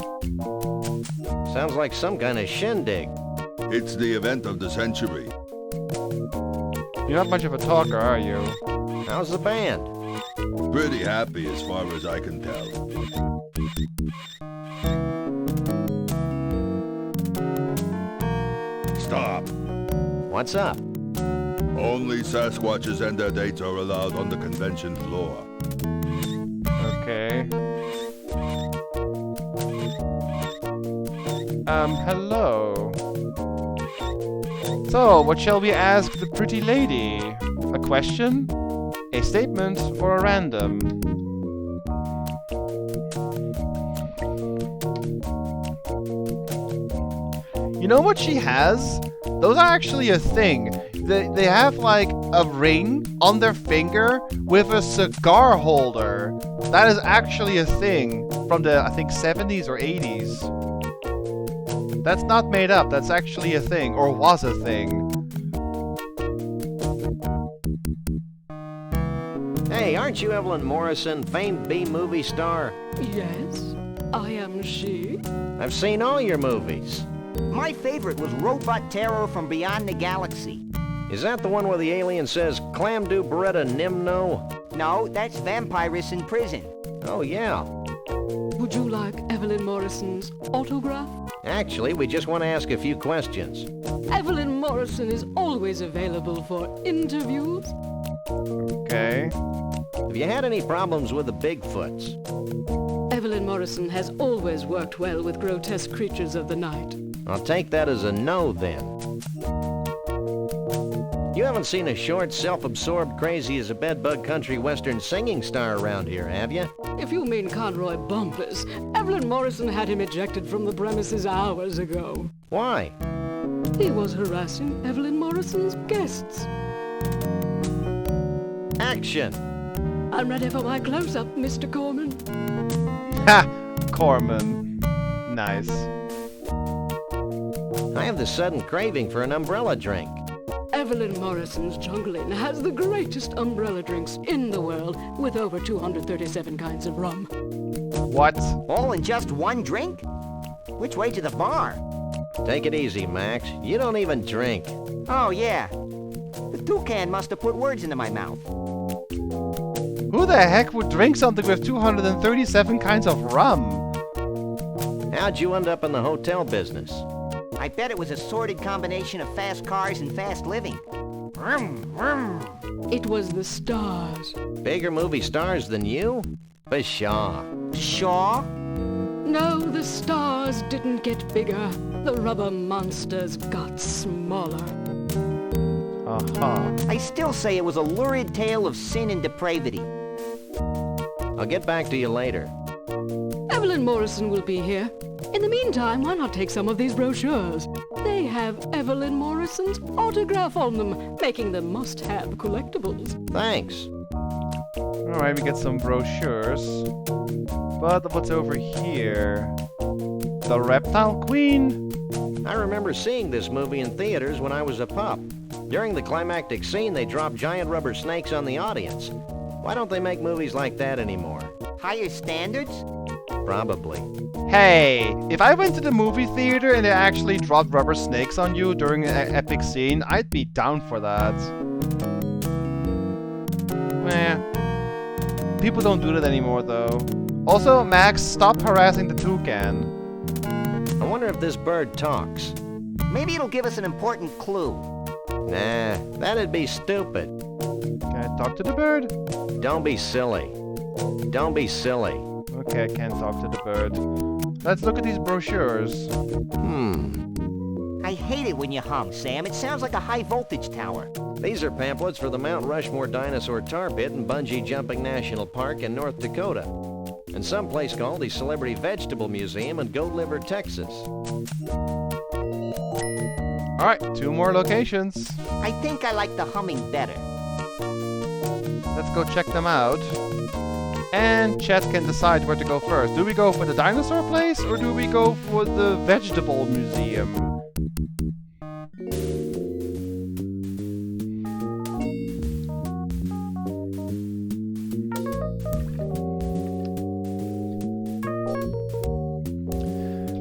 Sounds like some kind of shindig. It's the event of the century. You're not much of a talker, are you? How's the band? Pretty happy as far as I can tell. Stop. What's up? Only Sasquatches and their dates are allowed on the convention floor. Okay. Hello. So, what shall we ask the pretty lady? A question? A statement? Or a random? You know what she has? Those are actually a thing. They have like a ring on their finger with a cigar holder. That is actually a thing from the, I think, 70s or 80s. That's not made up. That's actually a thing, or was a thing. Hey, aren't you Evelyn Morrison, famed B-movie star? Yes, I am she. I've seen all your movies. My favorite was Robot Terror from Beyond the Galaxy. Is that the one where the alien says, Clam do Beretta Nimno? No, that's Vampirus in Prison. Oh, yeah. Would you like Evelyn Morrison's autograph? Actually, we just want to ask a few questions. Evelyn Morrison is always available for interviews. Okay. Have you had any problems with the Bigfoots? Evelyn Morrison has always worked well with grotesque creatures of the night. I'll take that as a no, then. You haven't seen a short, self-absorbed, crazy-as-a-bedbug country western singing star around here, have you? If you mean Conroy Bumpus, Evelyn Morrison had him ejected from the premises hours ago. Why? He was harassing Evelyn Morrison's guests. Action! I'm ready for my close-up, Mr. Corman. Ha! Corman. Nice. I have this sudden craving for an umbrella drink. Evelyn Morrison's Jungle Inn has the greatest umbrella drinks in the world, with over 237 kinds of rum. What? All in just one drink? Which way to the bar? Take it easy, Max. You don't even drink. Oh, yeah. The toucan must have put words into my mouth. Who the heck would drink something with 237 kinds of rum? How'd you end up in the hotel business? I bet it was a sordid combination of fast cars and fast living. Vroom, vroom. It was the stars. Bigger movie stars than you? Pshaw. Shaw? No, the stars didn't get bigger. The rubber monsters got smaller. Uh-huh. I still say it was a lurid tale of sin and depravity. I'll get back to you later. Evelyn Morrison will be here. In the meantime, why not take some of these brochures? They have Evelyn Morrison's autograph on them, making them must-have collectibles. Thanks. Alright, we get some brochures. But what's over here? The Reptile Queen? I remember seeing this movie in theaters when I was a pup. During the climactic scene, they dropped giant rubber snakes on the audience. Why don't they make movies like that anymore? Higher standards? Probably. Hey, if I went to the movie theater and they actually dropped rubber snakes on you during an epic scene, I'd be down for that. Meh. People don't do that anymore, though. Also, Max, stop harassing the toucan. I wonder if this bird talks. Maybe it'll give us an important clue. Nah, that'd be stupid. Can I talk to the bird? Don't be silly. Don't be silly. Okay, I can't talk to the bird. Let's look at these brochures. I hate it when you hum, Sam. It sounds like a high-voltage tower. These are pamphlets for the Mount Rushmore Dinosaur Tar Pit and Bungee Jumping National Park in North Dakota, and some place called the Celebrity Vegetable Museum in Goat Liver, Texas. Alright, 2 more locations. I think I like the humming better. Let's go check them out. And Chet can decide where to go first. Do we go for the dinosaur place or do we go for the vegetable museum?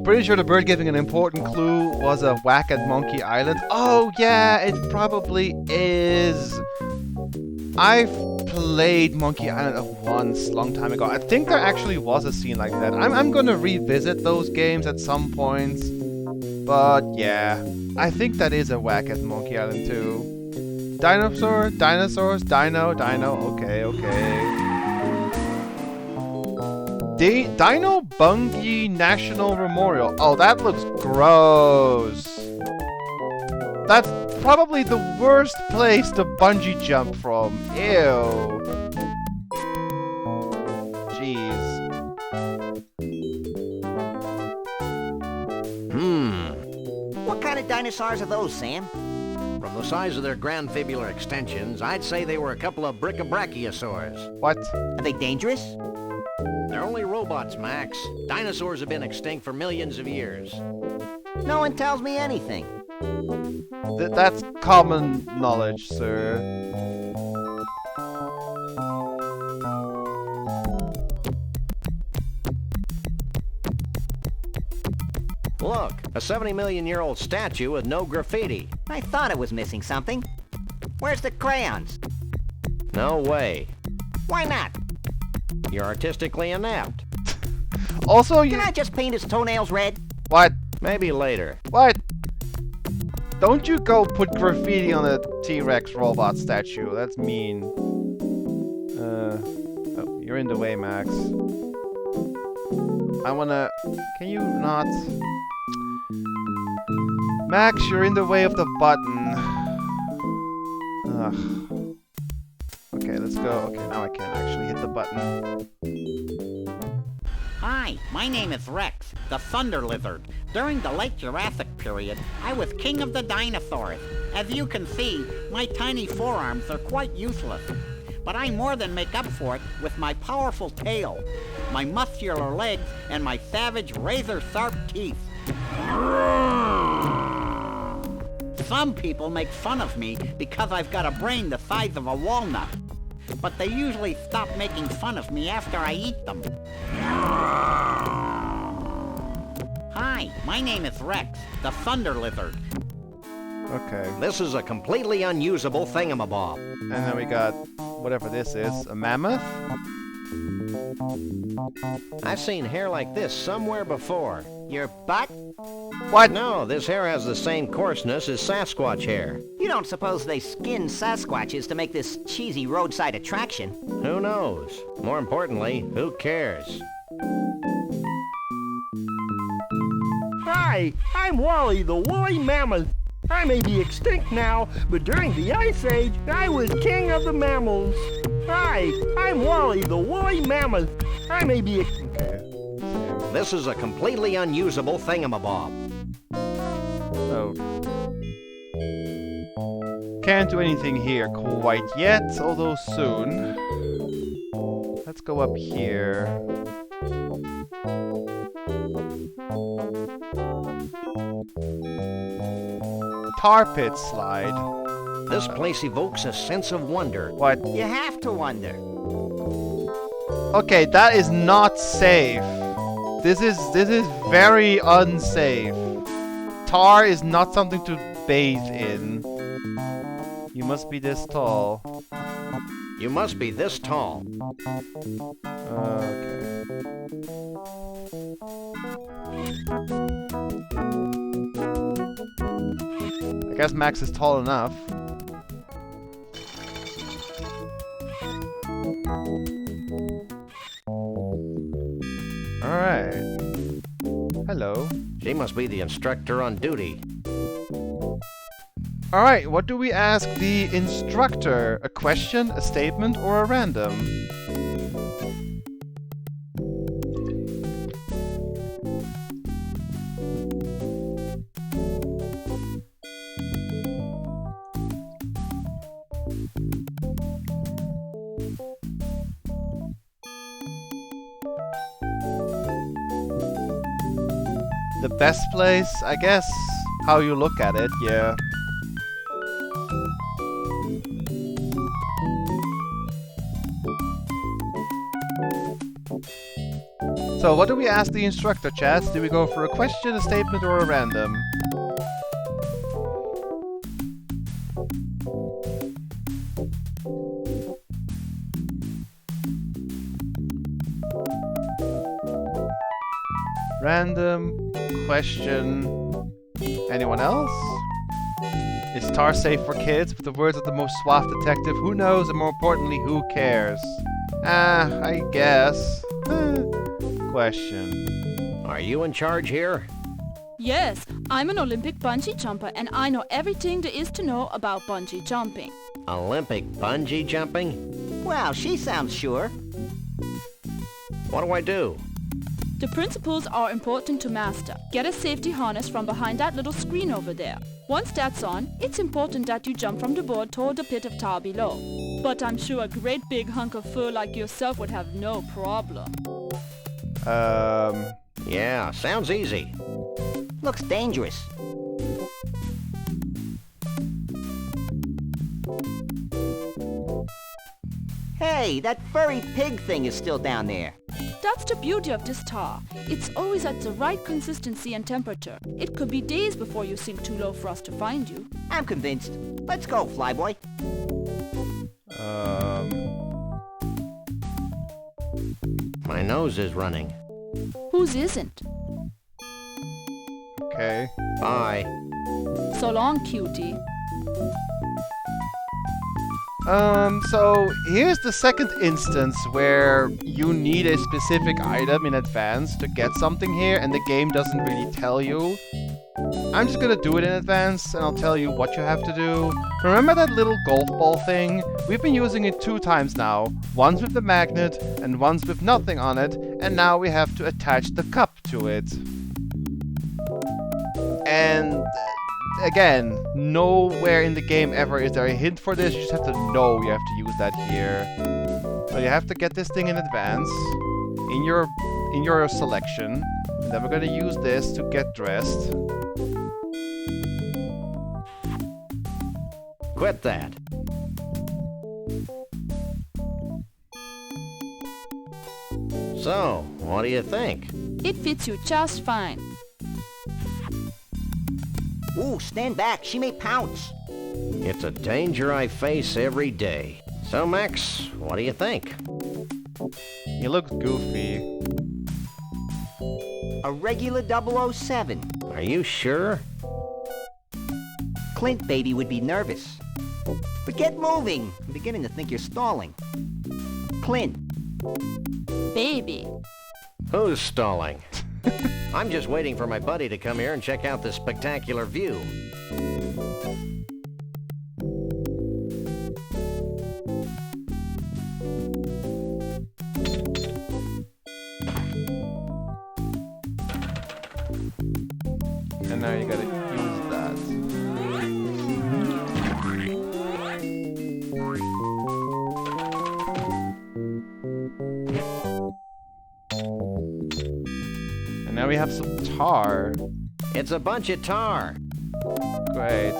Pretty sure the bird giving an important clue was a whack at Monkey Island. Oh yeah, it probably is. I've played Monkey Island once, long time ago. I think there actually was a scene like that. I'm gonna revisit those games at some point. But yeah, I think that is a whack at Monkey Island too. Dinosaur, dinosaurs, dino, okay. Dino Bungee National Memorial. Oh, that looks gross. That's probably the worst place to bungee jump from. Ew. Jeez. What kind of dinosaurs are those, Sam? From the size of their granfibular extensions, I'd say they were a couple of brachiosaurs. What? Are they dangerous? They're only robots, Max. Dinosaurs have been extinct for millions of years. No one tells me anything. That's common knowledge, sir. Look, a 70 million year old statue with no graffiti. I thought it was missing something. Where's the crayons? No way. Why not? You're artistically inept. Also, you... Can I just paint his toenails red? What? Maybe later. What? Don't you go put graffiti on a T-Rex robot statue. That's mean. Oh, you're in the way, Max. I wanna... Can you not... Max, you're in the way of the button. Ugh. Okay, let's go. Okay, now I can actually hit the button. Hi, my name is Rex, the Thunder Lizard. During the late Jurassic period, I was king of the dinosaurs. As you can see, my tiny forearms are quite useless. But I more than make up for it with my powerful tail, my muscular legs, and my savage razor-sharp teeth. Some people make fun of me because I've got a brain the size of a walnut. But they usually stop making fun of me after I eat them. Hi, my name is Rex, the Thunder Lizard. Okay. This is a completely unusable thingamabob. And then we got whatever this is. A mammoth? I've seen hair like this somewhere before. Your butt? What? No, this hair has the same coarseness as Sasquatch hair. You don't suppose they skin Sasquatches to make this cheesy roadside attraction? Who knows? More importantly, who cares? Hi, I'm Wally the woolly mammoth. I may be extinct now, but during the Ice Age, I was king of the mammals. Hi, I'm Wally the woolly mammoth. I may be... Okay. This is a completely unusable thingamabob. Oh. Can't do anything here quite yet, although soon. Let's go up here. Tar pit slide. This place evokes a sense of wonder. What? You have to wonder. Okay, that is not safe. This is very unsafe. Tar is not something to bathe in. You must be this tall. You must be this tall. Okay. I guess Max is tall enough. Alright. Hello. She must be the instructor on duty. Alright, what do we ask the instructor? A question, a statement, or a random? The best place, I guess, how you look at it, yeah. So, what do we ask the instructor, chats? Do we go for a question, a statement, or a random? Random, question. Anyone else? Is Tar safe for kids? With the words of the most suave detective, who knows, and more importantly, who cares? I guess. Question. Are you in charge here? Yes, I'm an Olympic bungee jumper and I know everything there is to know about bungee jumping. Olympic bungee jumping? Well, she sounds sure. What do I do? The principles are important to master. Get a safety harness from behind that little screen over there. Once that's on, it's important that you jump from the board toward the pit of tar below. But I'm sure a great big hunk of fur like yourself would have no problem. Yeah, sounds easy. Looks dangerous. Hey, that furry pig thing is still down there. That's the beauty of this tar. It's always at the right consistency and temperature. It could be days before you sink too low for us to find you. I'm convinced. Let's go, Flyboy. My nose is running. Whose isn't? Okay. Bye. So long, cutie. So here's the second instance where you need a specific item in advance to get something here, and the game doesn't really tell you. I'm just gonna do it in advance, and I'll tell you what you have to do. Remember that little golf ball thing? We've been using it 2 times now. Once with the magnet, and once with nothing on it, and now we have to attach the cup to it. And again, nowhere in the game ever is there a hint for this. You just have to know you have to use that here. So you have to get this thing in advance in your selection. And then we're gonna use this to get dressed. Quit that. So, what do you think? It fits you just fine. Ooh, stand back. She may pounce. It's a danger I face every day. So, Max, what do you think? You look goofy. A regular 007. Are you sure? Clint baby would be nervous. But get moving. I'm beginning to think you're stalling. Clint. Baby. Who's stalling? I'm just waiting for my buddy to come here and check out this spectacular view. And now you gotta use that. And now we have some tar. It's a bunch of tar. Great.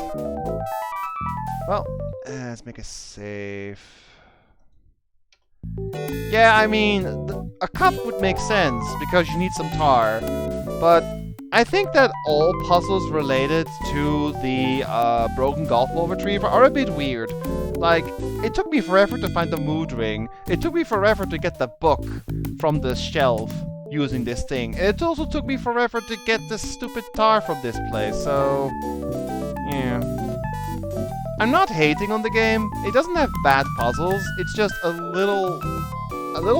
Well, let's make a save. Yeah, I mean, a cup would make sense because you need some tar. But I think that all puzzles related to the broken golf ball retriever are a bit weird. Like, it took me forever to find the mood ring. It took me forever to get the book from the shelf using this thing. It also took me forever to get the stupid tar from this place, so yeah. I'm not hating on the game. It doesn't have bad puzzles. It's just a little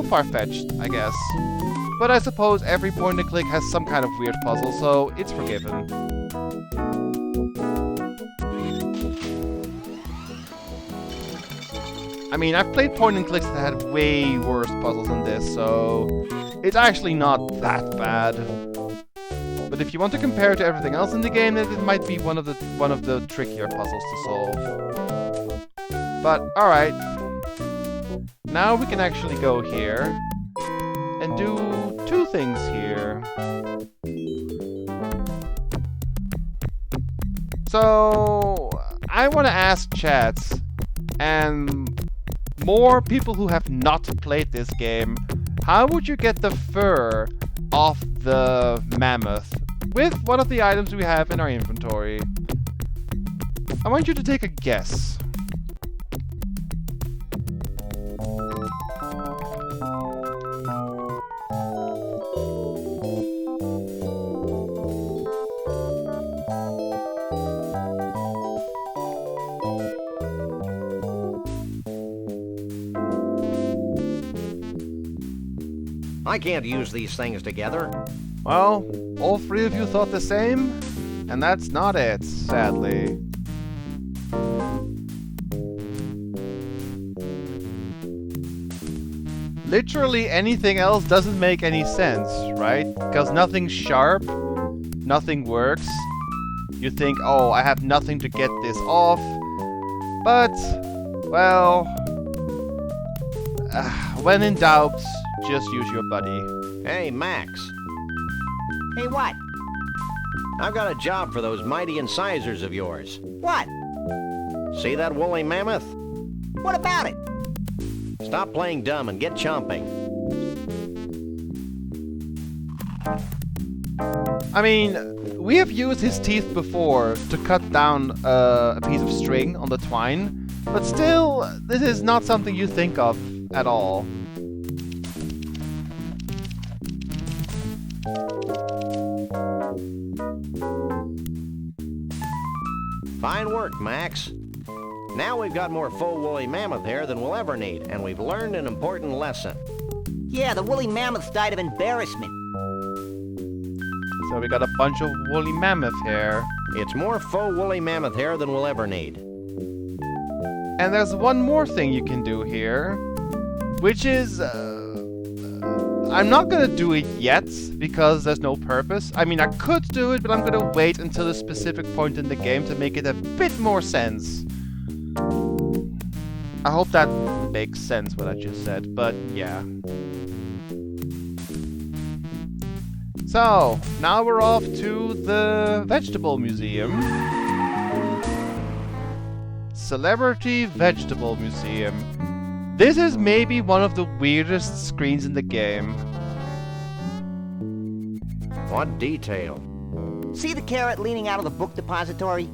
far-fetched, I guess. But I suppose every point and click has some kind of weird puzzle, so it's forgiven. I mean, I've played point and clicks that had way worse puzzles than this, so it's actually not that bad. But if you want to compare it to everything else in the game, then it might be one of the trickier puzzles to solve. But alright. Now we can actually go here and do 2 things here. So I want to ask chats and more people who have not played this game, how would you get the fur off the mammoth with one of the items we have in our inventory? I want you to take a guess. I can't use these things together. Well, all 3 of you thought the same, and that's not it, sadly. Literally anything else doesn't make any sense, right? Because nothing's sharp, nothing works. You think, oh, I have nothing to get this off. But, well, when in doubt, just use your buddy. Hey, Max. Hey, what? I've got a job for those mighty incisors of yours. What? See that woolly mammoth? What about it? Stop playing dumb and get chomping. I mean, we have used his teeth before to cut down a piece of string on the twine, but still, this is not something you think of at all. Fine work, Max. Now we've got more faux woolly mammoth hair than we'll ever need, and we've learned an important lesson. Yeah, the woolly mammoths died of embarrassment. So we got a bunch of woolly mammoth hair. It's more faux woolly mammoth hair than we'll ever need. And there's one more thing you can do here, which is... I'm not gonna do it yet, because there's no purpose. I mean, I could do it, but I'm gonna wait until a specific point in the game to make it a bit more sense. I hope that makes sense what I just said, but yeah. So, now we're off to the Vegetable Museum. Celebrity Vegetable Museum. This is maybe one of the weirdest screens in the game. What detail? See the carrot leaning out of the book depository?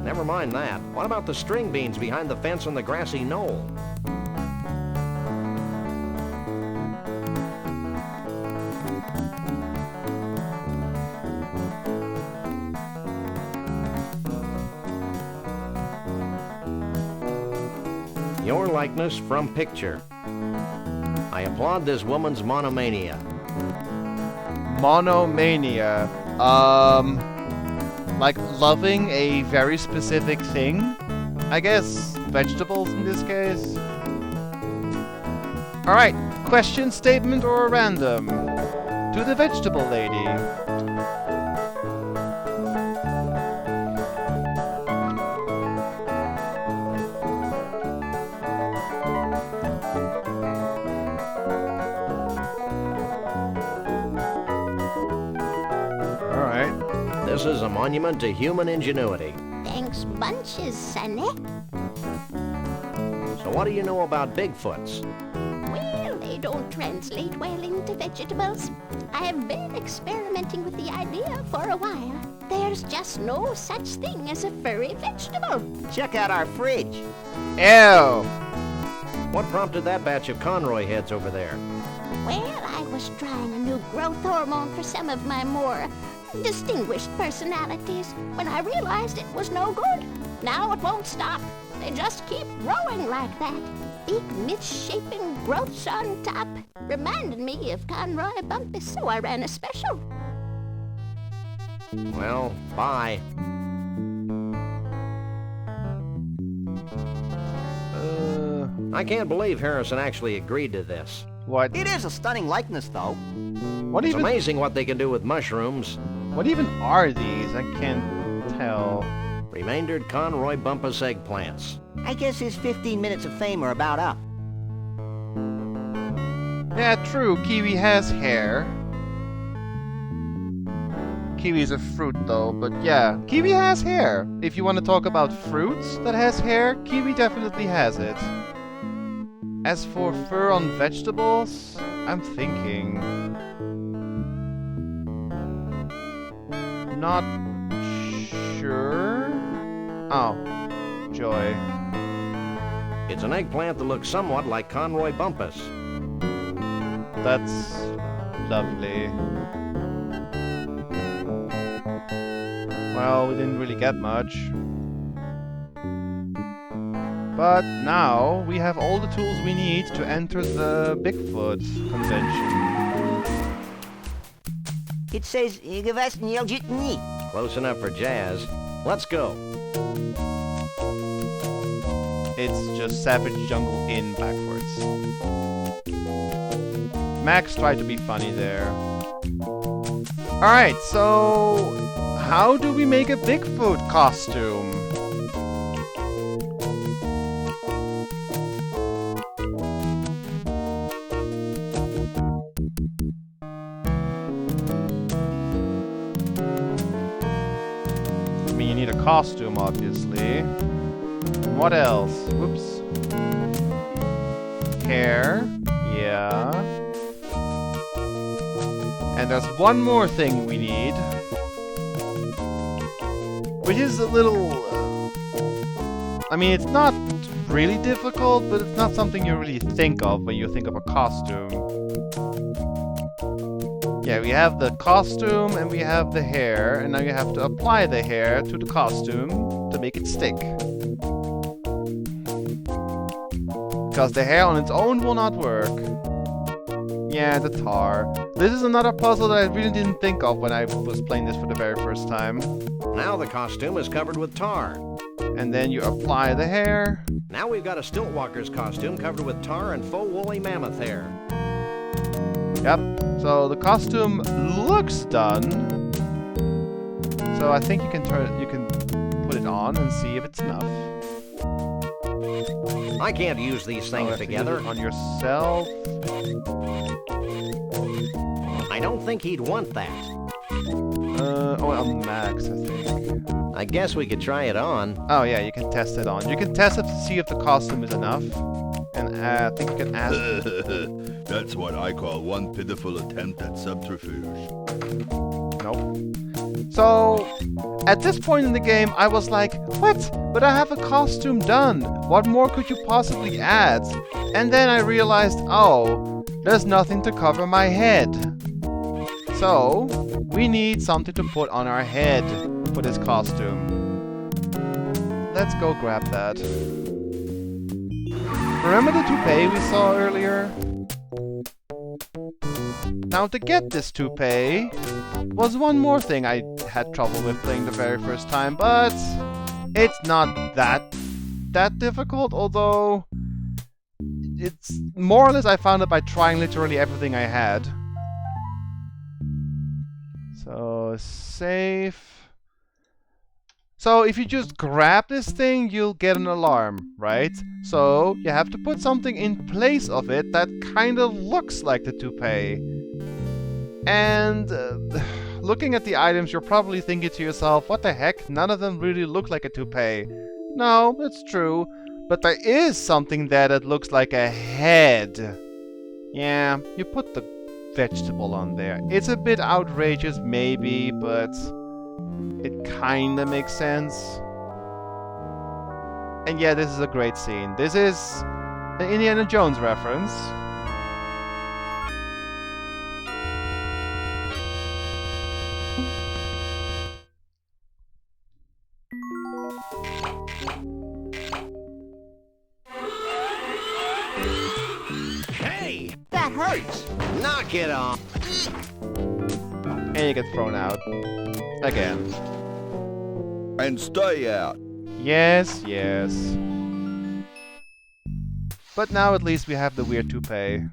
Never mind that. What about the string beans behind the fence on the grassy knoll? Your likeness from picture. I applaud this woman's monomania. Monomania. Like loving a very specific thing? I guess vegetables in this case. Alright, question, statement, or random? To the vegetable lady. This is a monument to human ingenuity. Thanks bunches, Sonny. So what do you know about Bigfoots? Well, they don't translate well into vegetables. I have been experimenting with the idea for a while. There's just no such thing as a furry vegetable. Check out our fridge. Ew! What prompted that batch of Conroy heads over there? Well, I was trying a new growth hormone for some of my more distinguished personalities when I realized it was no good. Now it won't stop. They just keep growing like that. Big misshapen growths on top. Reminded me of Conroy Bumpus, so I ran a special. Well, bye. I can't believe Harrison actually agreed to this. What? It is a stunning likeness, though. It's amazing what they can do with mushrooms. What even are these? I can't tell. Remaindered Conroy Bumpus eggplants. I guess his 15 minutes of fame are about up. Yeah, true. Kiwi has hair. Kiwi's a fruit, though, but yeah. Kiwi has hair. If you want to talk about fruits that has hair, kiwi definitely has it. As for fur on vegetables, I'm thinking... Not sure? Oh, joy. It's an eggplant that looks somewhat like Conroy Bumpus. That's lovely. Well, we didn't really get much. But now we have all the tools we need to enter the Bigfoot convention. It says, close enough for jazz. Let's go. It's just Savage Jungle in backwards. Max tried to be funny there. Alright, so... how do we make a Bigfoot costume? costume, obviously. What else? Whoops. Hair. Yeah. And there's one more thing we need. Which is a little... I mean, it's not really difficult, but it's not something you really think of when you think of a costume. Yeah, we have the costume and we have the hair, and now you have to apply the hair to the costume to make it stick. Because the hair on its own will not work. Yeah, the tar. This is another puzzle that I really didn't think of when I was playing this for the very first time. Now the costume is covered with tar. And then you apply the hair. Now we've got a Stiltwalker's costume covered with tar and faux woolly mammoth hair. Yep. So the costume looks done. So I think you can put it on and see if it's enough. I can't use these things together. On yourself. I don't think he'd want that. On Max, I think. I guess we could try it on. Oh yeah, you can test it on. You can test it to see if the costume is enough. And I think you can ask... That's what I call one pitiful attempt at subterfuge. Nope. So, at this point in the game, I was like, what? But I have a costume done. What more could you possibly add? And then I realized, oh, there's nothing to cover my head. So, we need something to put on our head for this costume. Let's go grab that. Remember the toupee we saw earlier? Now to get this toupee was one more thing I had trouble with playing the very first time, but it's not that difficult, although it's more or less I found it by trying literally everything I had. So, safe. So, if you just grab this thing, you'll get an alarm, right? So, you have to put something in place of it that kind of looks like the toupee. And looking at the items, you're probably thinking to yourself, what the heck? None of them really look like a toupee. No, it's true. But there is something there that looks like a head. Yeah, you put the vegetable on there. It's a bit outrageous, maybe, but it kinda makes sense. And yeah, this is a great scene. This is an Indiana Jones reference. Hey! That hurts! Knock it off! And you get thrown out. Again. And stay out. Yes, yes. But now at least we have the weird toupee.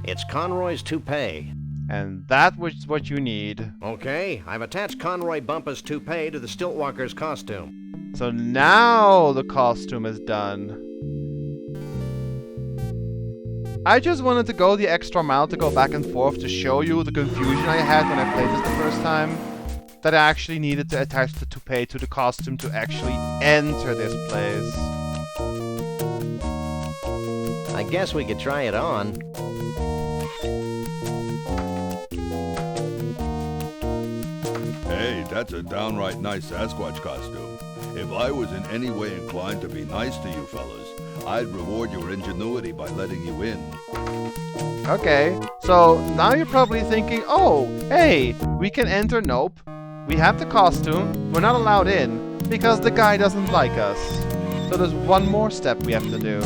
It's Conroy's toupee. And that was what you need. Okay, I've attached Conroy Bumpus' toupee to the Stiltwalker's costume. So now the costume is done. I just wanted to go the extra mile to go back and forth to show you the confusion I had when I played this the first time. That I actually needed to attach the toupee to the costume to actually enter this place. I guess we could try it on. Hey, that's a downright nice Sasquatch costume. If I was in any way inclined to be nice to you fellas, I'd reward your ingenuity by letting you in. Okay, so now you're probably thinking, oh, hey, we can enter. Nope. We have the costume. We're not allowed in because the guy doesn't like us. So there's one more step we have to do.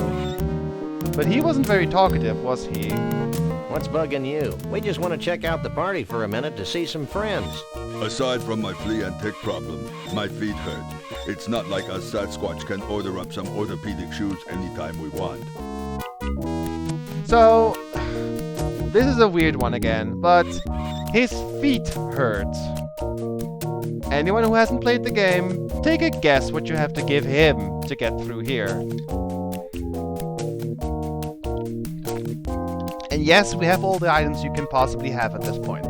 But he wasn't very talkative, was he? What's bugging you? We just want to check out the party for a minute to see some friends. Aside from my flea and tick problem, my feet hurt. It's not like us Sasquatch can order up some orthopedic shoes anytime we want. So, this is a weird one again, but his feet hurt. Anyone who hasn't played the game, take a guess what you have to give him to get through here. And yes, we have all the items you can possibly have at this point.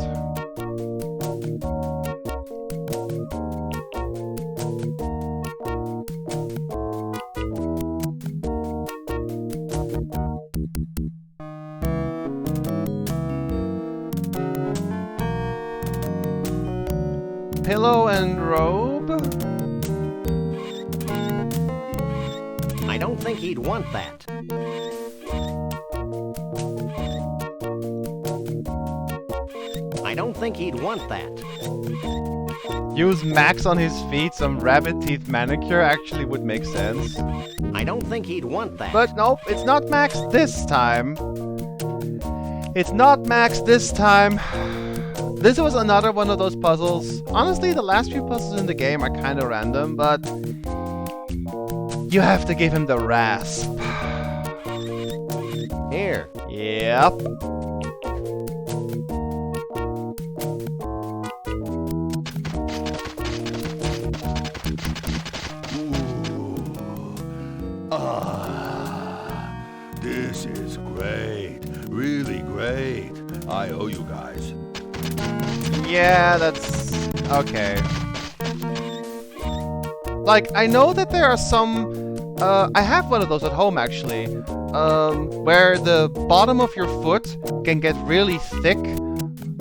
I don't think he'd want that. I don't think he'd want that. Use Max on his feet, some rabbit teeth manicure actually would make sense. I don't think he'd want that. But nope, it's not Max this time. It's not Max this time. This was another one of those puzzles. Honestly, the last few puzzles in the game are kind of random, but you have to give him the rasp. Here. Yep. This is great. Really great. I owe you guys. Yeah, that's okay. Like, I know that there are some... I have one of those at home, actually. Where the bottom of your foot can get really thick.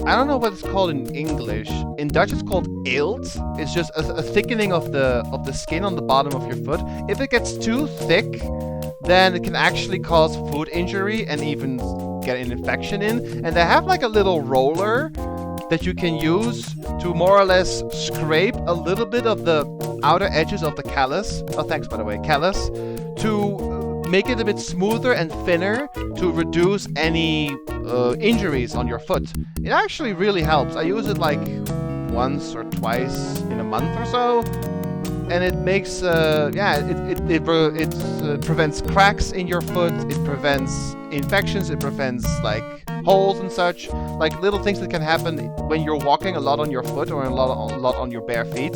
I don't know what it's called in English. In Dutch, it's called eelt. It's just a thickening of the skin on the bottom of your foot. If it gets too thick, then it can actually cause foot injury and even get an infection in. And they have like a little roller that you can use to more or less scrape a little bit of the outer edges of the callus. Oh, thanks, by the way, callus. To make it a bit smoother and thinner to reduce any injuries on your foot. It actually really helps. I use it like once or twice in a month or so. And it makes, it prevents cracks in your foot, it prevents infections, it prevents like holes and such, like little things that can happen when you're walking a lot on your foot or a lot on your bare feet.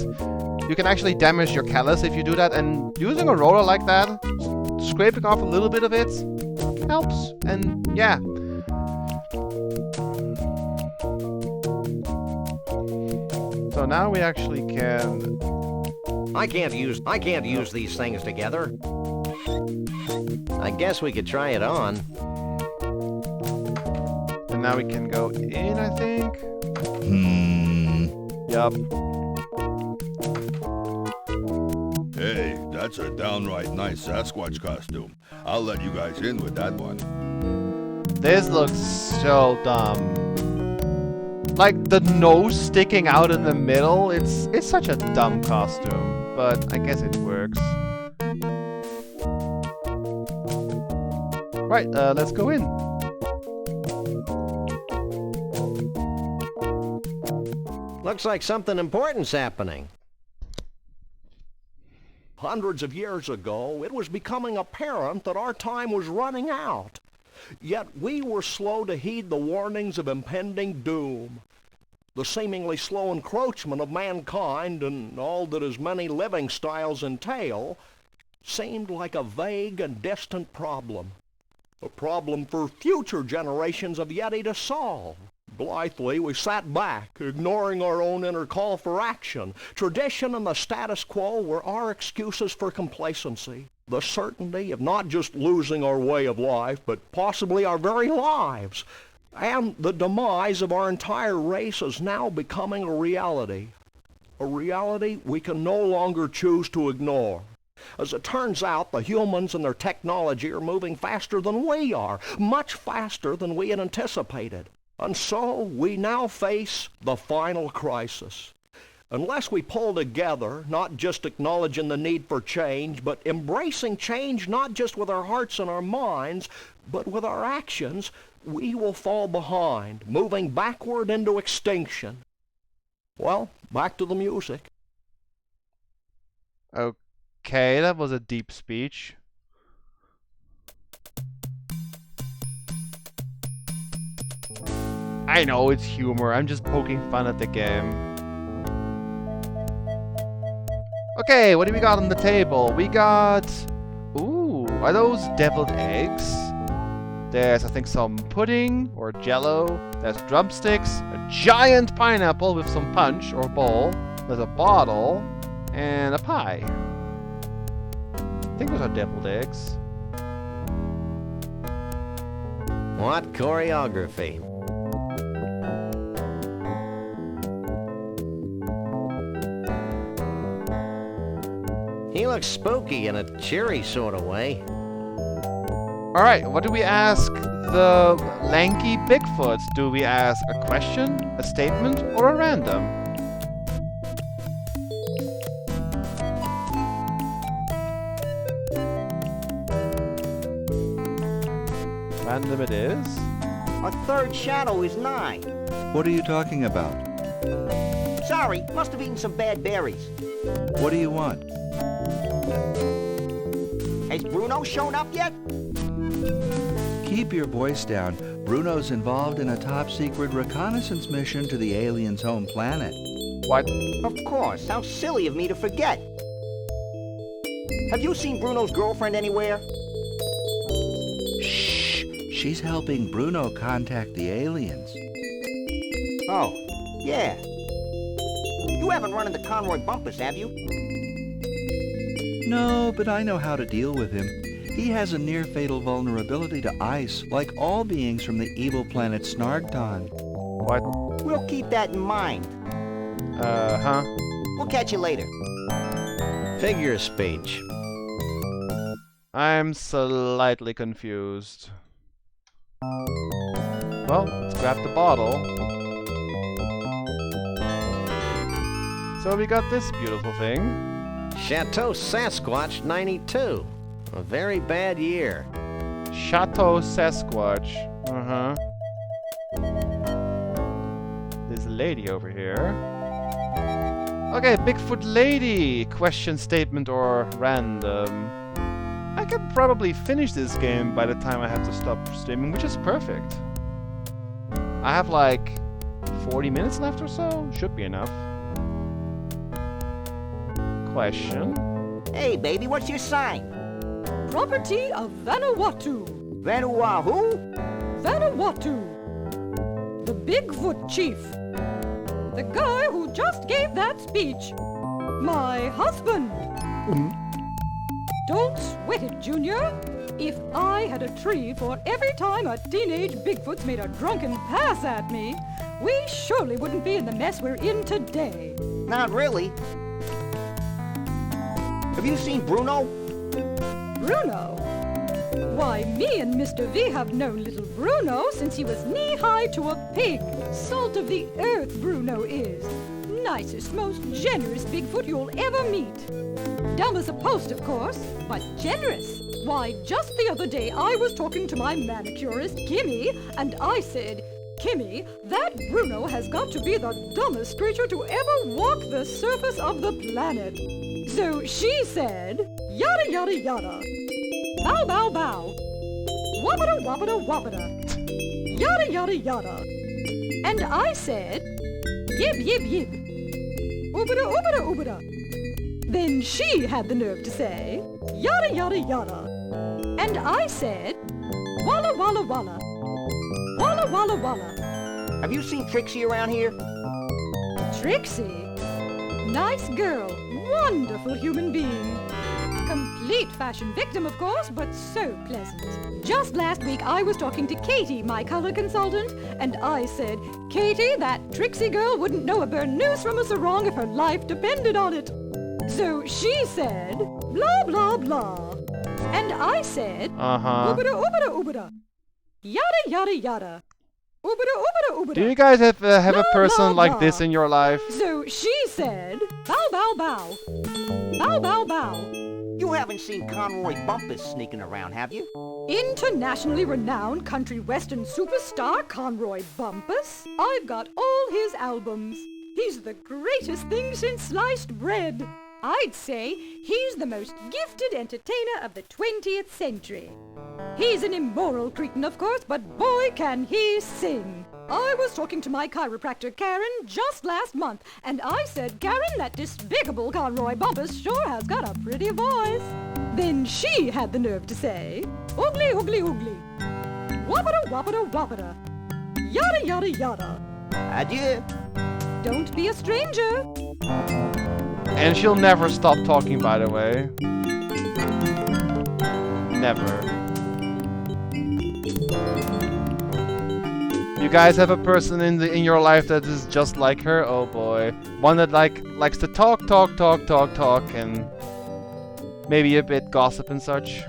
You can actually damage your callus if you do that, and using a roller like that, scraping off a little bit of it, helps, and yeah. So now we actually can... I can't use these things together. I guess we could try it on. And now we can go in, I think. Yup. Hey, that's a downright nice Sasquatch costume. I'll let you guys in with that one. This looks so dumb. Like the nose sticking out in the middle, it's such a dumb costume. But I guess it works. Right, let's go in. Looks like something important's happening. Hundreds of years ago, it was becoming apparent that our time was running out. Yet we were slow to heed the warnings of impending doom. The seemingly slow encroachment of mankind and all that his many living styles entail seemed like a vague and distant problem. A problem for future generations of Yeti to solve. Blithely, we sat back, ignoring our own inner call for action. Tradition and the status quo were our excuses for complacency. The certainty of not just losing our way of life, but possibly our very lives. And the demise of our entire race is now becoming a reality. A reality we can no longer choose to ignore. As it turns out, the humans and their technology are moving faster than we are, much faster than we had anticipated. And so we now face the final crisis. Unless we pull together, not just acknowledging the need for change, but embracing change not just with our hearts and our minds, but with our actions, we will fall behind, moving backward into extinction. Well, back to the music. Okay, that was a deep speech. I know it's humor, I'm just poking fun at the game. Okay, what do we got on the table? We got... Ooh, are those deviled eggs? There's, I think, some pudding or jello. There's drumsticks, a giant pineapple with some punch or bowl. There's a bottle and a pie. I think those are deviled eggs. What choreography? He looks spooky in a cheery sort of way. Alright, what do we ask the lanky Bigfoot? Do we ask a question, a statement, or a random? Random it is. A third shadow is 9. What are you talking about? Sorry, must have eaten some bad berries. What do you want? Has Bruno shown up yet? Keep your voice down. Bruno's involved in a top-secret reconnaissance mission to the aliens' home planet. What? Of course. How silly of me to forget. Have you seen Bruno's girlfriend anywhere? Shh! She's helping Bruno contact the aliens. Oh, yeah. You haven't run into Conroy Bumpus, have you? No, but I know how to deal with him. He has a near-fatal vulnerability to ice, like all beings from the evil planet Snargton. What? We'll keep that in mind. Uh-huh. We'll catch you later. Figure speech. I'm slightly confused. Well, let's grab the bottle. So we got this beautiful thing. Chateau Sasquatch 92. A very bad year. Chateau Sasquatch. Uh-huh. There's a lady over here. Okay, Bigfoot lady! Question, statement, or random. I could probably finish this game by the time I have to stop streaming, which is perfect. I have like 40 minutes left or so? Should be enough. Question. Hey, baby, what's your sign? Property of Vanuatu. Vanuatu? Vanuatu. The Bigfoot chief. The guy who just gave that speech. My husband. Don't sweat it, Junior. If I had a tree for every time a teenage Bigfoot's made a drunken pass at me, we surely wouldn't be in the mess we're in today. Not really. Have you seen Bruno? Bruno? Why, me and Mr. V have known little Bruno since he was knee-high to a pig. Salt of the earth, Bruno is. Nicest, most generous Bigfoot you'll ever meet. Dumb as a post, of course, but generous. Why, just the other day I was talking to my manicurist, Kimmy, and I said, Kimmy, that Bruno has got to be the dumbest creature to ever walk the surface of the planet. So she said, yada yada yada. Bow bow bow. Wabbada wabbada wabbada. Yada yada yada. And I said, yib yib yib. Oobada oobada oobada. Then she had the nerve to say, yada yada yada. And I said, walla walla walla. Walla walla walla. Have you seen Trixie around here? Trixie? Nice girl. Wonderful human being. Complete fashion victim, of course, but so pleasant. Just last week I was talking to Katie, my color consultant, and I said, Katie, that Trixie girl wouldn't know a burnoose from a sarong if her life depended on it. So she said, blah, blah, blah. And I said, oobada, oobada, oobada. Yada, yada, yada. Oobada, oobada, oobada. Do you guys have a Blah, person blah, like blah. this in your life? So she said, bow, bow, bow. Bow, bow, bow. You haven't seen Conroy Bumpus sneaking around, have you? Internationally renowned country western superstar Conroy Bumpus. I've got all his albums. He's the greatest thing since sliced bread. I'd say he's the most gifted entertainer of the 20th century. He's an immoral cretin, of course, but boy, can he sing. I was talking to my chiropractor, Karen, just last month, and I said, Karen, that despicable Conroy Bumpus sure has got a pretty voice. Then she had the nerve to say, oogly, oogly, oogly. Wabbada, wabbada, wabbada. Yada, yada, yada. Adieu. Don't be a stranger. And she'll never stop talking, by the way. Never. You guys have a person in your life that is just like her? Oh boy. One that likes to talk, and maybe a bit gossip and such.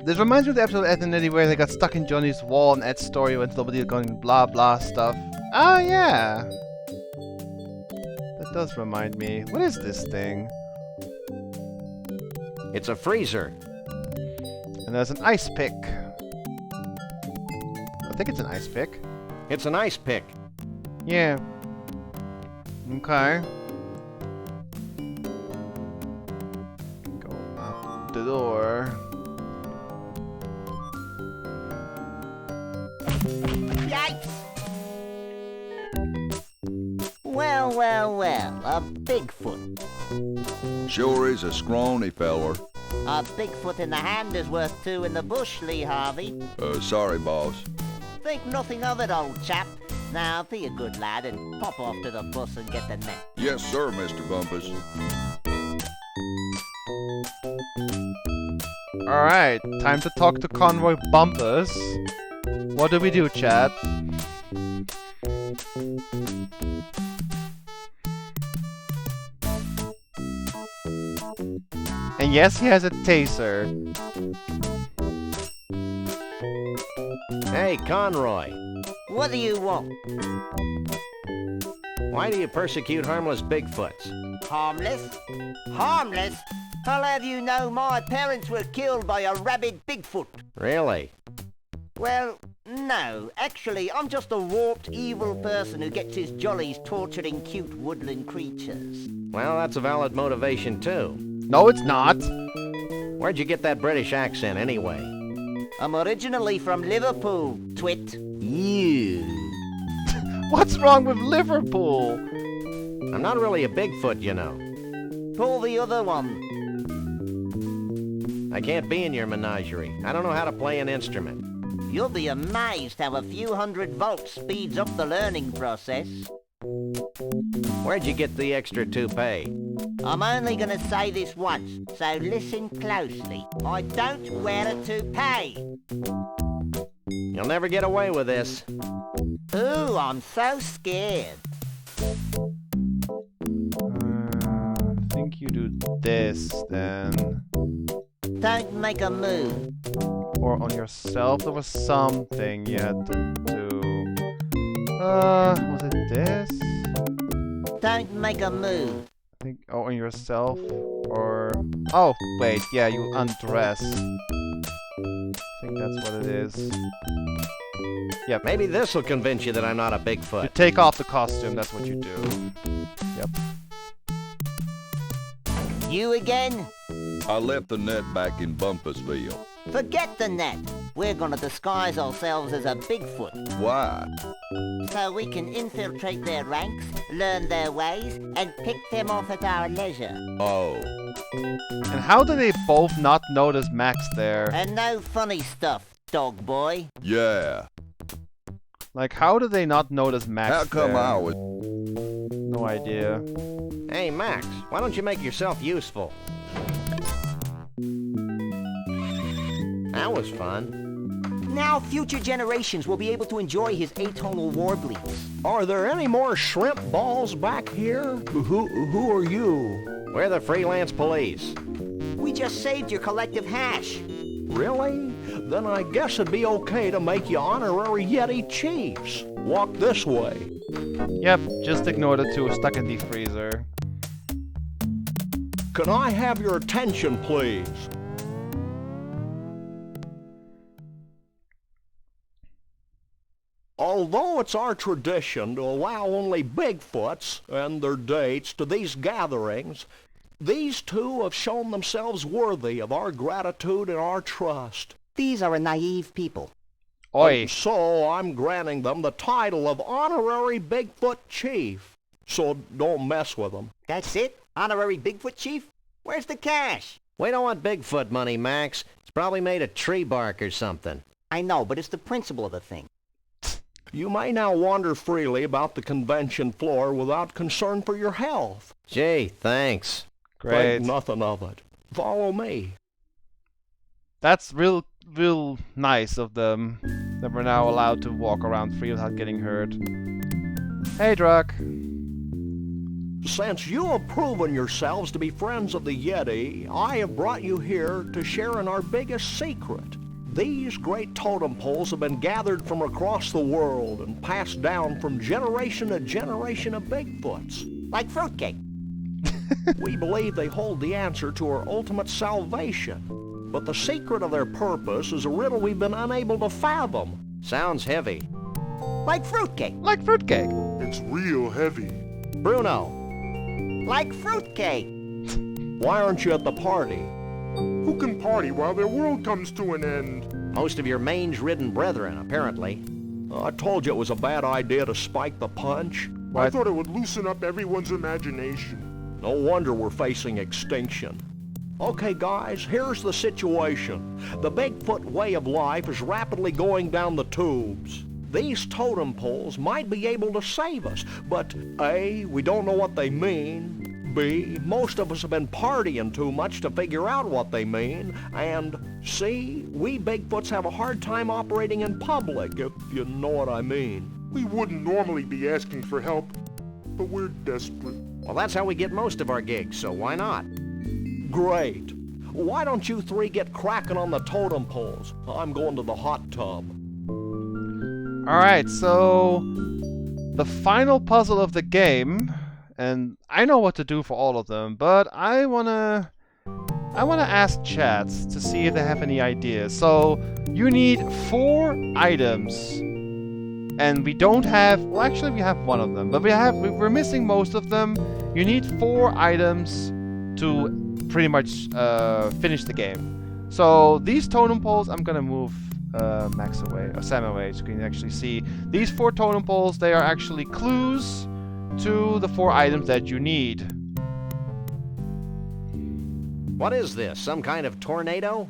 This reminds me of the episode of Ed and Eddie where they got stuck in Johnny's wall and Ed's story went nobody going blah blah stuff. Oh yeah! That does remind me. What is this thing? It's a freezer. And there's an ice pick. I think it's an ice pick. It's an ice pick. Yeah. Okay. Go out the door. Yikes! Well, well, well, a Bigfoot. Sure is a scrawny feller. A Bigfoot in the hand is worth two in the bush, Lee Harvey. Sorry, boss. Think nothing of it, old chap. Now, be a good lad and pop off to the bus and get the net. Yes, sir, Mr. Bumpus. Alright, time to talk to Conroy Bumpus. What do we do, chat? And yes, he has a taser. Hey, Conroy. What do you want? Why do you persecute harmless Bigfoots? Harmless? Harmless? I'll have you know my parents were killed by a rabid Bigfoot. Really? Well, no. Actually, I'm just a warped, evil person who gets his jollies torturing cute woodland creatures. Well, that's a valid motivation, too. No, it's not. Where'd you get that British accent, anyway? I'm originally from Liverpool, twit. You. What's wrong with Liverpool? I'm not really a Bigfoot, you know. Pull the other one. I can't be in your menagerie. I don't know how to play an instrument. You'll be amazed how a few hundred volts speeds up the learning process. Where'd you get the extra toupee? I'm only gonna say this once, so listen closely. I don't wear a toupee. You'll never get away with this. Ooh, I'm so scared. I think you do this then. Don't make a move. Or on yourself. There was something you had to do. Was it this? Don't make a move. I think, oh, on yourself, or... Oh, wait, yeah, you undress. I think that's what it is. Yep. Maybe this'll convince you that I'm not a You Bigfoot. take off the costume, that's what you do. Yep. You again? I left the net back in Bumpusville. Forget the net. We're gonna disguise ourselves as a Bigfoot. Why? So we can infiltrate their ranks, learn their ways, and pick them off at our leisure. Oh. And how do they both not notice Max there? And no funny stuff, dog boy. Yeah. Like, how do they not notice Max How come there? I was... No idea. Hey, Max, why don't you make yourself useful? That was fun. Now future generations will be able to enjoy his atonal warblings. Are there any more shrimp balls back here? Who are you? We're the freelance police. We just saved your collective hash. Really? Then I guess it'd be okay to make you honorary Yeti chiefs. Walk this way. Yep, just ignore the two stuck in the freezer. Can I have your attention, please? Although it's our tradition to allow only Bigfoots and their dates to these gatherings, these two have shown themselves worthy of our gratitude and our trust. These are a naive people. Oi. And so I'm granting them the title of Honorary Bigfoot Chief. So don't mess with them. That's it? Honorary Bigfoot Chief? Where's the cash? We don't want Bigfoot money, Max. It's probably made of tree bark or something. I know, but it's the principle of the thing. You may now wander freely about the convention floor without concern for your health. Gee, thanks. Great. Think nothing of it. Follow me. That's real nice of them. That we're now allowed to walk around free without getting hurt. Hey, Druck. Since you have proven yourselves to be friends of the Yeti, I have brought you here to share in our biggest secret. These great totem poles have been gathered from across the world and passed down from generation to generation of Bigfoots. Like fruitcake. We believe they hold the answer to our ultimate salvation. But the secret of their purpose is a riddle we've been unable to fathom. Sounds heavy. Like fruitcake. Like fruitcake. It's real heavy. Bruno. Like fruitcake. Why aren't you at the party? Who can party while their world comes to an end? Most of your mange-ridden brethren, apparently. I told you it was a bad idea to spike the punch. I thought it would loosen up everyone's imagination. No wonder we're facing extinction. Okay, guys, here's the situation. The Bigfoot way of life is rapidly going down the tubes. These totem poles might be able to save us, but A, we don't know what they mean. B, most of us have been partying too much to figure out what they mean. And C, we Bigfoots have a hard time operating in public, if you know what I mean. We wouldn't normally be asking for help, but we're desperate. Well, that's how we get most of our gigs, so why not? Great. Why don't you three get cracking on the totem poles? I'm going to the hot tub. Alright, so the final puzzle of the game, and I know what to do for all of them, but I wanna ask chats to see if they have any ideas. So you need 4 items, and we don't have. Well, actually, we have one of them, but we're missing most of them. You need 4 items to pretty much finish the game. So these totem poles, I'm gonna move Max away, or Sam away, so you can actually see these 4 totem poles. They are actually clues to the 4 items that you need. What is this? Some kind of tornado?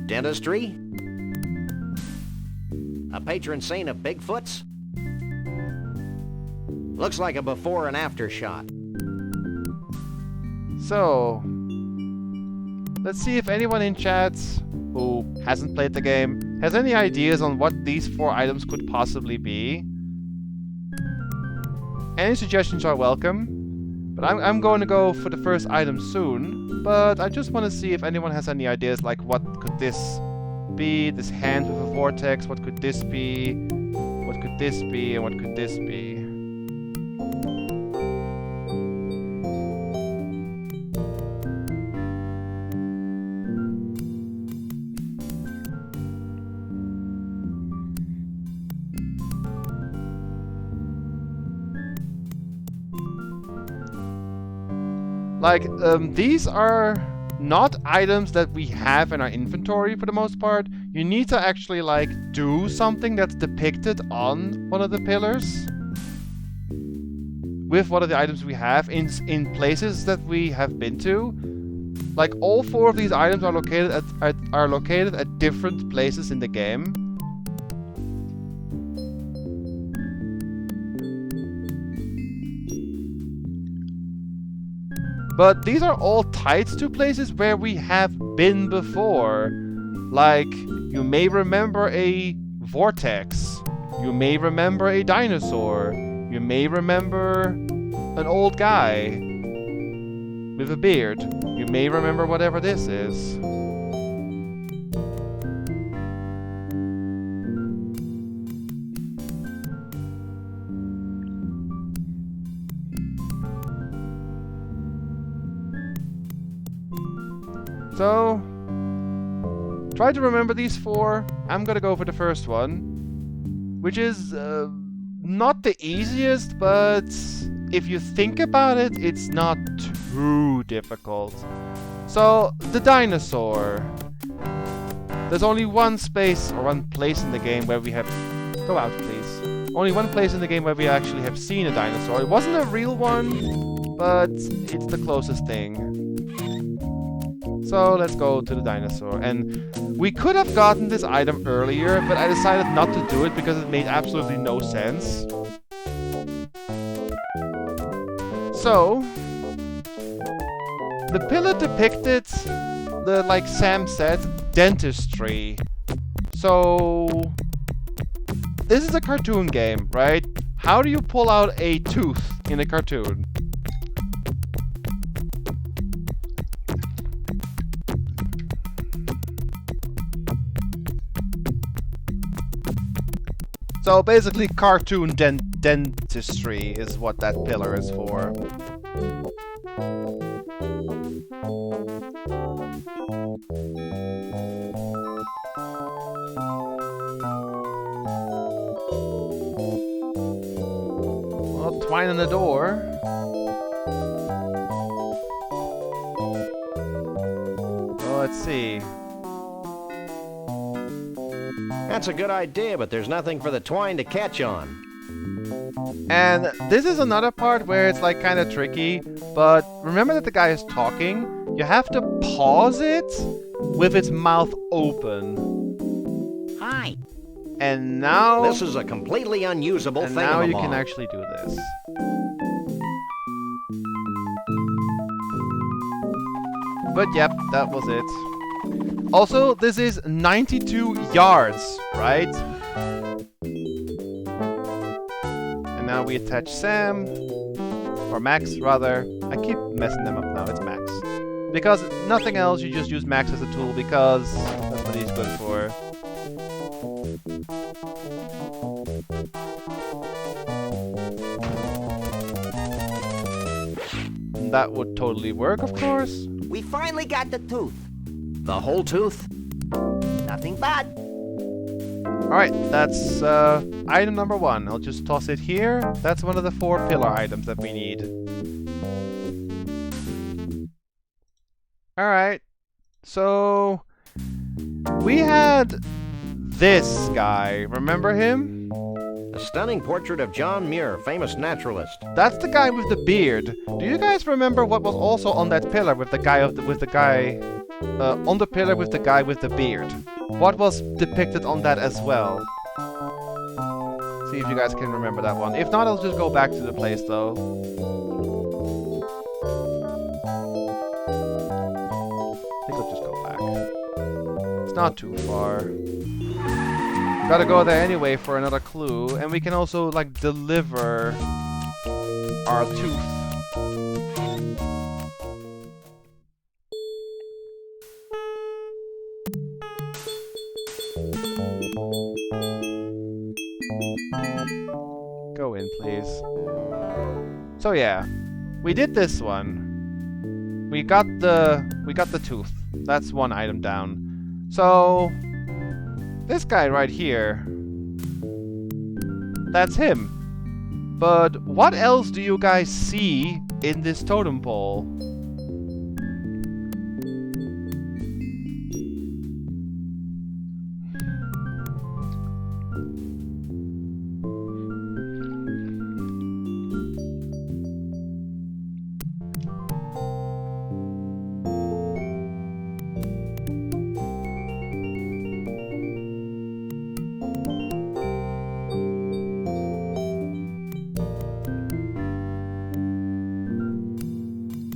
Dentistry? A patron saint of Bigfoots? Looks like a before and after shot. So, let's see if anyone in chat who hasn't played the game has any ideas on what these 4 items could possibly be. Any suggestions are welcome, but I'm going to go for the first item soon. But I just want to see if anyone has any ideas, like what could this be? This hand with a vortex, what could this be? What could this be, and what could this be? Like, these are not items that we have in our inventory for the most part. You need to actually, like, do something that's depicted on one of the pillars with one of the items we have in places that we have been to. Like, all 4 of these items are located at different places in the game. But these are all tied to places where we have been before. Like, you may remember a vortex. You may remember a dinosaur. You may remember an old guy with a beard. You may remember whatever this is. So, try to remember these 4. I'm gonna go for the first one, which is not the easiest, but if you think about it, it's not too difficult. So, the dinosaur. There's only one space, or one place in the game where we have... Go out, please. Only one place in the game where we actually have seen a dinosaur. It wasn't a real one, but it's the closest thing. So let's go to the dinosaur. And we could have gotten this item earlier, but I decided not to do it because it made absolutely no sense. So, the pillar depicted the, like Sam said, dentistry. So, this is a cartoon game, right? How do you pull out a tooth in a cartoon? So basically cartoon dentistry is what that pillar is for. Well, twine in the door. Well, let's see. That's a good idea, but there's nothing for the twine to catch on. And this is another part where it's like kind of tricky, but remember that the guy is talking. You have to pause it with its mouth open. Hi. And now... This is a completely unusable and thing. now you can actually do this. But yep, that was it. Also, this is 92 yards, right? And now we attach Sam, or Max rather. I keep messing them up now, it's Max. Because nothing else, you just use Max as a tool because that's what he's good for. That would totally work, of course. We finally got the tooth. The whole tooth? Nothing bad. Alright, that's item number 1. I'll just toss it here. That's one of the 4 pillar items that we need. Alright, so we had this guy. Remember him? A stunning portrait of John Muir, famous naturalist. That's the guy with the beard. Do you guys remember what was also on that pillar with the guy on the pillar with the guy with the beard? What was depicted on that as well? See if you guys can remember that one. If not, I'll just go back to the place though. I think I'll just go back. It's not too far. Gotta go there anyway for another clue, and we can also like deliver our tooth. Go in, please. So yeah, we did this one. We got the tooth. That's one item down. So this guy right here, that's him. But what else do you guys see in this totem pole?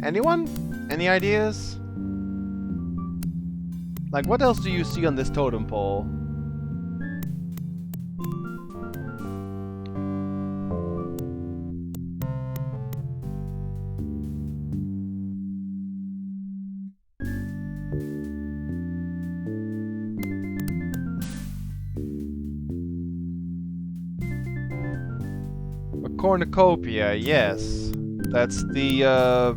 Anyone? Any ideas? Like, what else do you see on this totem pole? A cornucopia, yes. That's the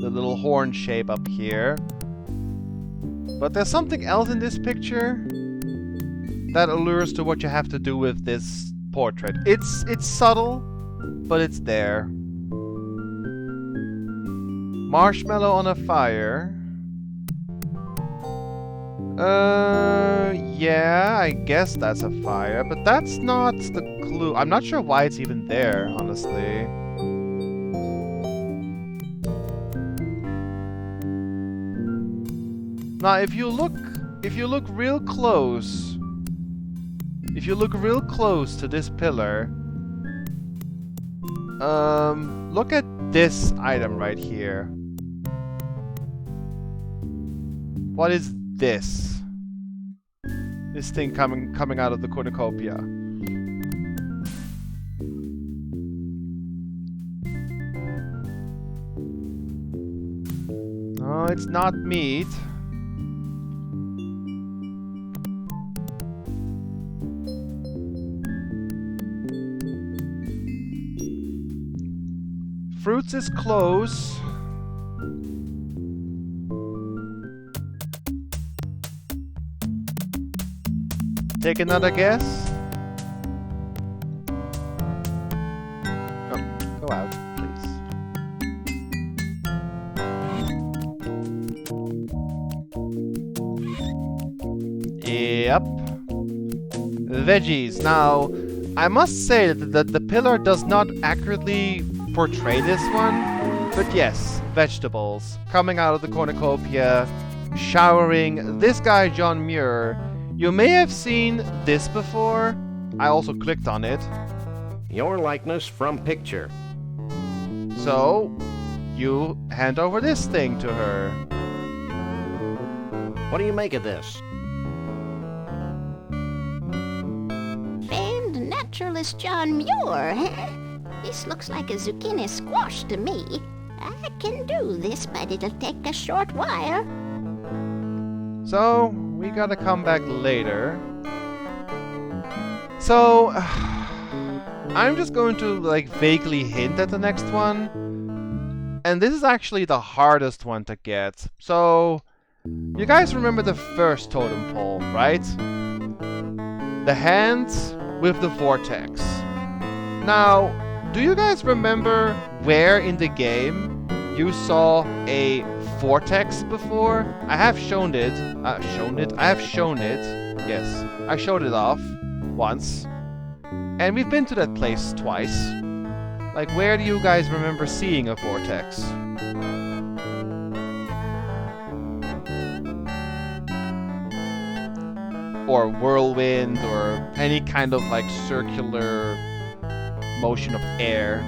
little horn shape up here. But there's something else in this picture that allures to what you have to do with this portrait. It's subtle, but it's there. Marshmallow on a fire. Yeah, I guess that's a fire, but that's not the clue. I'm not sure why it's even there, honestly. Now, if you look real close, to this pillar, look at this item right here. What is this? This thing coming out of the cornucopia. it's not meat. Fruits is close. Take another guess. Oh, go out, please. Yep. Veggies. Now, I must say that the pillar does not accurately portray this one, but yes, vegetables. Coming out of the cornucopia, showering. This guy, John Muir, you may have seen this before. I also clicked on it. Your likeness from picture. So, you hand over this thing to her. What do you make of this? Famed naturalist John Muir, huh? This looks like a zucchini squash to me. I can do this, but it'll take a short while. So, we gotta come back later. So, I'm just going to like vaguely hint at the next one. And this is actually the hardest one to get. So, you guys remember the first totem pole, right? The hands with the vortex. Now, do you guys remember where in the game you saw a vortex before? I have shown it. I have shown it. Yes, I showed it off once. And we've been to that place twice. Like, where do you guys remember seeing a vortex? Or whirlwind, or any kind of like circular motion of air.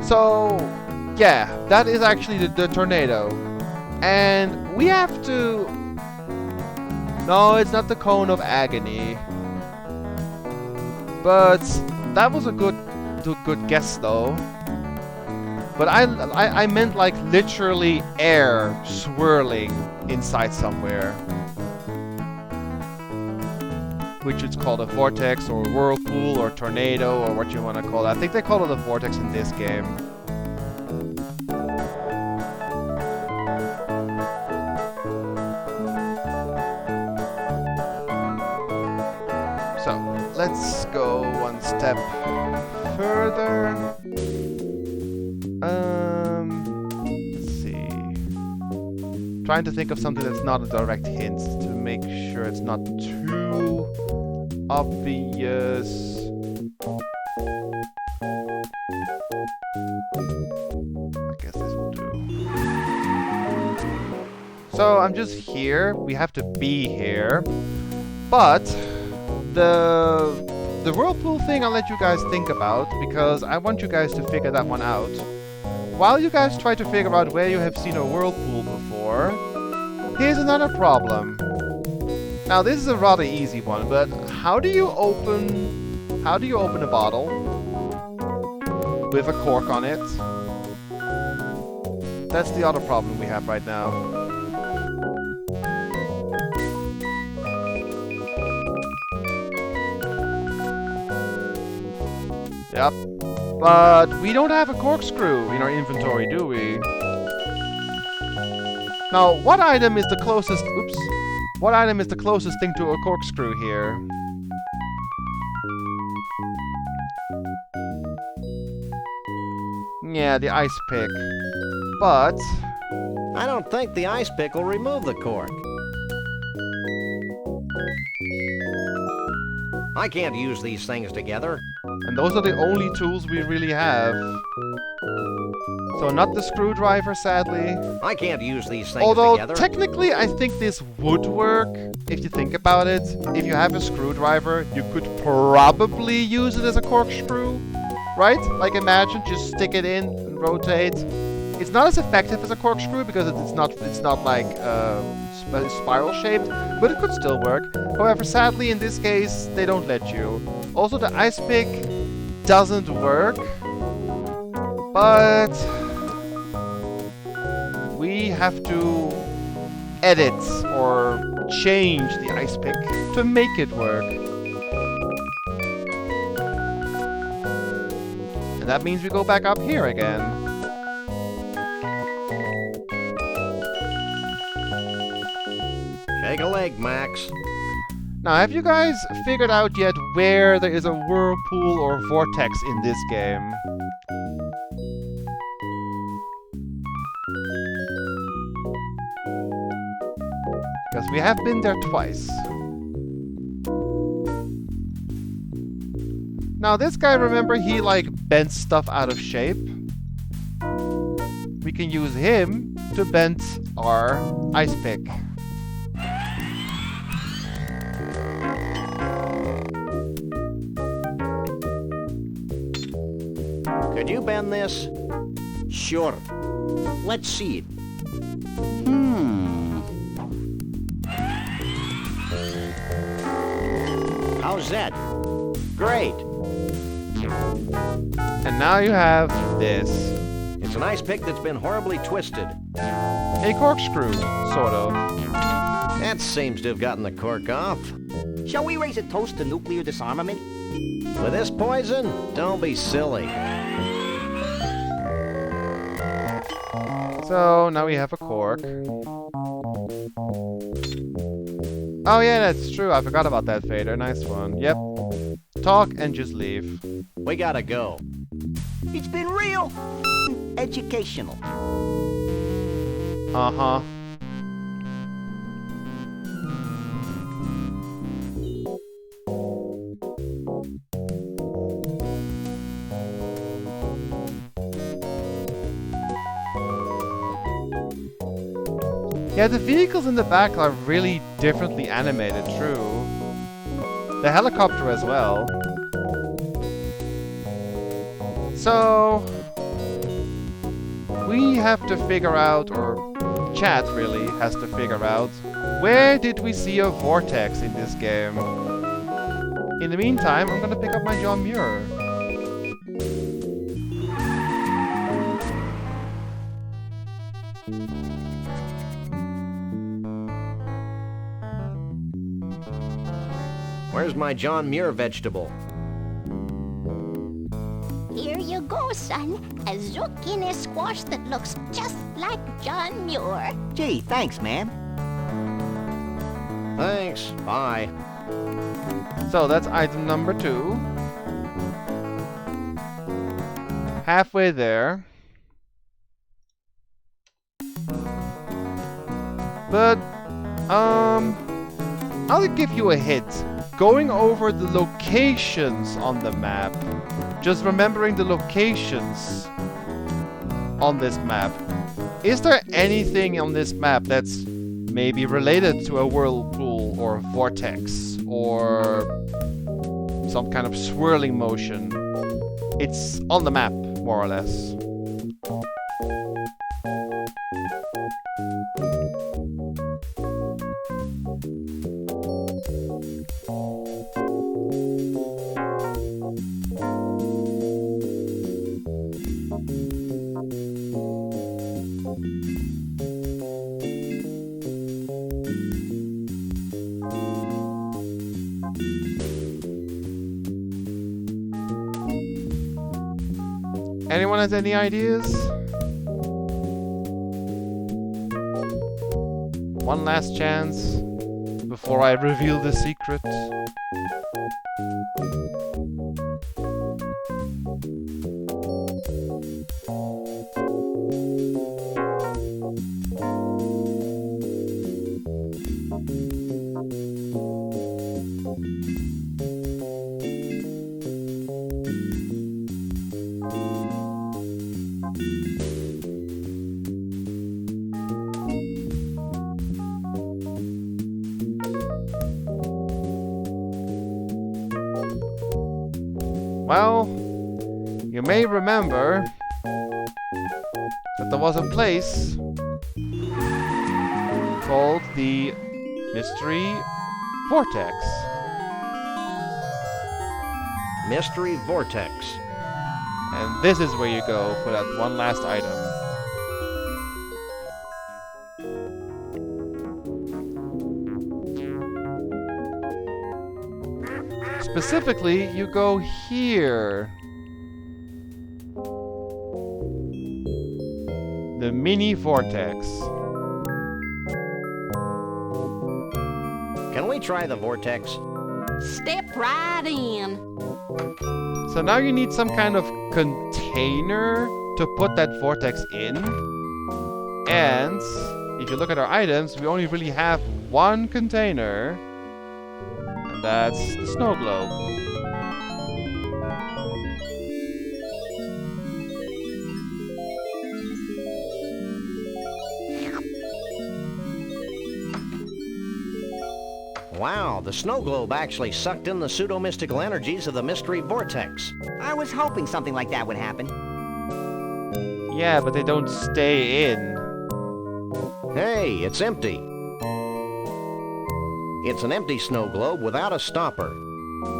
So, yeah, that is actually the tornado. And we have to... No, it's not the cone of agony. But that was a good guess, though. But I meant like literally air swirling inside somewhere. Which is called a vortex, or whirlpool, or tornado, or what you want to call it. I think they call it a vortex in this game. So, let's go one step further. Let's see. Trying to think of something that's not a direct hint to make sure it's not too obvious. I guess this will do. So I'm just here. We have to be here. But the whirlpool thing I'll let you guys think about, because I want you guys to figure that one out. While you guys try to figure out where you have seen a whirlpool before, here's another problem. Now this is a rather easy one, but how do you open a bottle with a cork on it? That's the other problem we have right now. Yep. But we don't have a corkscrew in our inventory, do we? Now, what item is the closest... Oops. What item is the closest thing to a corkscrew here? Yeah, the ice pick. But... I don't think the ice pick will remove the cork. I can't use these things together. And those are the only tools we really have. So not the screwdriver, sadly. I can't use these things Although, together. technically, I think this would work, if you think about it. If you have a screwdriver, you could probably use it as a corkscrew, right? Like, imagine, just stick it in and rotate. It's not as effective as a corkscrew because it's not like spiral shaped, but it could still work. However, sadly, in this case, they don't let you. Also, the ice pick doesn't work, but we have to edit or change the ice pick to make it work. And that means we go back up here again. Shake a leg, Max. Now, have you guys figured out yet where there is a whirlpool or vortex in this game? Because we have been there twice. Now, this guy, remember, he like bent stuff out of shape. We can use him to bend our ice pick. Could you bend this? Sure. Let's see it. How's that? Great. And now you have this. It's an ice pick that's been horribly twisted. A corkscrew, sort of. That seems to have gotten the cork off. Shall we raise a toast to nuclear disarmament? With this poison? Don't be silly. So, now we have a cork. Oh yeah, that's true. I forgot about that, Fader. Nice one. Yep. Talk and just leave. We gotta go. It's been real educational. Uh-huh. Yeah, the vehicles in the back are really differently animated, true. The helicopter as well. So, we have to figure out, or chat really has to figure out, where did we see a vortex in this game? In the meantime, I'm gonna pick up my John Muir. Where's my John Muir vegetable? Here you go, son. A zucchini squash that looks just like John Muir. Gee, thanks, ma'am. Thanks. Bye. So that's item number 2. Halfway there. But, I'll give you a hint. Going over the locations on the map, just remembering the locations on this map. Is there anything on this map that's maybe related to a whirlpool or vortex or some kind of swirling motion? It's on the map, more or less. Anyone has any ideas? One last chance before I reveal the secret. Well, you may remember that there was a place called the Mystery Vortex. Mystery Vortex. And this is where you go for that one last item. Specifically, you go here. The mini vortex. Can we try the vortex? Step right in. So now you need some kind of container to put that vortex in. And if you look at our items, we only really have one container. And that's the snow globe. Wow, the snow globe actually sucked in the pseudo-mystical energies of the mystery vortex. I was hoping something like that would happen. Yeah, but they don't stay in. Hey, it's empty. It's an empty snow globe without a stopper.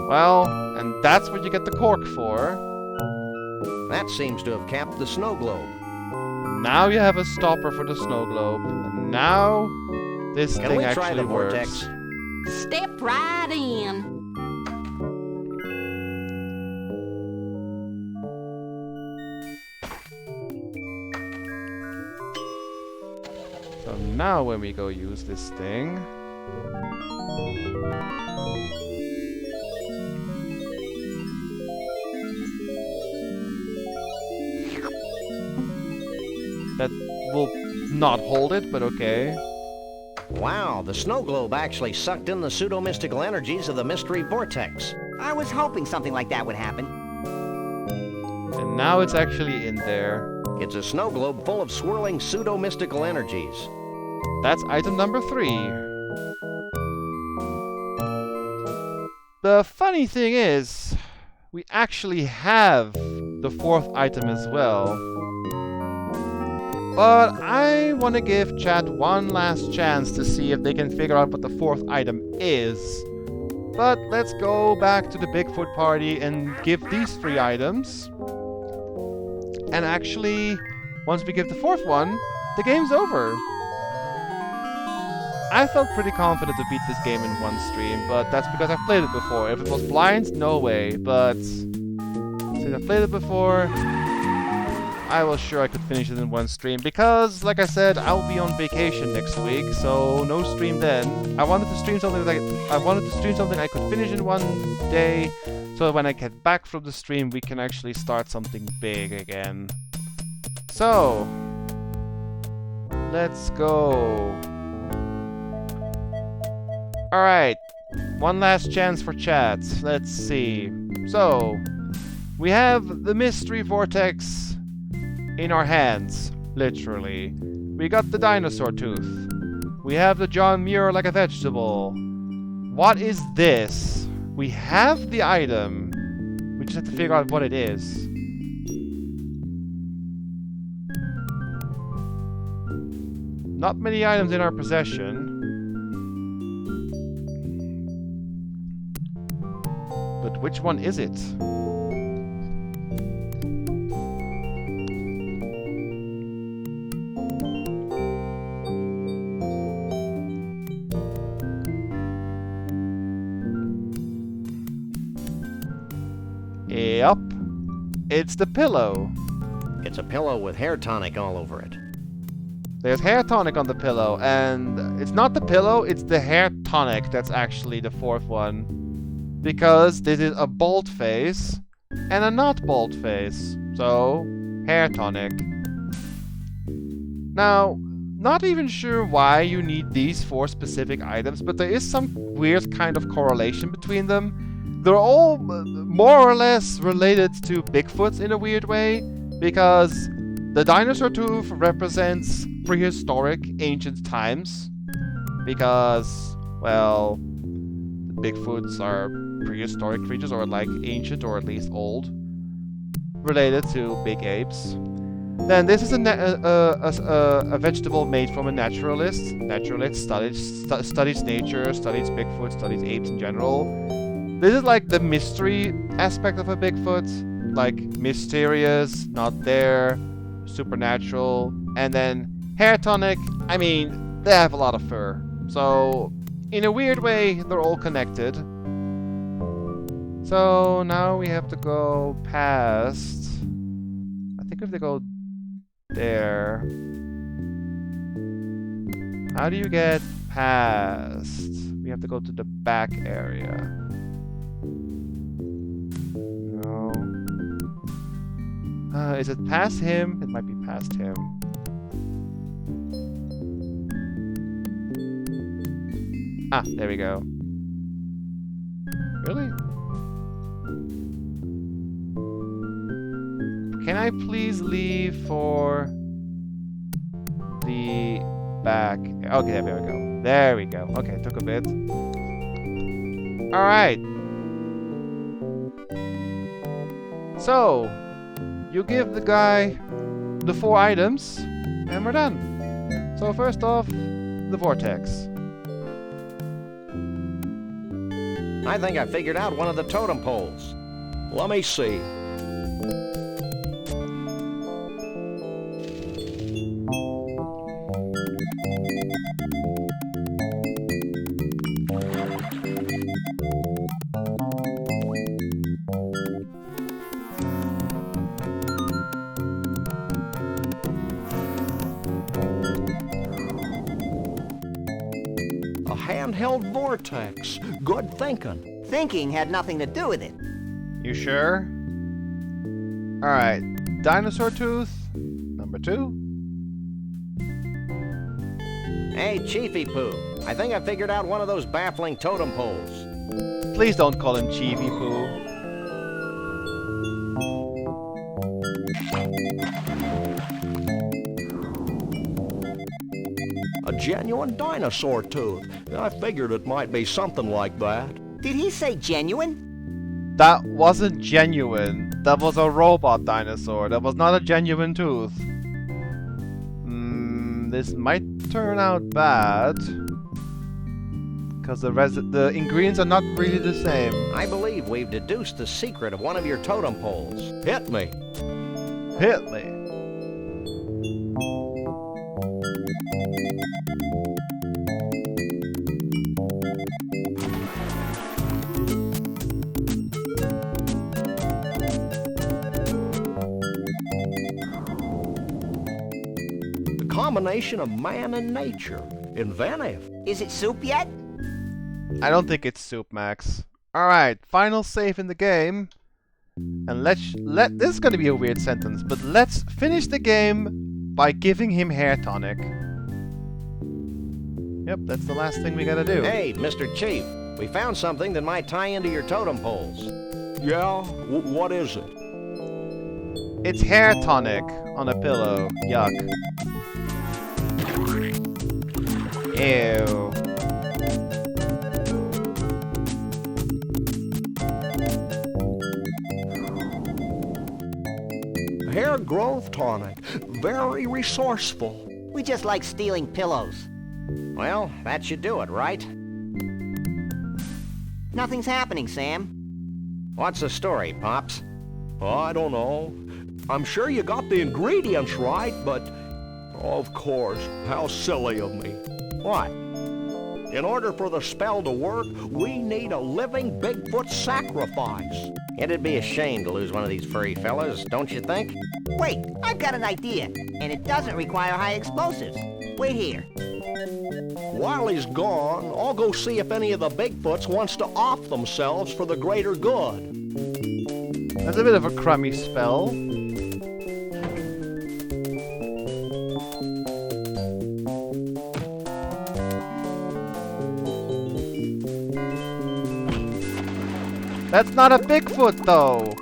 Well, and that's what you get the cork for. That seems to have capped the snow globe. Now you have a stopper for the snow globe. And now this Can thing we actually try the works. vortex? Step right in. So now when we go use this thing, that will not hold it, but okay. Wow, the snow globe actually sucked in the pseudo-mystical energies of the mystery vortex. I was hoping something like that would happen. And now it's actually in there. It's a snow globe full of swirling pseudo-mystical energies. That's item number 3. The funny thing is, we actually have the 4th item as well. But I want to give chat one last chance to see if they can figure out what the 4th item is. But let's go back to the Bigfoot party and give these 3 items. And actually, once we give the 4th one, the game's over. I felt pretty confident to beat this game in one stream, but that's because I've played it before. If it was blind, no way. But since I've played it before, I was sure I could finish it in one stream. Because, like I said, I'll be on vacation next week, so no stream then. I wanted to stream something I could finish in one day, so that when I get back from the stream, we can actually start something big again. So, let's go. Alright, one last chance for chat. Let's see. So, we have the mystery vortex in our hands, literally. We got the dinosaur tooth. We have the John Muir like a vegetable. What is this? We have the item. We just have to figure out what it is. Not many items in our possession. But which one is it? Yep. It's the pillow. It's a pillow with hair tonic all over it. There's hair tonic on the pillow, and it's not the pillow, it's the hair tonic that's actually the 4th one. Because this is a bald face and a not bald face. So, hair tonic. Now, not even sure why you need these 4 specific items, but there is some weird kind of correlation between them. They're all more or less related to Bigfoots in a weird way, because the dinosaur tooth represents prehistoric ancient times, because, well, the Bigfoots are prehistoric creatures, or like ancient or at least old, related to big apes. Then this is a vegetable made from a naturalist. Naturalist studies nature, studies Bigfoot, studies apes in general. This is like the mystery aspect of a Bigfoot, like mysterious, not there, supernatural. And then hair tonic, I mean, they have a lot of fur. So, in a weird way, they're all connected. So, now we have to go past... I think we have to go there. How do you get past? We have to go to the back area. No. Is it past him? It might be past him. Ah, there we go. Really? Can I please leave for the back? Okay, there we go. There we go. Okay, it took a bit. Alright. So, you give the guy the 4 items, and we're done. So first off, the vortex. I think I figured out one of the totem poles. Let me see. Handheld vortex. Good thinking. Thinking had nothing to do with it. You sure? Alright, dinosaur tooth, number 2. Hey, Chiefy Poo. I think I figured out one of those baffling totem poles. Please don't call him Chiefy Poo. A genuine dinosaur tooth. I figured it might be something like that. Did he say genuine? That wasn't genuine. That was a robot dinosaur. That was not a genuine tooth. This might turn out bad. Because the ingredients are not really the same. I believe we've deduced the secret of one of your totem poles. Hit me. Hit me. Combination of man and nature. Inventive. Is it soup yet? I don't think it's soup, Max. Alright, final save in the game. And this is gonna be a weird sentence, but let's finish the game by giving him hair tonic. Yep, that's the last thing we gotta do. Hey, Mr. Chief, we found something that might tie into your totem poles. Yeah? What is it? It's hair tonic on a pillow. Yuck. Ew. Hair growth tonic. Very resourceful. We just like stealing pillows. Well, that should do it, right? Nothing's happening, Sam. What's the story, Pops? I don't know. I'm sure you got the ingredients right, but... Of course, how silly of me. What? In order for the spell to work, we need a living Bigfoot sacrifice. It'd be a shame to lose one of these furry fellas, don't you think? Wait, I've got an idea, and it doesn't require high explosives. Wait here. While he's gone, I'll go see if any of the Bigfoots wants to off themselves for the greater good. That's a bit of a crummy spell. That's not a Bigfoot, though!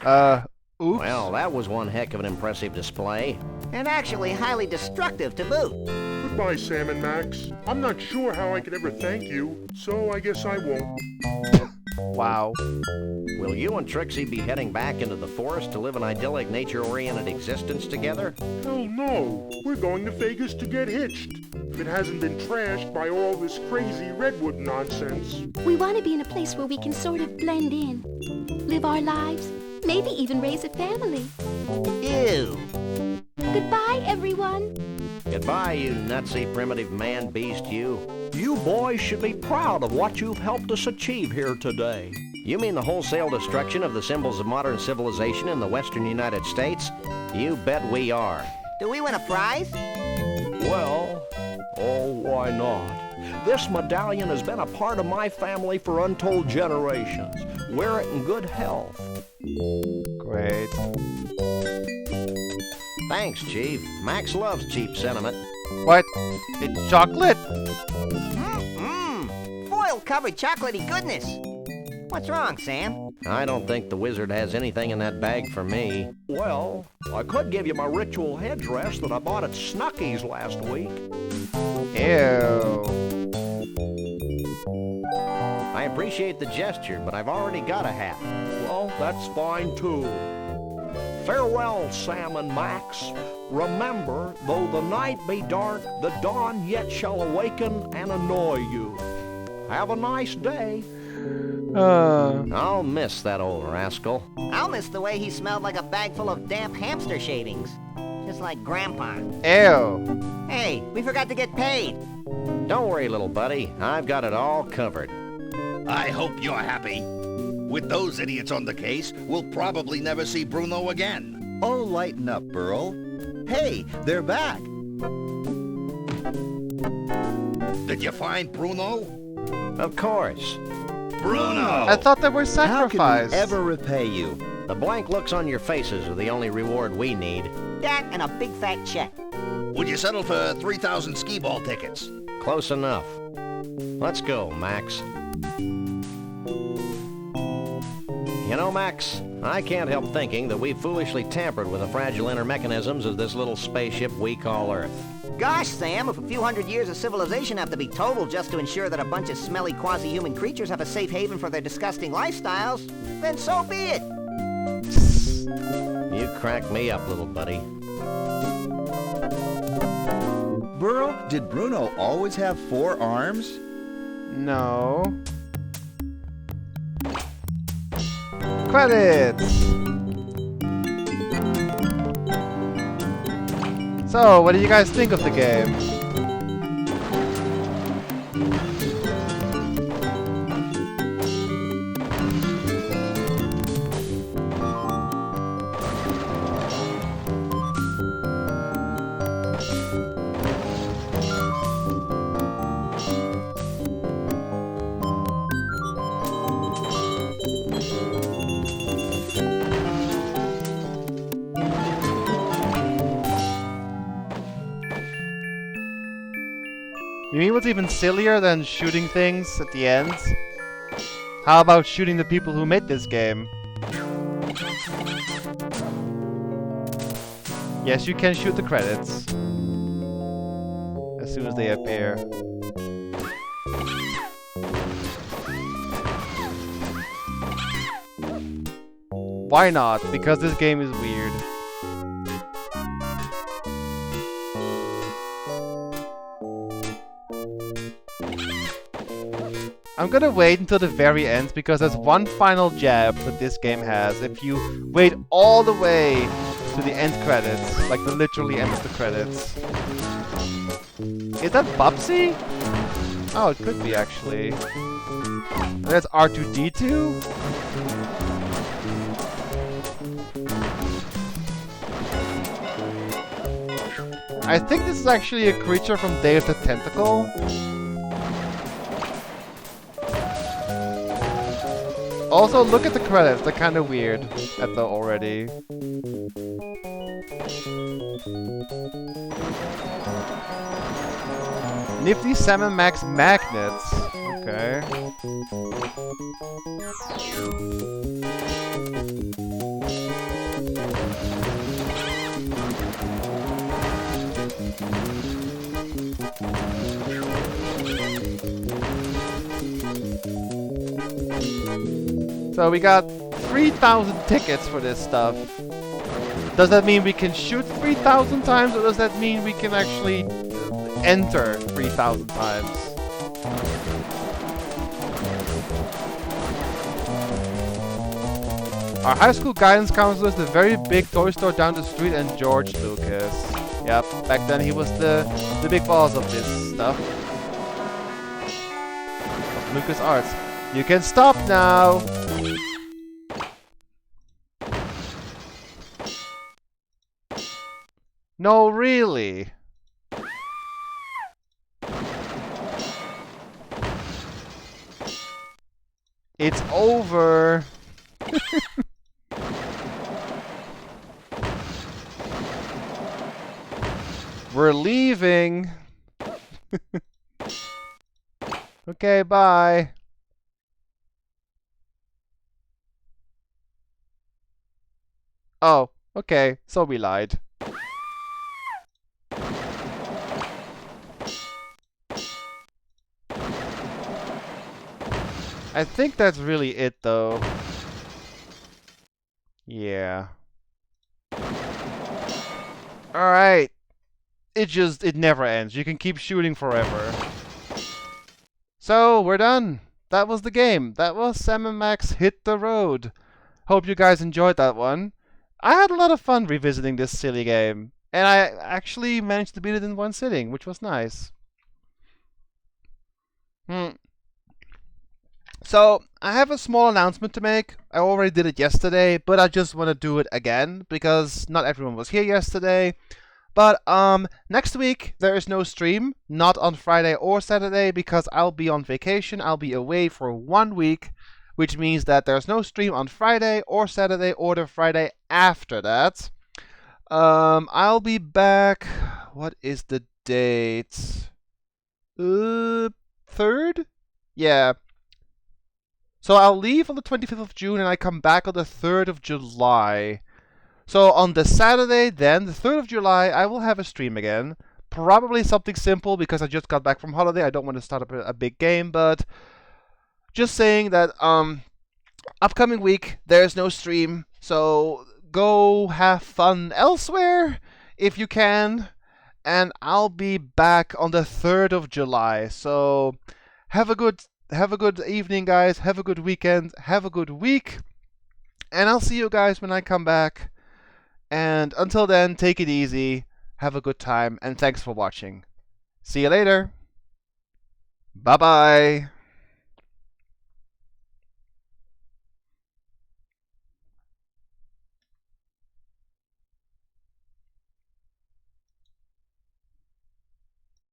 Oops. Well, that was one heck of an impressive display. And actually highly destructive to boot. Goodbye, Sam and Max. I'm not sure how I could ever thank you, so I guess I won't. Wow. Will you and Trixie be heading back into the forest to live an idyllic, nature-oriented existence together? Hell no. We're going to Vegas to get hitched. If it hasn't been trashed by all this crazy redwood nonsense. We want to be in a place where we can sort of blend in, live our lives, maybe even raise a family. Ew. Goodbye, everyone. Goodbye, you nutsy primitive man-beast, you. You boys should be proud of what you've helped us achieve here today. You mean the wholesale destruction of the symbols of modern civilization in the western United States? You bet we are. Do we win a prize? Well, oh, why not? This medallion has been a part of my family for untold generations. Wear it in good health. Great. Thanks, Chief. Max loves cheap sentiment. What? It's chocolate? Foil-covered chocolatey goodness. What's wrong, Sam? I don't think the wizard has anything in that bag for me. Well, I could give you my ritual headdress that I bought at Snucky's last week. Ew. I appreciate the gesture, but I've already got a hat. Well, that's fine too. Farewell, Sam and Max. Remember, though the night be dark, the dawn yet shall awaken and annoy you. Have a nice day. I'll miss that old rascal. I'll miss the way he smelled like a bag full of damp hamster shavings. Just like Grandpa. Ew. Hey, we forgot to get paid. Don't worry, little buddy. I've got it all covered. I hope you're happy. With those idiots on the case, we'll probably never see Bruno again. Oh, lighten up, Burl. Hey, they're back. Did you find Bruno? Of course. Bruno! I thought they were How can sacrificed. we ever repay you? The blank looks on your faces are the only reward we need. That and a big fat check. Would you settle for 3,000 skee-ball tickets? Close enough. Let's go, Max. You know, Max, I can't help thinking that we've foolishly tampered with the fragile inner mechanisms of this little spaceship we call Earth. Gosh, Sam, if a few hundred years of civilization have to be totaled just to ensure that a bunch of smelly quasi-human creatures have a safe haven for their disgusting lifestyles, then so be it. You crack me up, little buddy. Burl, did Bruno always have 4 arms? No. Credits! So, what do you guys think of the game? You mean what's even sillier than shooting things at the end? How about shooting the people who made this game? Yes, you can shoot the credits. As soon as they appear. Why not? Because this game is weird. I'm gonna wait until the very end because there's one final jab that this game has. If you wait all the way to the end credits, like the literally end of the credits. Is that Bubsy? Oh, it could be actually. That's R2-D2? I think this is actually a creature from Day of the Tentacle. Also, look at the credits, they're kind of weird at the already. Nifty Sam and Max magnets. Okay. Okay. So we got 3,000 tickets for this stuff. Does that mean we can shoot 3,000 times, or does that mean we can actually enter 3,000 times? Our high school guidance counselor is the very big toy store down the street, and George Lucas. Yep, back then he was the big boss of this stuff. Of Lucas Arts. You can stop now! No, really? It's over! We're leaving! Okay, bye! Oh, okay, so we lied. I think that's really it, though. Yeah. Alright. It never ends. You can keep shooting forever. So, we're done. That was the game. That was Sam and Max Hit the Road. Hope you guys enjoyed that one. I had a lot of fun revisiting this silly game. And I actually managed to beat it in one sitting, which was nice. So, I have a small announcement to make. I already did it yesterday, but I just want to do it again, because not everyone was here yesterday. But, next week, there is no stream, not on Friday or Saturday, because I'll be on vacation. I'll be away for 1 week, which means that there's no stream on Friday or Saturday or the Friday after that. I'll be back, what is the date? 3rd? Yeah. So I'll leave on the 25th of June and I come back on the 3rd of July. So on the Saturday then, the 3rd of July, I will have a stream again. Probably something simple because I just got back from holiday. I don't want to start up a big game, but just saying that upcoming week there's no stream. So go have fun elsewhere if you can. And I'll be back on the 3rd of July. So have a good evening, guys. Have a good weekend. Have a good week. And I'll see you guys when I come back. And until then, take it easy. Have a good time. And thanks for watching. See you later. Bye-bye.